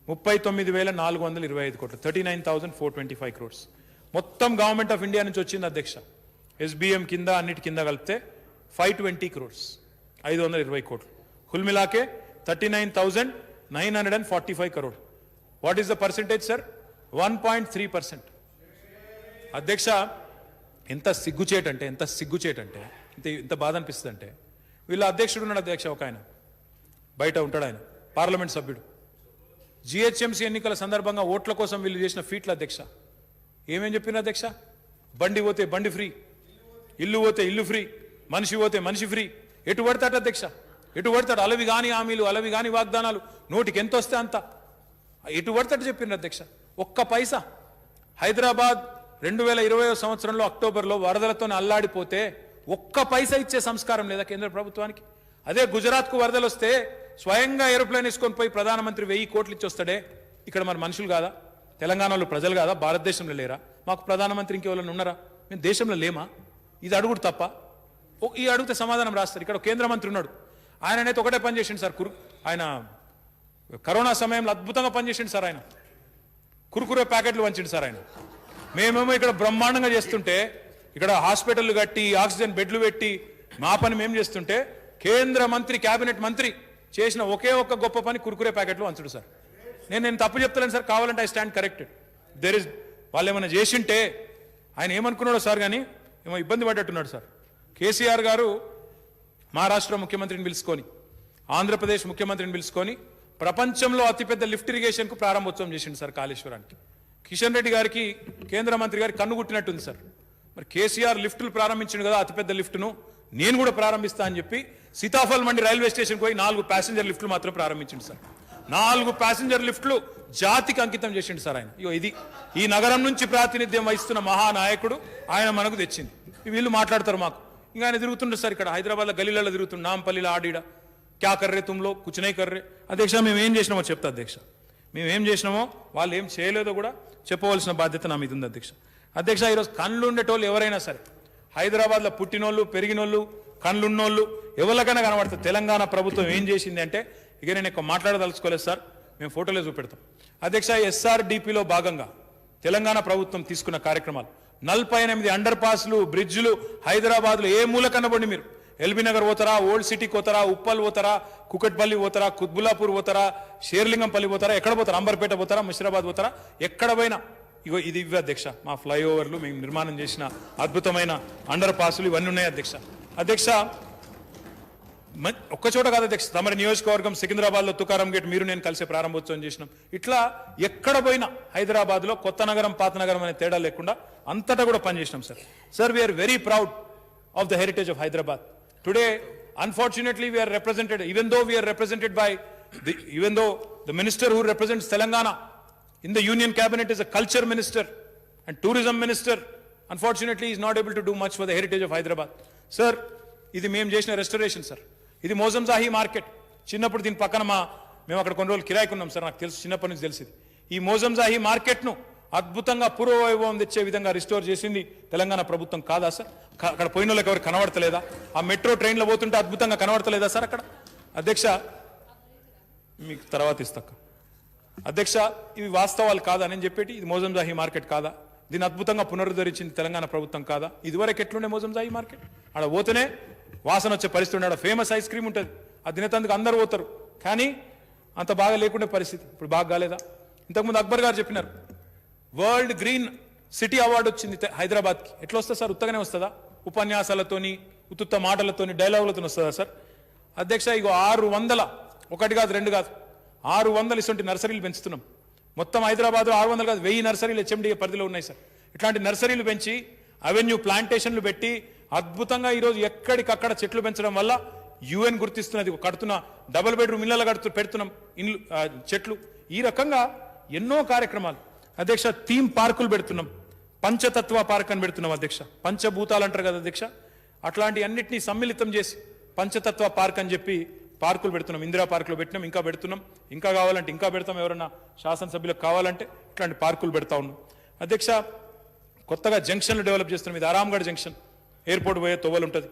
39,425 కోట్లు, 39,425 crores మొత్తం గవర్నమెంట్ ఆఫ్ ఇండియా నుంచి వచ్చింది అధ్యక్ష. SBM కింద అన్నిటి కింద కలిపితే 520 crores, 520 కోట్లు. కుల్ మిలాకే 39,945 crore. What is the percentage sir? 1.3%. అధ్యక్ష, ఎంత సిగ్గుచేటంటే ఇంత బాధ అనిపిస్తుంది అంటే, వీళ్ళ అధ్యక్షుడు ఉన్నాడు అధ్యక్ష, ఒక ఆయన బయట ఉంటాడు, ఆయన పార్లమెంట్ సభ్యుడు. GHMC ఎన్నికల సందర్భంగా ఓట్ల కోసం వీళ్ళు చేసిన ఫీట్ల అధ్యక్ష ఏమేం చెప్పిన అధ్యక్ష? బండి పోతే బండి ఫ్రీ, ఇల్లు పోతే ఇల్లు ఫ్రీ, మనిషి పోతే మనిషి ఫ్రీ. ఎటు పడతాడు అధ్యక్ష, ఎటు పడతాడు? అలవి కాని హామీలు, అలవి కాని వాగ్దానాలు, నోటికి ఎంత వస్తే అంత ఎటు పడతాడు చెప్పిన అధ్యక్ష. ఒక్క పైసా హైదరాబాద్ 2020 సంవత్సరంలో అక్టోబర్లో వరదలతో అల్లాడిపోతే ఒక్క పైసా ఇచ్చే సంస్కారం లేదా కేంద్ర ప్రభుత్వానికి? అదే గుజరాత్కు వరదలు వస్తే స్వయంగా ఏరోప్లేన్ వేసుకొని పోయి ప్రధానమంత్రి 1000 కోట్లు ఇచ్చి వస్తాడే. ఇక్కడ మరి మనుషులు కాదా? తెలంగాణలో ప్రజలు కాదా? భారతదేశంలో లేరా? మాకు ప్రధానమంత్రి ఇంకెవరైనా ఉన్నారా? మేము దేశంలో లేమా? ఇది అడుగుడు తప్ప. ఈ అడిగితే సమాధానం రాస్తారు. ఇక్కడ కేంద్ర మంత్రి ఉన్నాడు, ఆయననైతే ఒకటే పని చేసిండు సార్. ఆయన కరోనా సమయంలో అద్భుతంగా పనిచేసిండు సార్. ఆయన కురుకురే ప్యాకెట్లు పంచిండు సార్. ఆయన మేమేమో ఇక్కడ బ్రహ్మాండంగా చేస్తుంటే, ఇక్కడ హాస్పిటల్ కట్టి ఆక్సిజన్ బెడ్లు పెట్టి మా పని మేము చేస్తుంటే, కేంద్ర మంత్రి క్యాబినెట్ మంత్రి చేసిన ఒకే ఒక్క గొప్ప పని కురుకురే ప్యాకెట్లు వంచుడు సార్. నేను తప్పు చెప్తలేను సార్, కావాలంటే ఐ స్టాండ్ కరెక్టెడ్. వాళ్ళు ఏమైనా చేసింటే ఆయన ఏమనుకున్నాడో సార్, కానీ ఏమో ఇబ్బంది పడ్డట్టున్నాడు సార్. కేసీఆర్ గారు మహారాష్ట్ర ముఖ్యమంత్రిని పిలుచుకొని, ఆంధ్రప్రదేశ్ ముఖ్యమంత్రిని పిలుచుకొని ప్రపంచంలో అతిపెద్ద లిఫ్ట్ ఇరిగేషన్కు ప్రారంభోత్సవం చేసిండు సార్ కాళేశ్వరానికి. కిషన్ రెడ్డి గారికి కేంద్ర మంత్రి గారికి కన్ను గుట్టినట్టుంది సార్. మరి కేసీఆర్ లిఫ్టులు ప్రారంభించిండు కదా, అతిపెద్ద లిఫ్టును నేను కూడా ప్రారంభిస్తా అని చెప్పి సీతాఫల్ మండి రైల్వే స్టేషన్కి పోయి 4 ప్యాసింజర్ లిఫ్టులు మాత్రం ప్రారంభించిండు సార్. 4 ప్యాసింజర్ లిఫ్టులు జాతికి అంకితం చేసిండు సార్ ఆయన. ఇది ఈ నగరం నుంచి ప్రాతినిధ్యం వహిస్తున్న మహానాయకుడు ఆయన మనకు తెచ్చింది. వీళ్ళు మాట్లాడతారు మాకు. ఇంకా ఆయన తిరుగుతుండ్రు సార్, ఇక్కడ హైదరాబాద్లో గలీలలో తిరుగుతుండు, నాంపల్లిలో ఆడిడ క్యా కర్రే తుమ్లో కుచనై కర్రే. అధ్యక్ష, మేము ఏం చేసినామో చెప్తా అధ్యక్ష. మేము ఏం చేసినామో, వాళ్ళు ఏం చేయలేదో కూడా చెప్పవలసిన బాధ్యత నా మీద ఉంది అధ్యక్ష. అధ్యక్ష, ఈరోజు కళ్ళు ఉండేటోళ్ళు ఎవరైనా సరే, హైదరాబాద్లో పుట్టినోళ్ళు, పెరిగినోళ్ళు, కళ్ళున్నోళ్ళు ఎవరికైనా కనబడుతుంది. తెలంగాణ ప్రభుత్వం ఏం చేసింది అంటే, ఇక నేను ఎక్కువ మాట్లాడదలుచుకోలేదు సార్, మేము ఫోటోలే చూపెడతాం. అధ్యక్ష, SRDPలో భాగంగా తెలంగాణ ప్రభుత్వం తీసుకున్న కార్యక్రమాలు 48 అండర్ పాస్లు, బ్రిడ్జ్లు హైదరాబాద్లో ఏ మూల కనబడి మీరు ఎల్బీ నగర్ పోతారా, ఓల్డ్ సిటీకి పోతారా, ఉప్పల్ పోతారా, కుకట్పల్లి పోతారా, కుత్బులాపూర్ పోతారా, షేర్లింగంపల్లి పోతారా, ఎక్కడ పోతారా, అంబర్పేట పోతారా, ముషిరాబాద్ పోతారా, ఎక్కడ పోయినా ఇగో ఇది ఇవి అధ్యక్ష. మా ఫ్లైఓవర్లు, మేము నిర్మాణం చేసిన అద్భుతమైన అండర్ పాస్లు ఇవన్నీ ఉన్నాయి అధ్యక్ష. అధ్యక్ష, ఒక్కచోట కాదు అధ్యక్ష, తమరి నియోజకవర్గం సికింద్రాబాద్లో తుకారం గేట్ మీరు నేను కలిసి ప్రారంభోత్సవం చేసినాం. ఇట్లా ఎక్కడ పోయినా హైదరాబాద్లో కొత్త నగరం పాత నగరం అనే తేడా లేకుండా అంతటా కూడా పనిచేసినాం sir. Sir, we're very proud of the heritage of Hyderabad. Today, unfortunately, we are represented, even though the minister who represents Telangana in the union cabinet is a culture minister and tourism minister, unfortunately, he is not able to do much for the heritage of Hyderabad. Sir, ఇది మేము చేసిన restoration sir. ఇది Moazzam Jahi market. చిన్నప్పుడు దీని పక్కన మేము అక్కడ కొన్ని రోజులు కిరాయికి ఉన్నాం సార్, నాకు తెలుసు, చిన్నప్పటి నుంచి తెలిసింది. ఈ మోజంజాహి మార్కెట్ను అద్భుతంగా పూర్వవైభవం తెచ్చే విధంగా రిస్టోర్ చేసింది తెలంగాణ ప్రభుత్వం కాదా సార్? అక్కడ పోయిన వాళ్ళకి ఎవరు కనబడతలేదా? ఆ మెట్రో ట్రైన్లో పోతుంటే అద్భుతంగా కనబడతలేదా సార్ అక్కడ? అధ్యక్ష, మీకు తర్వాత ఇస్తాక. అధ్యక్ష, ఇవి వాస్తవాలు కాదా నేను చెప్పేటి? ఇది మోజంజాహి మార్కెట్ కాదా? దీన్ని అద్భుతంగా పునరుద్ధరించింది తెలంగాణ ప్రభుత్వం కాదా? ఇదివరకు ఎట్లుండే మోజంజాహి మార్కెట్? ఆడ పోతేనే వాసన వచ్చే పరిస్థితి ఉండే. ఆడ ఫేమస్ ఐస్ క్రీమ్ ఉంటుంది, అది తినేందుకు అందరూ పోతారు, కానీ అంత బాగా లేకుండే పరిస్థితి. ఇప్పుడు బాగా కాలేదా? ఇంతకుముందు అక్బర్ గారు చెప్పినారు, వరల్డ్ గ్రీన్ సిటీ అవార్డు వచ్చింది హైదరాబాద్కి. ఎట్లా వస్తుంది సార్? ఉత్తగానే వస్తుందా? ఉపన్యాసాలతోని, ఉత్తుత్త మాటలతోని, డైలాగులతో వస్తుందా సార్? అధ్యక్ష, ఇగో 600, ఒకటి కాదు, 2 కాదు, 600 ఇటువంటి నర్సరీలు పెంచుతున్నాం. మొత్తం హైదరాబాద్లో 600 కాదు, 1000 నర్సరీలు HMDA పరిధిలో ఉన్నాయి సార్. ఇట్లాంటి నర్సరీలు పెంచి, అవెన్యూ ప్లాంటేషన్లు పెట్టి అద్భుతంగా ఈరోజు ఎక్కడికక్కడ చెట్లు పెంచడం వల్ల UN గుర్తిస్తున్నది. కడుతున్న డబుల్ బెడ్రూమ్ ఇళ్ళలో పెడుతున్నాం ఇండ్లు, చెట్లు. ఈ రకంగా ఎన్నో కార్యక్రమాలు అధ్యక్ష. థీమ్ పార్కులు పెడుతున్నాం, పంచతత్వ పార్క్ అని పెడుతున్నాం అధ్యక్ష. పంచభూతాలు అంటారు కదా అధ్యక్ష, అట్లాంటి అన్నింటినీ సమ్మిళితం చేసి పంచతత్వ పార్క్ అని చెప్పి పార్కులు పెడుతున్నాం. ఇందిరా పార్కులో పెట్టినాం, ఇంకా పెడుతున్నాం, ఇంకా కావాలంటే ఇంకా పెడతాం. ఎవరన్నా శాసనసభ్యులకు కావాలంటే ఇట్లాంటి పార్కులు పెడతా ఉన్నాం అధ్యక్ష. కొత్తగా జంక్షన్లు డెవలప్ చేస్తున్నాం. ఇది ఆరాంగఢ్ జంక్షన్, ఎయిర్పోర్ట్ పోయే తొవ్వలు ఉంటుంది.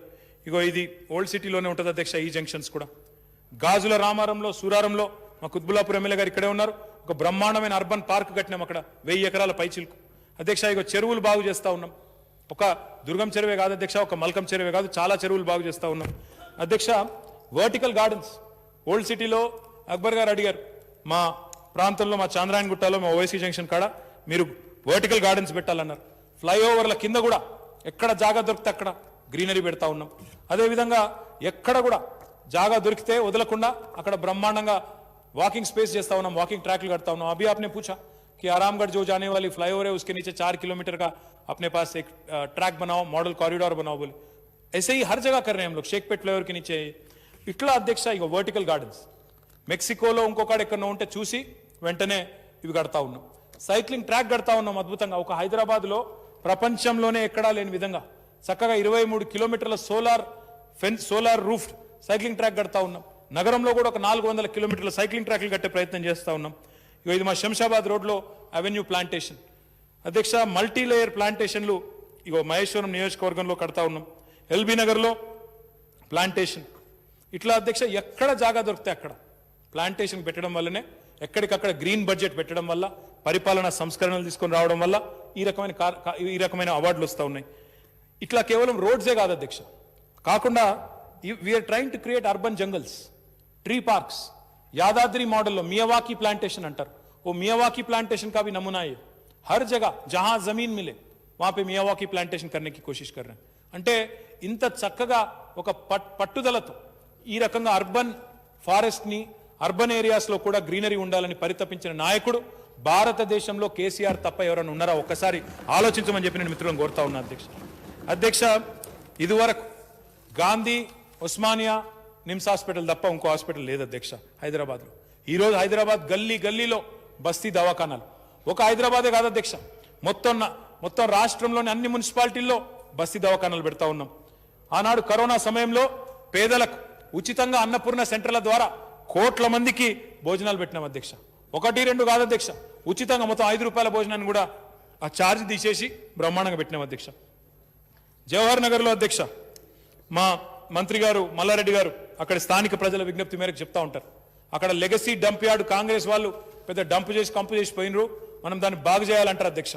ఇగో ఇది ఓల్డ్ సిటీలోనే ఉంటుంది అధ్యక్ష. ఈ జంక్షన్స్ కూడా గాజుల రామారంలో సూరారంలో మా కుత్బుల్లాపూర్ ఎమ్మెల్యే గారు ఇక్కడే ఉన్నారు. ఒక బ్రహ్మాండమైన అర్బన్ పార్క్ కట్టినాం అక్కడ 1000 ఎకరాల పైచిలుకు. అధ్యక్ష ఇక చెరువులు బాగు చేస్తా ఉన్నాం. ఒక దుర్గం చెరువే కాదు అధ్యక్ష, ఒక మల్కం చెరువే కాదు, చాలా చెరువులు బాగు చేస్తా ఉన్నాం. అధ్యక్ష వర్టికల్ గార్డెన్స్ ఓల్డ్ సిటీలో అక్బర్ గారు అడిగారు, మా ప్రాంతంలో మా చాంద్రాయణ గుట్టలో మా ఓవైసీ జంక్షన్ కాడ మీరు వర్టికల్ గార్డెన్స్ పెట్టాలన్నారు. ఫ్లైఓవర్ల కింద కూడా ఎక్కడ జాగా దొరికితే అక్కడ గ్రీనరీ పెడతా ఉన్నాం. అదేవిధంగా ఎక్కడ కూడా జాగా దొరికితే వదలకుండా అక్కడ బ్రహ్మాండంగా वॉकिंग स्पेस చేస్తా ఉన్నాం, वॉकिंग ट्रैकలు కడతా ఉన్నాం. अभी आपने पूछा कि आरामगढ़ जो जाने वाली फ्लाईओवर है उसके नीचे 4 किलोमीटर का अपने पास एक ट्रैक बनाओ, मॉडल कॉरिडोर बनाओ बोले. ऐसे ही हर जगह कर रहे हैं हम लोग. शेखपेट फ्लाईओवर के नीचे ఇట్లా అధ్యక్ష ఇక వర్టికల్ గార్డెన్స్ మెక్సికోలో ఇంకొకటి ఎక్కడో ఉంటే చూసి వెంటనే ఇవి కడతా ఉన్నాం. సైక్లింగ్ ట్రాక్ కడతా ఉన్నాం అద్భుతంగా. ఒక హైదరాబాద్లో ప్రపంచంలోనే ఎక్కడా లేని విధంగా చక్కగా 23 కిలోమీటర్ల సోలార్ రూఫ్ సైక్లింగ్ ట్రాక్ కడతా ఉన్నాం. నగరంలో కూడా ఒక 400 కిలోమీటర్ల సైక్లింగ్ ట్రాక్లు కట్టే ప్రయత్నం చేస్తా ఉన్నాం. ఇది మా శంషాబాద్ రోడ్లో అవెన్యూ ప్లాంటేషన్ అధ్యక్ష, మల్టీ లేయర్ ప్లాంటేషన్లు ఇగో మహేశ్వరం నియోజకవర్గంలో కడతా ఉన్నాం. ఎల్బీ నగర్లో ప్లాంటేషన్. ఇట్లా అధ్యక్ష ఎక్కడ జాగా దొరికితే అక్కడ ప్లాంటేషన్ పెట్టడం వల్లనే, ఎక్కడికక్కడ గ్రీన్ బడ్జెట్ పెట్టడం వల్ల, పరిపాలనా సంస్కరణలు తీసుకొని రావడం వల్ల ఈ రకమైన అవార్డులు వస్తూ ఉన్నాయి. ఇట్లా కేవలం రోడ్సే కాదు అధ్యక్ష, కాకుండా we're trying to create urban jungles, tree parks. Yadadri model Miyawaki plantation अंटार, वो मियावाकी प्लांटेशन का भी नमूना है. हर जगह जहां जमीन मिले वहां पे मियावाकी प्लांटेशन करने की कोशिश कर रहे हैं. అంటే ఇంత చక్కగా ఒక పట్టుదలతో ఈ రకంగా అర్బన్ ఫారెస్ట్ ని, అర్బన్ ఏరియాస్ లో కూడా గ్రీనరీ ఉండాలని పరితపించిన నాయకుడు భారతదేశంలో కేసీఆర్ తప్ప ఎవరైనా ఉన్నారా ఒక్కసారి ఆలోచించమని చెప్పి నేను మిత్రులను కోరుతా ఉన్నా అధ్యక్ష. ఇదివరకు గాంధీ, ఉస్మానియా, నిమ్స్ హాస్పిటల్ తప్ప ఇంకో హాస్పిటల్ లేదు అధ్యక్ష హైదరాబాద్లో. ఈరోజు హైదరాబాద్ గల్లీ గల్లీలో బస్తీ దవాఖానాలు. ఒక హైదరాబాదే కాదు అధ్యక్ష, మొత్తం రాష్ట్రంలోని అన్ని మున్సిపాలిటీల్లో బస్తీ దవాఖానాలు పెడతా ఉన్నాం. ఆనాడు కరోనా సమయంలో పేదలకు ఉచితంగా అన్నపూర్ణ సెంటర్ల ద్వారా కోట్ల మందికి భోజనాలు పెట్టినాం అధ్యక్ష. 1-2 కాదు అధ్యక్ష, ఉచితంగా మొత్తం 5 రూపాయల భోజనాన్ని కూడా ఆ ఛార్జ్ తీసేసి బ్రహ్మాండంగా పెట్టినాం అధ్యక్ష. జవహర్ నగర్లో అధ్యక్ష మా మంత్రి గారు మల్లారెడ్డి గారు అక్కడ స్థానిక ప్రజల విజ్ఞప్తి మేరకు చెప్తా ఉంటారు, అక్కడ లెగసీ డంప్ యార్డ్ కాంగ్రెస్ వాళ్ళు పెద్ద డంప్ చేసి కంపు చేసి పోయినరు, మనం దాన్ని బాగు చేయాలంటారు అధ్యక్ష.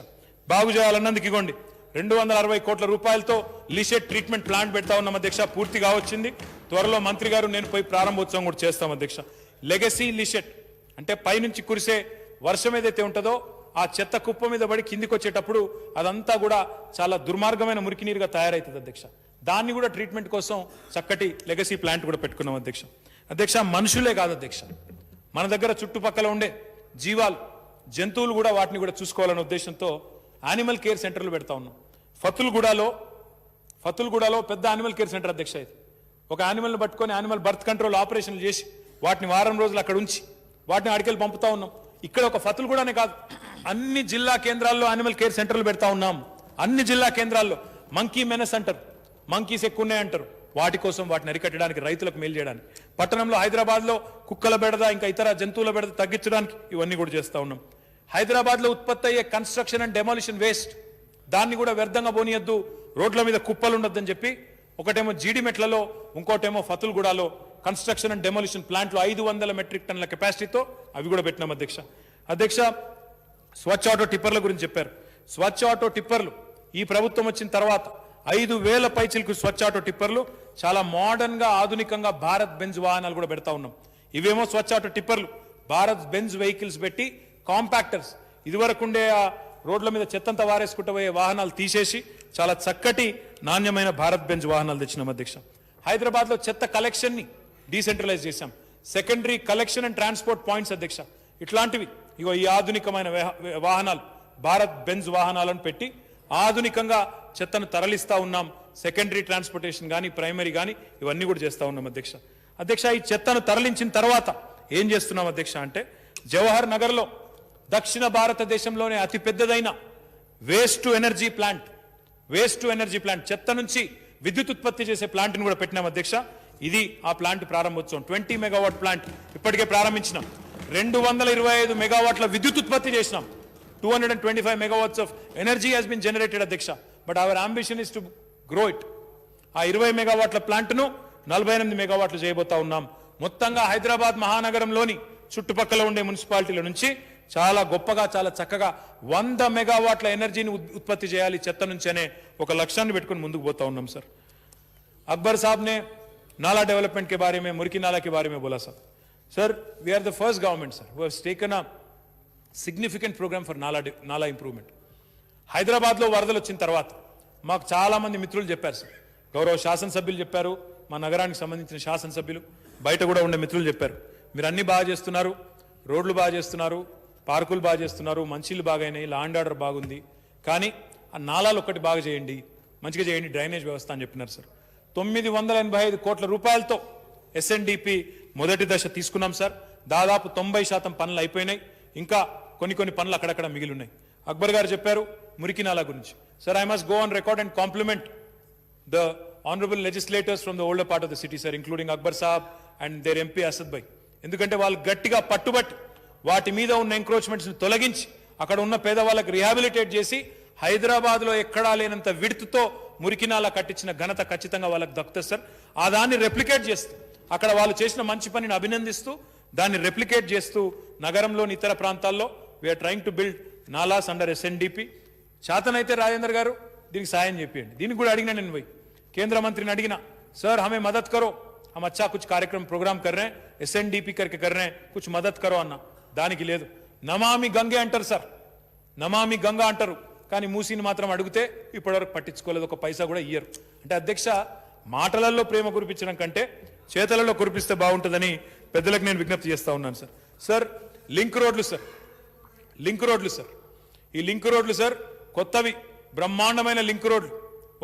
బాగు చేయాలన్నందుకు ఇగోండి 260 కోట్ల రూపాయలతో లిషెట్ ట్రీట్మెంట్ ప్లాంట్ పెడతా ఉన్నాం అధ్యక్ష. పూర్తిగా వచ్చింది. త్వరలో మంత్రి గారు నేను పోయి ప్రారంభోత్సవం కూడా చేస్తాం అధ్యక్ష. లెగసీ లిషెట్ అంటే పైనుంచి కురిసే వర్షం ఏదైతే ఉంటుందో ఆ చెత్త కుప్ప మీద పడి కిందికి వచ్చేటప్పుడు అదంతా కూడా చాలా దుర్మార్గమైన మురికి నీరుగా తయారైతుంది అధ్యక్ష. దాన్ని కూడా ట్రీట్మెంట్ కోసం చక్కటి లెగసీ ప్లాంట్ కూడా పెట్టుకున్నాం అధ్యక్ష. మనుషులే కాదు అధ్యక్ష, మన దగ్గర చుట్టుపక్కల ఉండే జీవాలు, జంతువులు కూడా వాటిని కూడా చూసుకోవాలనే ఉద్దేశంతో యానిమల్ కేర్ సెంటర్లు పెడతా ఉన్నాం. ఫతుల్గూడలో పెద్ద యానిమల్ కేర్ సెంటర్ అధ్యక్ష. ఇది ఒక యానిమల్ని పట్టుకొని యానిమల్ బర్త్ కంట్రోల్ ఆపరేషన్లు చేసి వాటిని వారం రోజులు అక్కడ ఉంచి వాటిని అడికెళ్ళి పంపుతా ఉన్నాం. ఇక్కడ ఒక ఫతుల్గూడనే కాదు, అన్ని జిల్లా కేంద్రాల్లో యానిమల్ కేర్ సెంటర్లు పెడతా ఉన్నాం. అన్ని జిల్లా కేంద్రాల్లో మంకీ మెనస్ అంటారు, మంకీస్ ఎక్కువ ఉన్నాయి అంటారు, వాటి కోసం వాటిని అరికట్టడానికి, రైతులకు మేలు చేయడానికి. పట్టణంలో హైదరాబాద్లో కుక్కల బెడద ఇంకా ఇతర జంతువుల బెడద తగ్గించడానికి ఇవన్నీ కూడా చేస్తూ ఉన్నాం. హైదరాబాద్లో ఉత్పత్తి అయ్యే కన్స్ట్రక్షన్ అండ్ డెమాలిషన్ వేస్ట్ దాన్ని కూడా వ్యర్థంగా పోనీయద్దు, రోడ్ల మీద కుప్పలు ఉండొద్దని చెప్పి ఒకటేమో జీడిమెట్లలో, ఇంకోటేమో ఫతుల్గూడలో కన్స్ట్రక్షన్ అండ్ డెమాలిషన్ ప్లాంట్లు 500 మెట్రిక్ టన్నుల కెపాసిటీతో అవి కూడా పెట్టినాం అధ్యక్ష. స్వచ్ఛ ఆటో టిప్పర్ల గురించి చెప్పారు. స్వచ్ఛ ఆటో టిప్పర్లు ఈ ప్రభుత్వం వచ్చిన తర్వాత 5000 పైచిలకు స్వచ్ఛ ఆటో టిప్పర్లు చాలా మోడర్న్ గా ఆధునికంగా భారత్ బెంజ్ వాహనాలు కూడా పెడతా ఉన్నాం. ఇవేమో స్వచ్ఛ ఆటో టిప్పర్లు, భారత్ బెంజ్ వెహికల్స్ పెట్టి కాంపాక్టర్స్, ఇదివరకుండే ఆ రోడ్ల మీద చెత్తంతా వారేసుకుంటూ పోయే వాహనాలు తీసేసి చాలా చక్కటి నాణ్యమైన భారత్ బెంజ్ వాహనాలు తెచ్చినాం అధ్యక్ష. హైదరాబాద్లో చెత్త కలెక్షన్ ని డీసెంట్రలైజ్ చేశాం. Secondary collection and transport points అధ్యక్ష. ఇట్లాంటివి ఇగో ఈ ఆధునికమైన వాహనాలు భారత్ బెంజ్ వాహనాలను పెట్టి ఆధునికంగా చెత్తను తరలిస్తా ఉన్నాం. సెకండరీ ట్రాన్స్పోర్టేషన్ కానీ ప్రైమరీ కానీ ఇవన్నీ కూడా చేస్తా ఉన్నాం అధ్యక్ష. ఈ చెత్తను తరలించిన తర్వాత ఏం చేస్తున్నాం అధ్యక్ష అంటే, జవహర్ నగర్లో దక్షిణ భారతదేశంలోనే అతి పెద్దదైన వేస్ట్ టు ఎనర్జీ ప్లాంట్ చెత్త నుంచి విద్యుత్ ఉత్పత్తి చేసే ప్లాంట్ని కూడా పెట్టినాం అధ్యక్ష. ఇది ఆ ప్లాంట్ ప్రారంభోత్సవం. 20 మెగావాట్ ప్లాంట్ ఇప్పటికే ప్రారంభించినాం. 225 మెగావాట్ల విద్యుత్ ఉత్పత్తి చేసినాం. 225 megawatts of energy has been generated అధ్యక్ష. But our ambition is to grow it. ఆ 20 మెగావాట్ల ప్లాంట్ను 48 మెగావాట్లు చేయబోతా ఉన్నాం. మొత్తంగా హైదరాబాద్ మహానగరంలోని చుట్టుపక్కల ఉండే మున్సిపాలిటీల నుంచి చాలా గొప్పగా చాలా చక్కగా 100 మెగావాట్ల ఎనర్జీని ఉత్పత్తి చేయాలి చెత్త నుంచి అనే ఒక లక్ష్యాన్ని పెట్టుకుని ముందుకు పోతా ఉన్నాం सर। अकबर साहब ने नाला डेवलपमेंट के बारे में, मुर्की नाला के बारे में बोला sir we are the first government sir who has taken a significant programme for nala improvement. హైదరాబాద్లో వరదలు వచ్చిన తర్వాత మాకు చాలా మంది మిత్రులు చెప్పారు సార్, గౌరవ శాసనసభ్యులు చెప్పారు, మా నగరానికి సంబంధించిన శాసనసభ్యులు, బయట కూడా ఉండే మిత్రులు చెప్పారు, మీరు అన్ని బాగా చేస్తున్నారు, రోడ్లు బాగా చేస్తున్నారు, పార్కులు బాగా చేస్తున్నారు, మంచిలు బాగైనాయి, లా అండ్ ఆర్డర్ బాగుంది, కానీ ఆ నాలాలు ఒక్కటి బాగా చేయండి, మంచిగా చేయండి, డ్రైనేజ్ వ్యవస్థ అని చెప్పినారు సార్। 985 కోట్ల రూపాయలతో ఎస్ఎన్డిపి మొదటి దశ తీసుకున్నాం సార్। దాదాపు 90% పనులు అయిపోయినాయి, ఇంకా కొన్ని పనులు అక్కడక్కడ మిగిలి ఉన్నాయి। అక్బర్ గారు చెప్పారు మురికి నాలా గురించి sir, I must go on record and compliment the honourable legislators from the older part of the city sir, including Akbar saab and their MP Asad bhai, ఎందుకంటే వాళ్ళు గట్టిగా పట్టుబట్టి వాటి మీద ఉన్న ఎంక్రోచ్మెంట్స్ తొలగించి అక్కడ ఉన్న పేదవాళ్ళకి రిహాబిలిటేట్ చేసి హైదరాబాద్లో ఎక్కడా లేనంత విడుతుతో మురికినాల కట్టించిన ఘనత ఖచ్చితంగా వాళ్ళకి దక్కుతుంది సార్। ఆ దాన్ని రెప్లికేట్ చేస్తూ అక్కడ వాళ్ళు చేసిన మంచి పనిని అభినందిస్తూ దాన్ని రెప్లికేట్ చేస్తూ నగరంలోని ఇతర ప్రాంతాల్లో we're trying to build nalas under SNDP. చేతనైతే రాజేందర్ గారు దీనికి సాయం చెప్పండి, దీనికి కూడా అడిగినా నేను పోయి కేంద్ర మంత్రిని అడిగినా, సర్ हमें मदद करो, हम अच्छा कुछ कार्यक्रम प्रोग्राम कर रहे हैं, एसएनडीपी करके कर रहे हैं, कुछ मदद करो అన్న, దానికి లేదు। నమామి గంగే అంటారు సార్, నమామి గంగా అంటారు, కానీ మూసీని మాత్రం అడిగితే ఇప్పటివరకు పట్టించుకోలేదు, ఒక పైసా కూడా ఇయ్యరు। అంటే అధ్యక్ష మాటలలో ప్రేమ కురిపించడం కంటే చేతలలో కురిపిస్తే బాగుంటుందని పెద్దలకు నేను విజ్ఞప్తి చేస్తా ఉన్నాను సార్। సార్ లింక్ రోడ్లు సార్, లింక్ రోడ్లు సార్, ఈ లింక్ రోడ్లు సార్ కొత్తవి బ్రహ్మాండమైన లింక్ రోడ్లు,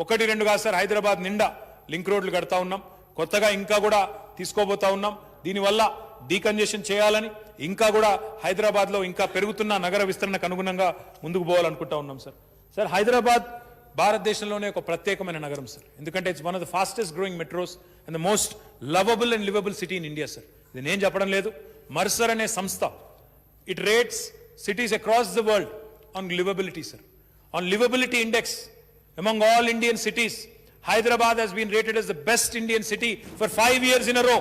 1-2 కాదు సార్, హైదరాబాద్ నిండా లింక్ రోడ్లు కడతా ఉన్నాం, కొత్తగా ఇంకా కూడా తీసుకోబోతా ఉన్నాం। దీనివల్ల డీకంజెషన్ చేయాలని ఇంకా కూడా హైదరాబాద్లో ఇంకా పెరుగుతున్న నగర విస్తరణకు అనుగుణంగా ముందుకు పోవాలనుకుంటా ఉన్నాం సార్। సార్ హైదరాబాద్ భారతదేశంలోనే ఒక ప్రత్యేకమైన నగరం సార్, ఎందుకంటే it's one of the fastest growing metros and the most lovable and liveable city in India sir. ఇది నేను చెప్పడం లేదు, మర్సర్ అనే సంస్థ it rates cities across the world on livability sir, on livability index among all Indian cities Hyderabad has been rated as the best Indian city for 5 years in a row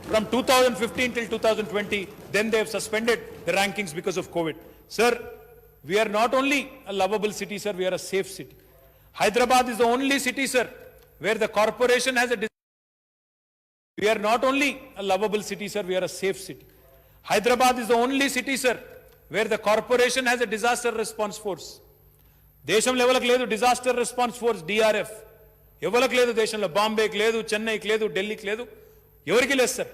from 2015 till 2020, then they have suspended the rankings because of COVID sir। We are not only a lovable city sir, we are a safe city। Hyderabad is the only city sir where the corporation has a we are not only a lovable city sir, we are a safe city। Hyderabad is the only city sir where the corporation has a disaster response force। దేశంలో ఎవరికి లేదు disaster response force DRF, ఎవరికి లేదు దేశంలో, బాంబేకి లేదు, చెన్నైకి లేదు, ఢిల్లీకి లేదు, ఎవరికి లేదు సార్,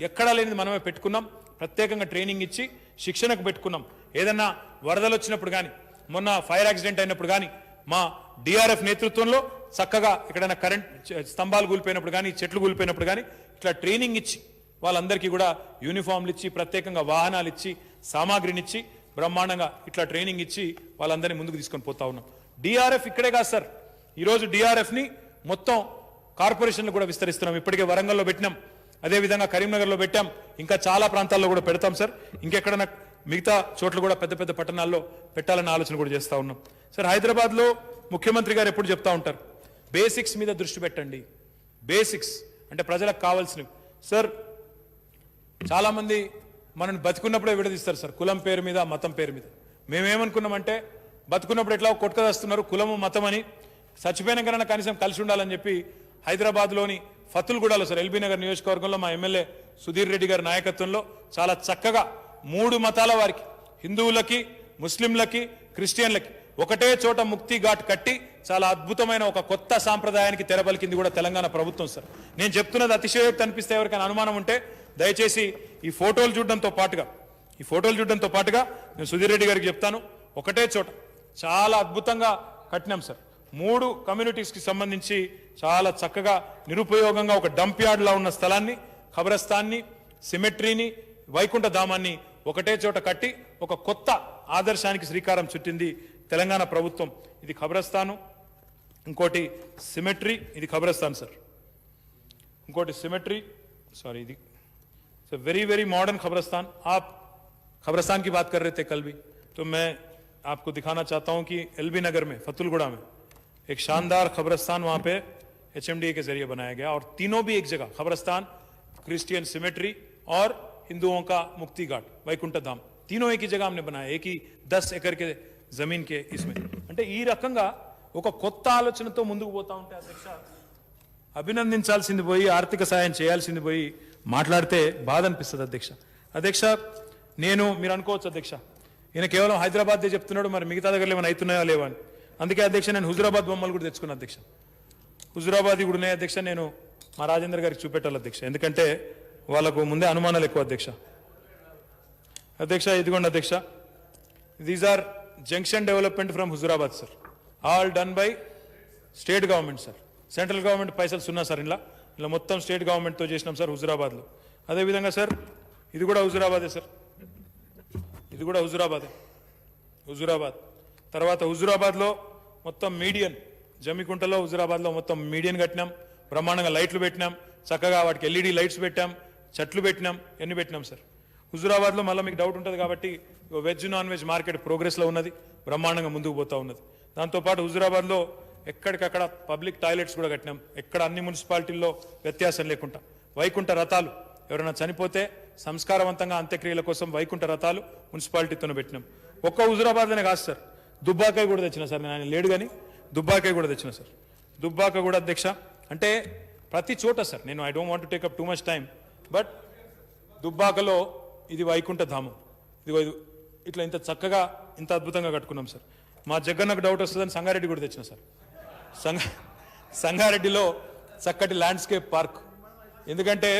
ఎక్కడా లేనిది మనమే పెట్టుకున్నాం, ప్రత్యేకంగా ట్రైనింగ్ ఇచ్చి శిక్షణకు పెట్టుకున్నాం। ఏదన్నా వరదలు వచ్చినప్పుడు కానీ, మొన్న ఫైర్ యాక్సిడెంట్ అయినప్పుడు కానీ మా డిఆర్ఎఫ్ నేతృత్వంలో చక్కగా ఎక్కడైనా కరెంట్ స్తంభాలు కూలిపోయినప్పుడు కానీ, చెట్లు కూలిపోయినప్పుడు కానీ ఇట్లా ట్రైనింగ్ ఇచ్చి వాళ్ళందరికీ కూడా యూనిఫామ్లు ఇచ్చి ప్రత్యేకంగా వాహనాలు ఇచ్చి సామాగ్రినిచ్చి బ్రహ్మాండంగా ఇట్లా ట్రైనింగ్ ఇచ్చి వాళ్ళందరినీ ముందుకు తీసుకొని పోతా ఉన్నాం। డిఆర్ఎఫ్ ఇక్కడే కాదు సార్, ఈరోజు డిఆర్ఎఫ్ని మొత్తం కార్పొరేషన్లు కూడా విస్తరిస్తున్నాం, ఇప్పటికే వరంగల్లో పెట్టినాం, అదేవిధంగా కరీంనగర్లో పెట్టాం, ఇంకా చాలా ప్రాంతాల్లో కూడా పెడతాం సార్, ఇంకెక్కడన్నా మిగతా చోట్ల కూడా పెద్ద పెద్ద పట్టణాల్లో పెట్టాలన్న ఆలోచన కూడా చేస్తూ ఉన్నాం సార్। హైదరాబాద్లో ముఖ్యమంత్రి గారు ఎప్పుడు చెప్తా ఉంటారు, బేసిక్స్ మీద దృష్టి పెట్టండి, బేసిక్స్ అంటే ప్రజలకు కావాల్సినవి సార్। చాలామంది మనల్ని బతుకున్నప్పుడే విడదీస్తారు సార్, కులం పేరు మీద, మతం పేరు మీద। మేమేమనుకున్నామంటే బతుకున్నప్పుడు ఎట్లా కొట్టుకదస్తున్నారు కులము మతం అని, చచ్చిపోయిన కన్నా కనీసం కలిసి ఉండాలని చెప్పి హైదరాబాద్లోని ఫతుల్గూడలో సార్ ఎల్బీ నగర్ నియోజకవర్గంలో మా ఎమ్మెల్యే సుధీర్ రెడ్డి గారి నాయకత్వంలో చాలా చక్కగా 3 మతాల వారికి, హిందువులకి, ముస్లింలకి, క్రిస్టియన్లకి ఒకటే చోట ముక్తి ఘాట్ కట్టి చాలా అద్భుతమైన ఒక కొత్త సాంప్రదాయానికి తెరపలికింది కూడా తెలంగాణ ప్రభుత్వం సార్। నేను చెప్తున్నది అతిశయోక్తి అనిపిస్తే ఎవరికైనా అనుమానం ఉంటే దయచేసి ఈ ఫోటోలు చూడడంతో పాటుగా నేను సుధీర్ రెడ్డి గారికి చెప్తాను, ఒకటే చోట చాలా అద్భుతంగా కట్టినాం సార్। 3 కమ్యూనిటీస్కి సంబంధించి చాలా చక్కగా నిరుపయోగంగా ఒక డంప్ యార్డ్లా ఉన్న స్థలాన్ని, ఖబరస్థాన్ని, సిమెట్రీని, వైకుంఠ ధామాన్ని ఒకటే చోట కట్టి ఒక కొత్త ఆదర్శానికి శ్రీకారం చుట్టింది తెలంగాణ ప్రభుత్వం। ఇది ఖబరస్థాను, ఇంకోటి సిమెట్రీ, ఇది ఖబరస్థాన్ సార్, ఇంకోటి సిమెట్రీ, సారీ ఇది वेरी वेरी मॉडर्न खबरस्तान। आप खबरस्तान की बात कर रहे थे कल भी, तो मैं आपको दिखाना चाहता हूं कि एलबी नगर में, फतुलगुड़ा में एक शानदार खबरस्तान वहां पे एचएमडीए के जरिए बनाया गया, और तीनों भी एक जगह, खबरस्तान, क्रिश्चियन सिमेट्री और हिंदुओं का मुक्ति घाट వైకుంఠ धाम तीनों एक ही जगह हमने बनाया एक ही 10 एकड़ के जमीन के इसमें అంటే ఈ రకంగా ఒక కొత్త ఆలోచనతో ముందుకు పోతా ఉంటే అధ్యక్ష అభినందించాల్సింది పోయి ఆర్థిక సాయం చేయాల్సింది పోయి మాట్లాడితే బాధ అనిపిస్తుంది అధ్యక్ష అధ్యక్ష నేను మీరు అనుకోవచ్చు అధ్యక్ష ఈయన కేవలం హైదరాబాద్ దే చెప్తున్నాడు మరి మిగతా దగ్గర ఏమైనా అవుతున్నాయో లేవా అని అందుకే అధ్యక్ష నేను హుజురాబాద్ బొమ్మలు కూడా తెచ్చుకున్నా అధ్యక్ష హుజురాబాద్ కూడా ఉన్నాయి అధ్యక్ష నేను మా రాజేంద్ర గారికి చూపెట్టాలి అధ్యక్ష ఎందుకంటే వాళ్ళకు ముందే అనుమానాలు ఎక్కువ అధ్యక్ష అధ్యక్ష ఇదిగోండి అధ్యక్ష these are junction development from Huzurabad sir all done by state government sir central government పైసలు సున్నా సార్ ఇలా మొత్తం స్టేట్ గవర్నమెంట్తో చేసినాం సార్ హుజురాబాద్లో అదేవిధంగా సార్ ఇది కూడా హుజురాబాదే సార్ ఇది కూడా హుజురాబాద్ తర్వాత హుజురాబాద్లో మొత్తం మీడియన్ జమ్మికుంటలో హుజురాబాద్లో మొత్తం మీడియన్ కట్టినాం బ్రహ్మాండంగా లైట్లు పెట్టినాం చక్కగా వాటికి ఎల్ఈడి లైట్స్ పెట్టాం చెట్లు పెట్టినాం ఎన్ని పెట్టినాం సార్ హుజురాబాద్లో మళ్ళీ మీకు డౌట్ ఉంటుంది కాబట్టి వెజ్ నాన్ వెజ్ మార్కెట్ ప్రోగ్రెస్లో ఉన్నది బ్రహ్మాండంగా ముందుకు పోతా ఉన్నది దాంతోపాటు హుజురాబాద్లో ఎక్కడికక్కడ పబ్లిక్ టాయిలెట్స్ కూడా కట్టినాం ఎక్కడ అన్ని మున్సిపాలిటీల్లో వ్యత్యాసం లేకుండా వైకుంఠ రథాలు ఎవరైనా చనిపోతే సంస్కారవంతంగా అంత్యక్రియల కోసం వైకుంఠ రథాలు మున్సిపాలిటీతో పెట్టినాం ఒక్క హుజురాబాద్లోనే కాదు సార్ దుబ్బాకాయ కూడా తెచ్చిన సార్ నేను ఆయన లేడు కానీ దుబ్బాకాయ కూడా తెచ్చిన సార్ దుబ్బాక కూడా అధ్యక్ష అంటే ప్రతి చోట సార్ నేను I don't want to take up too much time but దుబ్బాకలో ఇది వైకుంఠ ధామం ఇదిగో ఇది ఇట్లా ఇంత చక్కగా ఇంత అద్భుతంగా కట్టుకున్నాం సార్ మా జగన్నకు డౌట్ వస్తుందని సంగారెడ్డి కూడా తెచ్చిన సార్ సంగారెడ్డిలో చక్కటి ల్యాండ్స్కేప్ పార్క్ ఎందుకంటే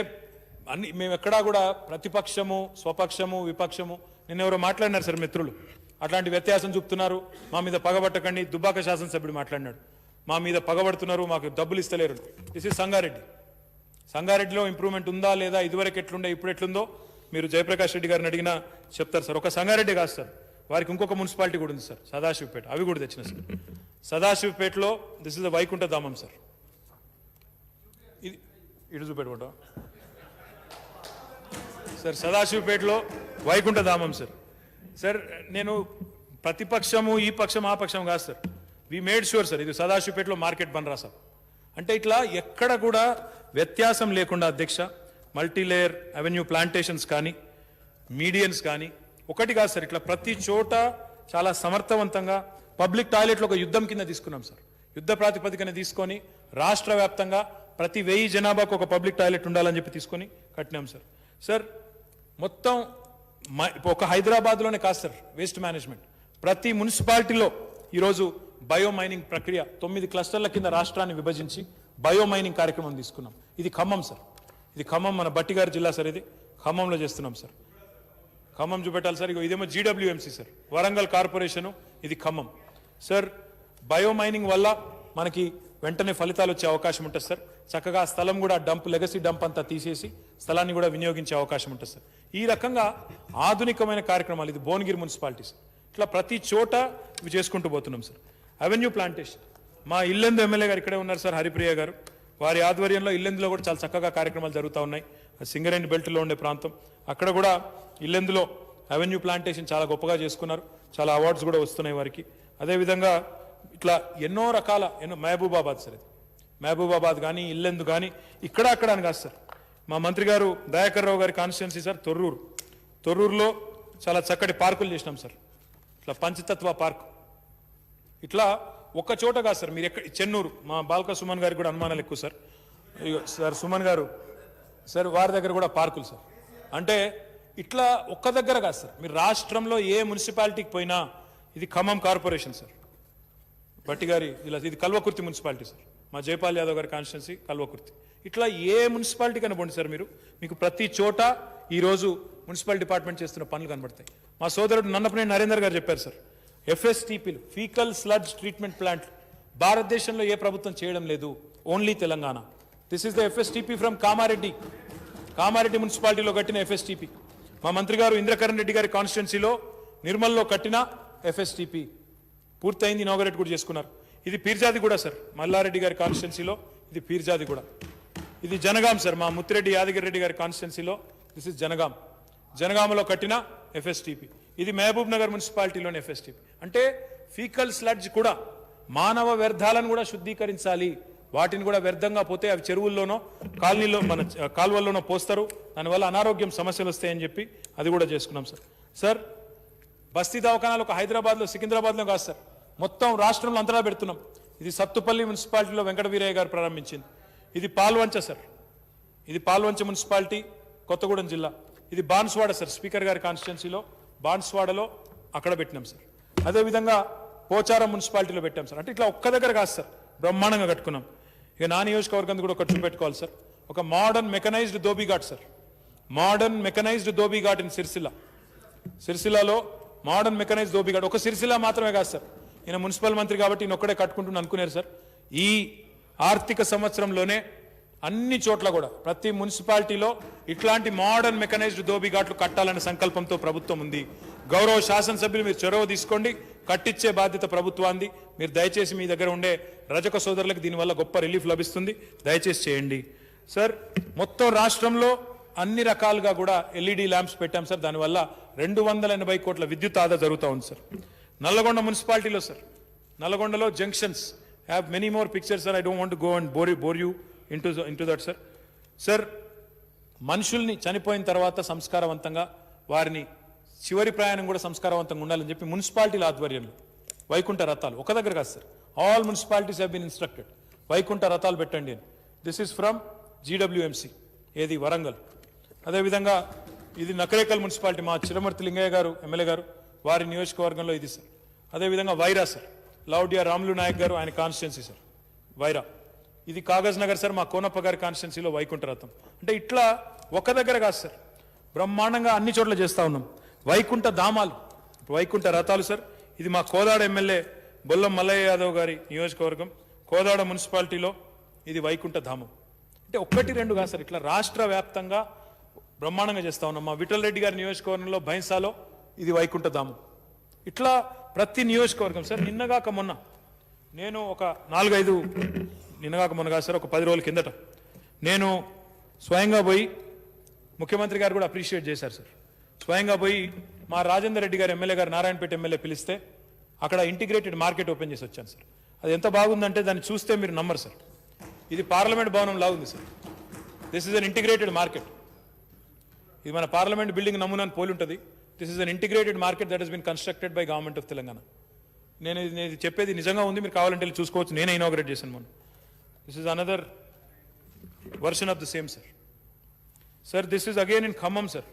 అన్ని మేము ఎక్కడా కూడా ప్రతిపక్షము స్వపక్షము విపక్షము నిన్న ఎవరో మాట్లాడినారు సార్ మిత్రులు అట్లాంటి వ్యత్యాసం చూపుతున్నారు మా మీద పగబట్టకండి దుబ్బాక శాసనసభ్యుడు మాట్లాడినాడు మా మీద పగబడుతున్నారు మాకు డబ్బులు ఇస్తలేరు దిస్ ఇస్ సంగారెడ్డిలో ఇంప్రూవ్మెంట్ ఉందా లేదా ఇదివరకు ఎట్లుండే ఇప్పుడు ఎట్లుందో మీరు జయప్రకాష్ రెడ్డి గారిని అడిగినా చెప్తారు సార్ ఒక సంగారెడ్డి కాదు సార్ వారికి ఇంకొక మున్సిపాలిటీ కూడా ఉంది సార్ సదాశివపేట అవి కూడా తెచ్చిన సార్ సదాశివపేటలో this is the Vaikuntha Dhamam sir ఇది ఇటు చూపెట్టుకుంటా సార్ సదాశివపేటలో వైకుంఠ ధామం సార్ సార్ నేను ప్రతిపక్షము ఈ పక్షం ఆ పక్షం కాదు sir we made sure sir ఇది సదాశివపేటలో మార్కెట్ బన్ రా సార్ అంటే ఇట్లా ఎక్కడ కూడా వ్యత్యాసం లేకుండా అధ్యక్ష మల్టీలేయర్ అవెన్యూ ప్లాంటేషన్స్ కానీ మీడియన్స్ కానీ ఒకటి కాదు సార్ ఇట్లా ప్రతి చోట చాలా సమర్థవంతంగా పబ్లిక్ టాయిలెట్లు ఒక యుద్ధం కింద తీసుకున్నాం సార్ యుద్ధ ప్రాతిపదికన తీసుకొని రాష్ట్ర వ్యాప్తంగా ప్రతి 1000 జనాభాకు ఒక పబ్లిక్ టాయిలెట్ ఉండాలని చెప్పి తీసుకొని కట్టినాం సార్ సార్ మొత్తం ఒక హైదరాబాద్లోనే కాదు సార్ వేస్ట్ మేనేజ్మెంట్ ప్రతి మున్సిపాలిటీలో ఈరోజు బయోమైనింగ్ ప్రక్రియ 9 క్లస్టర్ల కింద రాష్ట్రాన్ని విభజించి బయోమైనింగ్ కార్యక్రమం తీసుకున్నాం ఇది ఖమ్మం సార్ ఇది ఖమ్మం మన బట్టిగారి జిల్లా సార్ ఇది ఖమ్మంలో చేస్తున్నాం సార్ ఖమ్మం చూపెట్టాలి సార్ ఇదేమో జీడబ్ల్యూఎంసీ సార్ వరంగల్ కార్పొరేషను ఇది ఖమ్మం సార్ బయోమైనింగ్ వల్ల మనకి వెంటనే ఫలితాలు వచ్చే అవకాశం ఉంటుంది సార్ చక్కగా స్థలం కూడా లెగసీ డంప్ అంతా తీసేసి స్థలాన్ని కూడా వినియోగించే అవకాశం ఉంటుంది సార్ ఈ రకంగా ఆధునికమైన కార్యక్రమాలు ఇది భువనగిరి మున్సిపాలిటీ సార్ ఇట్లా ప్రతి చోట ఇవి చేసుకుంటూ పోతున్నాం సార్ అవెన్యూ ప్లాంటేషన్ మా ఇల్లెందు ఎమ్మెల్యే గారు ఇక్కడే ఉన్నారు సార్ హరిప్రియ గారు వారి ఆధ్వర్యంలో ఇల్లెందులో కూడా చాలా చక్కగా కార్యక్రమాలు జరుగుతూ ఉన్నాయి సింగరేణి బెల్ట్లో ఉండే ప్రాంతం అక్కడ కూడా ఇల్లెందులో అవెన్యూ ప్లాంటేషన్ చాలా గొప్పగా చేసుకున్నారు చాలా అవార్డ్స్ కూడా వస్తున్నాయి వారికి అదేవిధంగా ఇట్లా ఎన్నో రకాల మహబూబాబాద్ సార్ ఇది మహబూబాబాద్ కానీ ఇల్లెందు కానీ ఇక్కడ అక్కడ అని కాదు సార్ మా మంత్రి గారు దయాకర్ రావు గారి కాన్స్టిట్యున్సీ సార్ తొర్రూరులో చాలా చక్కటి పార్కులు చేసినాం సార్ ఇట్లా పంచతత్వ పార్క్ ఇట్లా ఒక్క చోట కాదు సార్ మీరు ఎక్కడ చెన్నూరు మా బాల్క సుమన్ గారికి కూడా అనుమానాలు ఎక్కువ సార్ సార్ సుమన్ గారు సార్ వారి దగ్గర కూడా పార్కులు సార్ అంటే ఇట్లా ఒక్క దగ్గర కాదు సార్ మీరు రాష్ట్రంలో ఏ మున్సిపాలిటీకి పోయినా ఇది ఖమ్మం కార్పొరేషన్ సార్ బట్టి గారి ఇది కల్వకుర్తి మున్సిపాలిటీ సార్ మా జైపాల్ యాదవ్ గారి కాన్స్టిట్యున్సీ కల్వకుర్తి ఇట్లా ఏ మున్సిపాలిటీ కనబడి సార్ మీకు ప్రతి చోట ఈరోజు మున్సిపల్ డిపార్ట్మెంట్ చేస్తున్న పనులు కనబడతాయి మా సోదరుడు నన్నపనేని నరేందర్ గారు చెప్పారు సార్ ఎఫ్ఎస్టీపీలు ఫీకల్ స్లడ్జ్ ట్రీట్మెంట్ ప్లాంట్లు భారతదేశంలో ఏ ప్రభుత్వం చేయడం లేదు only Telangana this is the FSTP from Kamareddy మున్సిపాలిటీలో కట్టిన ఎఫ్ఎస్టీపీ మా మంత్రి గారు ఇంద్రకరణ్ రెడ్డి గారి కాన్స్టిట్యున్సీలో నిర్మల్లో కట్టిన ఎఫ్ఎస్టీపీ పూర్తయింది ఇనాగరేట్ కూడా చేసుకున్నారు ఇది పీర్జాది కూడా సార్ మల్లారెడ్డి గారి కాన్స్టిట్యున్సీలో ఇది పీర్జాది కూడా ఇది జనగాం సార్ మా ముత్తిరెడ్డి యాదగిరి రెడ్డి గారి కాన్స్టిట్యున్సీలో దిస్ ఇస్ జనగామలో కట్టిన ఎఫ్ఎస్టీపీ ఇది మహబూబ్ నగర్ మున్సిపాలిటీలోని ఎఫ్ఎస్టీపీ అంటే ఫీకల్ స్లడ్జ్ కూడా మానవ వ్యర్థాలను కూడా శుద్ధీకరించాలి వాటిని కూడా వ్యర్థంగా పోతే అవి చెరువుల్లోనో కాలనీలో మన కాలువల్లోనో పోస్తారు, దానివల్ల అనారోగ్యం సమస్యలు వస్తాయని చెప్పి అది కూడా చేసుకున్నాం సార్. సార్ బస్తీ దవాఖానాలు ఒక హైదరాబాద్లో సికింద్రాబాద్లో కాదు సార్, మొత్తం రాష్ట్రంలో అంతటా పెడుతున్నాం. ఇది సత్తుపల్లి మున్సిపాలిటీలో వెంకట వీరయ్య గారు ప్రారంభించింది. ఇది పాల్వంచ సార్, ఇది పాల్వంచ మున్సిపాలిటీ కొత్తగూడెం జిల్లా. ఇది బాన్స్వాడ సార్, స్పీకర్ గారి కాన్స్టిట్యున్సీలో బాన్స్వాడలో అక్కడ పెట్టినాం సార్. అదేవిధంగా పోచారం మున్సిపాలిటీలో పెట్టాం సార్. అంటే ఇట్లా ఒక్క దగ్గర కాదు సార్, బ్రహ్మాండంగా కట్టుకున్నాం. ఇక నా నియోజకవర్గం కూడా ఒకటి చూపెట్టుకోవాలి సార్, ఒక modern mechanized dhobi ghat sir, modern mechanized dhobi ghat in సిరిసిల్లాలో మోడర్న్ మెకనైజ్డ్ ధోబీఘాట్. ఒక సిరిసిల్ల మాత్రమే కాదు సార్, ఈయన మున్సిపల్ మంత్రి కాబట్టి ఈయన ఒక్కడే కట్టుకుంటున్నా అనుకున్నారు సార్. ఈ ఆర్థిక సంవత్సరంలోనే అన్ని చోట్ల కూడా ప్రతి మున్సిపాలిటీలో ఇట్లాంటి మోడర్న్ మెకనైజ్డ్ ధోబీఘాట్లు కట్టాలనే సంకల్పంతో ప్రభుత్వం ఉంది. గౌరవ శాసనసభ్యులు మీరు చొరవ తీసుకోండి, కట్టించే బాధ్యత ప్రభుత్వాన్ని. మీరు దయచేసి మీ దగ్గర ఉండే రజక సోదరులకు దీనివల్ల గొప్ప రిలీఫ్ లభిస్తుంది, దయచేసి చేయండి సార్. మొత్తం రాష్ట్రంలో అన్ని రకాలుగా కూడా ఎల్ఈడి ల్యాంప్స్ పెట్టాం సార్, దానివల్ల 280 కోట్ల విద్యుత్ ఆదా జరుగుతూ ఉంది సార్. నల్లగొండ మున్సిపాలిటీలో సార్, నల్లగొండలో junctions have many more pictures sir, I don't want go and bore you into that sir. Sir మనుషుల్ని చనిపోయిన తర్వాత సంస్కారవంతంగా వారిని చివరి ప్రయాణం కూడా సంస్కారవంతంగా ఉండాలని చెప్పి మున్సిపాలిటీల ఆధ్వర్యంలో వైకుంఠ రథాలు ఒక దగ్గర కాదు sir, all municipalities have been instructed వైకుంఠ రథాలు పెట్టండి అని. దిస్ ఈస్ ఫ్రమ్ జీడబ్ల్యూఎంసీ, ఏది వరంగల్. అదేవిధంగా ఇది నకరేకల్ మున్సిపాలిటీ, మా చిరమర్తి లింగయ్య గారు ఎమ్మెల్యే గారు వారి నియోజకవర్గంలో ఇది సార్. అదేవిధంగా వైరా సార్, లౌడియా రాములు నాయక్ గారు ఆయన కాన్స్టిట్యున్సీ సార్ వైరా. ఇది కాగజ్ నగర్ సార్, మా కోనప్ప గారి కాన్స్టిట్యున్సీలో వైకుంఠ రథం. అంటే ఇట్లా ఒక దగ్గర కాదు సార్, బ్రహ్మాండంగా అన్ని చోట్ల చేస్తూ ఉన్నాం. వైకుంఠ ధామాలు, వైకుంఠ రథాలు సార్. ఇది మా కోదాడ ఎమ్మెల్యే బొల్లం మల్లయ్య యాదవ్ గారి నియోజకవర్గం, కోదాడ మున్సిపాలిటీలో ఇది వైకుంఠ ధామం. అంటే 1-2 కాదు సార్, ఇట్లా రాష్ట్ర వ్యాప్తంగా బ్రహ్మాండంగా చేస్తూ ఉన్నాం. మా విఠల్ రెడ్డి గారి నియోజకవర్గంలో బైన్సాలో ఇది వైకుంఠ ధామం. ఇట్లా ప్రతి నియోజకవర్గం సార్. నిన్నగాక మొన్న నేను ఒక 4-5 నిన్నగాక మొన్న కాదు సార్, ఒక 10 రోజుల కిందట నేను స్వయంగా పోయి, ముఖ్యమంత్రి గారు కూడా అప్రిషియేట్ చేశారు సార్, స్వయంగా పోయి మా రాజేందర్ రెడ్డి గారు ఎమ్మెల్యే గారు నారాయణపేట ఎమ్మెల్యే పిలిస్తే అక్కడ ఇంటిగ్రేటెడ్ మార్కెట్ ఓపెన్ చేసి వచ్చాను సార్. అది ఎంత బాగుందంటే దాన్ని చూస్తే మీరు నమ్మరు సార్. ఇది పార్లమెంట్ భవనం లా ఉంది sir. This is an integrated market. ఇది మన పార్లమెంట్ బిల్డింగ్ నమూనాను పోలి ఉంటుంది. This is an integrated market that has been constructed by government of Telangana. నేను చెప్పేది నిజంగా ఉంది, మీరు కావాలంటే చూసుకోవచ్చు. నేనే ఇనాగ్రేట్ చేశాను మొన్న. This is another version of the same sir. Sir this is again in Khammam sir.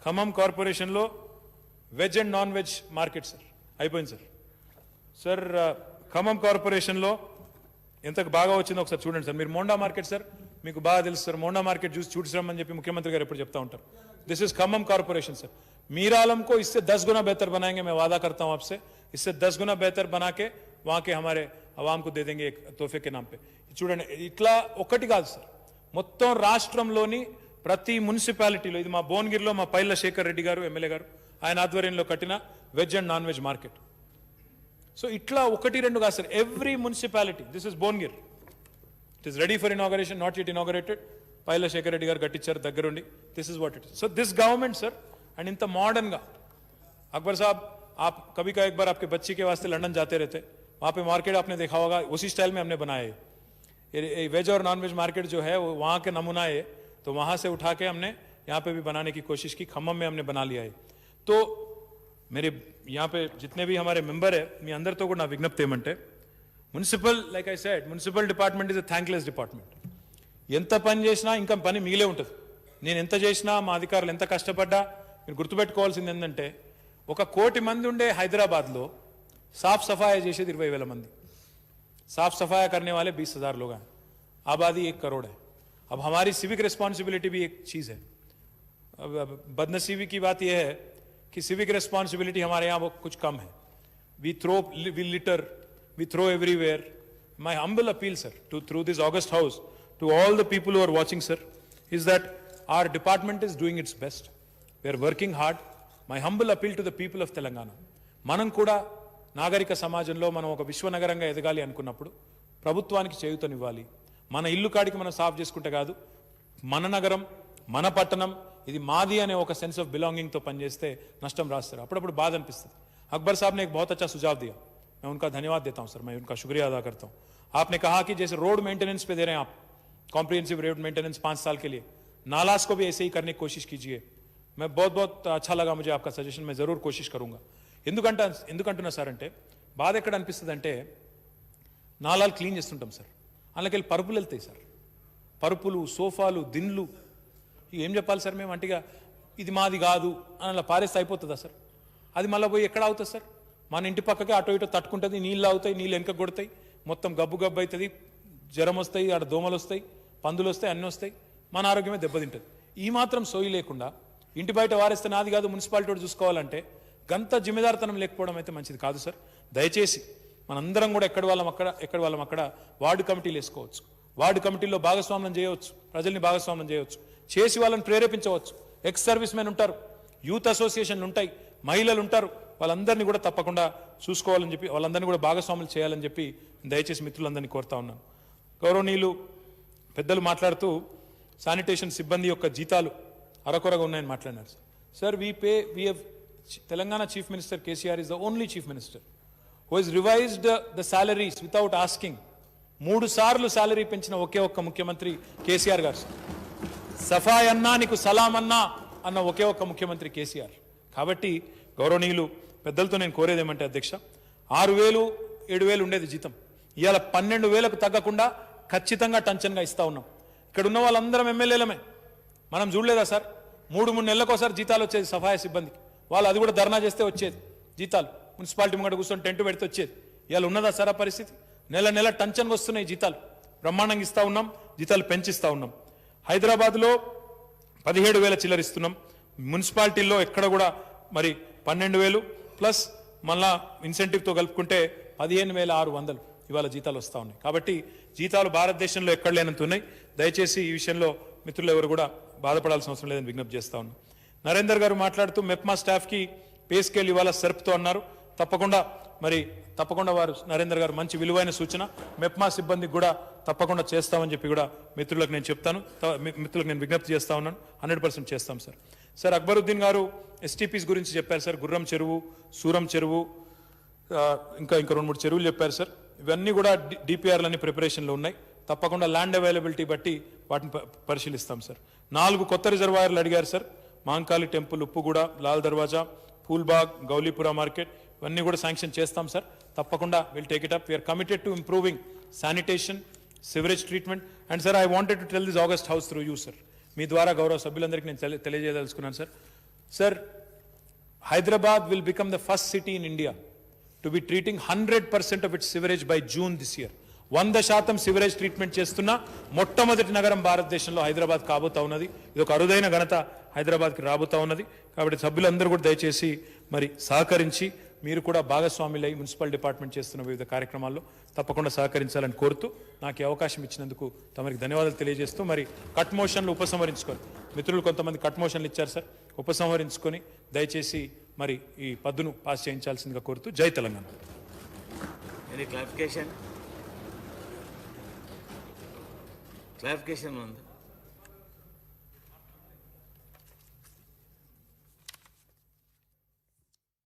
Khammam కార్పొరేషన్లో veg and non veg market sir అయిపోయింది సార్. సార్ ఖమ్మం కార్పొరేషన్లో ఎంత బాగా వచ్చిందో ఒకసారి చూడండి సార్. మీరు మోండా మార్కెట్ సార్, మీకు బాగా తెలుసు సార్. మోండా మార్కెట్ చూసిరమ్మని చెప్పి ముఖ్యమంత్రి గారు ఎప్పుడు చెప్తా ఉంటారు. This is Khammam corporation sir. Mir Alam को इससे 10 गुना बेहतर बनाएंगे, मैं वादा करता हूं आपसे. इससे 10 गुना बेहतर बना के वहां के हमारे अवाम को दे देंगे एक तोहफे के नाम पे. చూడండి ఇట్లా ఒకటి కాదు సార్, మొత్తం రాష్ట్రంలోని ప్రతి మున్సిపాలిటీలో, ఇది మా భువనగిరిలో మా పైల్ల శేఖర్ రెడ్డి గారు ఎమ్మెల్యే గారు ఆయన ఆధ్వర్యంలో కట్టిన veg and non veg market. So ఇట్లా 1-2 కాదు sir, every municipality. This is Bhuvanagir, it is ready for inauguration, not yet inaugurated. Pailla Shekar Reddy గారు కట్టించారు దగ్గరుండి. This is what it is. So this government sir, and ఇంత మోడర్న్ గా. अकबर साहब, आप कभी का एक बार आपके बच्ची के वास्ते लंदन जाते रहते, वहां पे मार्केट आपने देखा होगा, उसी स्टाइल में हमने बनाया है. वेज और नॉन वेज मार्केट जो है वो वहां के नमूना है, तो वहां से उठा के हमने यहाँ पे भी बनाने की कोशिश की. खम्मम में हमने बना लिया है. तो मेरे यहाँ पे जितने भी हमारे मेंबर है, मी अंदर तो ना विज्ञप्ति ఏమంటే, municipal, like I said, municipal department is a thankless department. ఎంత పని చేసినా ఇంకా పని మిగిలే ఉంటుంది. నేను ఎంత చేసినా, మా అధికారులు ఎంత కష్టపడ్డా, మీరు గుర్తుపెట్టుకోవాల్సింది ఏంటంటే, 1 కోటి మంది ఉండే హైదరాబాద్లో साफ सफाई చేసేది 20,000 మంది. साफ सफाई करने वाले 20,000 लोग हैं. आबादी 1 करोड़ है. अब हमारी सिविक रिस्पॉन्सिबिलिटी भी एक चीज है. अब बदनसीबी की बात यह है कि सिविक रिस्पॉन्सिबिलिटी हमारे यहाँ कुछ कम है. We litter, we throw everywhere. My humble appeal sir, to through this august house, to all the people who are watching sir, is that our department is doing its best. We are working hard. My humble appeal to the people of Telangana, మనం కూడా నాగరిక సమాజంలో మనం ఒక విశ్వనగరంగా ఎదగాలి అనుకున్నప్పుడు ప్రభుత్వానికి చేయూతనివ్వాలి. మన ఇల్లు కాడికి మనం సాఫ్ చేసుకుంటే కాదు, మన నగరం, మన పట్టణం ఇది మాది అనే ఒక సెన్స్ ఆఫ్ బిలాంగింగ్ తో పనిచేస్తే నష్టం రాస్తారు. అప్పుడప్పుడు బాధ అనిపిస్తుంది. अकबर साहब ने एक बहुत अच्छा सुझाव दिया, मैं उनका धन्यवाद देता हूं सर, मैं उनका शुक्रिया अदा करता हूं. आपने कहा कि जैसे रोड मेंटेनेंस पे दे रहे हैं आप, कॉम्प्रिहेंसिव रोड मेंटेनेंस 5 साल के लिए, नालास को भी ऐसे ही करने की कोशिश कीजिए। मैं बहुत अच्छा लगा मुझे आपका सजेशन, मैं जरूर कोशिश करूंगा। ఎందుకంటున్నా సార్ అంటే బాధ ఎక్కడ అనిపిస్తుంది అంటే నాలాలు క్లీన్ చేస్తుంటాం సార్, అందులోకి వెళ్ళి పరుపులు వెళ్తాయి సార్, పరుపులు, సోఫాలు, దిండ్లు, ఏం చెప్పాలి సార్ మేము అంటిగా ఇది మాది కాదు అని అలా పారేస్తే అయిపోతుందా సార్? అది మళ్ళీ పోయి ఎక్కడ అవుతుంది సార్? మన ఇంటి పక్కకే అటో ఇటో తట్టుకుంటుంది, నీళ్ళు అవుతాయి, నీళ్ళు వెనక కొడతాయి, మొత్తం గబ్బు గబ్బు అవుతుంది, జ్వరం వస్తాయి, ఆడ దోమలు వస్తాయి, పందులు వస్తాయి, అన్నీ వస్తాయి, మన ఆరోగ్యమే దెబ్బతింటుంది. ఈ మాత్రం సోయి లేకుండా ఇంటి బయట వారేస్తే నాది కాదు మున్సిపాలిటీ చూసుకోవాలంటే గంత జిమ్మెదారితనం లేకపోవడం అయితే మంచిది కాదు సార్. దయచేసి మనందరం కూడా ఎక్కడి వాళ్ళం అక్కడ వార్డు కమిటీలు వేసుకోవచ్చు, వార్డు కమిటీల్లో భాగస్వామ్యం చేయవచ్చు, ప్రజల్ని భాగస్వామ్యం చేయవచ్చు, చేసి వాళ్ళని ప్రేరేపించవచ్చు. ఎక్స్ సర్వీస్ మెన్ ఉంటారు, యూత్ అసోసియేషన్లు ఉంటాయి, మహిళలు ఉంటారు, వాళ్ళందరినీ కూడా తప్పకుండా చూసుకోవాలని చెప్పి, వాళ్ళందరినీ కూడా భాగస్వాములు చేయాలని చెప్పి దయచేసి మిత్రులందరినీ కోరుతా ఉన్నాను. గౌరవనీయులు పెద్దలు మాట్లాడుతూ శానిటేషన్ సిబ్బంది యొక్క జీతాలు అరకొరగా ఉన్నాయని మాట్లాడినారు. Sir Telangana chief minister KCR is the only chief minister who has revised the salaries without asking. 3 సార్లు సాలరీ పెంచిన ఒకే ఒక్క ముఖ్యమంత్రి కేసీఆర్ గారు. సఫాయి అన్నా నీకు సలాం అన్నా అన్న ఒకే ఒక్క ముఖ్యమంత్రి కేసీఆర్. కాబట్టి గౌరవనీయులు పెద్దలతో నేను కోరేది ఏమంటే అధ్యక్ష, 6,000 7,000 ఉండేది జీతం, ఇవాళ 12,000కు తగ్గకుండా ఖచ్చితంగా టంచన్గా ఇస్తా ఉన్నాం. ఇక్కడ ఉన్న వాళ్ళందరం ఎమ్మెల్యేలమే, మనం చూడలేదా సార్? 3 నెలలకోసారి జీతాలు వచ్చేది సఫాయి సిబ్బందికి, వాళ్ళు అది కూడా ధర్నా చేస్తే వచ్చేది జీతాలు, మున్సిపాలిటీ ముంగట కూర్చొని టెంట్ పెడితే వచ్చేది. ఇవాళ ఉన్నదా సార్ ఆ పరిస్థితి? నెల టంచన్గా వస్తున్నాయి జీతాలు, బ్రహ్మాండంగా ఇస్తా ఉన్నాం, జీతాలు పెంచిస్తా ఉన్నాం. హైదరాబాద్లో 17,000 చిల్లర ఇస్తున్నాం, మున్సిపాలిటీల్లో ఎక్కడ కూడా మరి 12,000 ప్లస్ మళ్ళా ఇన్సెంటివ్తో కలుపుకుంటే 15,600 ఇవాళ జీతాలు వస్తూ ఉన్నాయి. కాబట్టి జీతాలు భారతదేశంలో ఎక్కడ లేనంత ఉన్నాయి. దయచేసి ఈ విషయంలో మిత్రులు ఎవరు కూడా బాధపడాల్సిన అవసరం లేదని విజ్ఞప్తి చేస్తా ఉన్నాం. నరేందర్ గారు మాట్లాడుతూ మెప్మా స్టాఫ్కి పే స్కేల్ ఇవాళ సెర్ప్తో అన్నారు. తప్పకుండా వారు నరేందర్ గారు మంచి విలువైన సూచన, మెప్మా సిబ్బందికి కూడా తప్పకుండా చేస్తామని చెప్పి కూడా మిత్రులకు నేను చెప్తాను, మిత్రులకు నేను విజ్ఞప్తి చేస్తా ఉన్నాను. 100% చేస్తాం సార్. సార్ అక్బరుద్దీన్ గారు ఎస్టీపీస్ గురించి చెప్పారు సార్, గుర్రం చెరువు, సూరం చెరువు, ఇంకా 2-3 చెరువులు చెప్పారు సార్. ఇవన్నీ కూడా డిపిఆర్లన్నీ ప్రిపరేషన్లో ఉన్నాయి. తప్పకుండా ల్యాండ్ అవైలబిలిటీ బట్టి వాటిని పరిశీలిస్తాం సార్. 4 కొత్త రిజర్వాయర్లు అడిగారు సార్, మాంకాళి టెంపుల్, ఉప్పుగూడ, లాల్ దర్వాజా, పూల్బాగ్, గౌలీపురా మార్కెట్, ఇవన్నీ కూడా శాంక్షన్ చేస్తాం సార్. తప్పకుండా will take it up. We're committed to improving sanitation, sewerage treatment. And sir I wanted to tell this august house through you sir, మీ ద్వారా గౌరవ సభ్యులందరికీ నేను తెలియజేయదలుచుకున్నాను సార్. సార్, Hyderabad will become the first city in India to be treating 100% of its sewerage by June this year. 100% sewerage treatment చేస్తున్న మొట్టమొదటి నగరం భారతదేశంలో హైదరాబాద్ కాబోతా ఉన్నది. ఇది ఒక అరుదైన ఘనత హైదరాబాద్కి రాబోతా ఉన్నది. కాబట్టి సభ్యులందరూ కూడా దయచేసి మరి సహకరించి మీరు కూడా భాగస్వాములై మున్సిపల్ డిపార్ట్మెంట్ చేస్తున్న వివిధ కార్యక్రమాల్లో తప్పకుండా సహకరించాలని కోరుతూ నాకు ఈ అవకాశం ఇచ్చినందుకు తమరికి ధన్యవాదాలు తెలియజేస్తూ, మరి కట్ మోషన్లు ఉపసంహరించుకొని, మిత్రులు కొంతమంది కట్ మోషన్లు ఇచ్చారు సార్, ఉపసంహరించుకొని దయచేసి మరి ఈ పద్దును పాస్ చేయించాల్సిందిగా కోరుతూ జై తెలంగాణ. క్లారిఫికేషన్ ఉంది.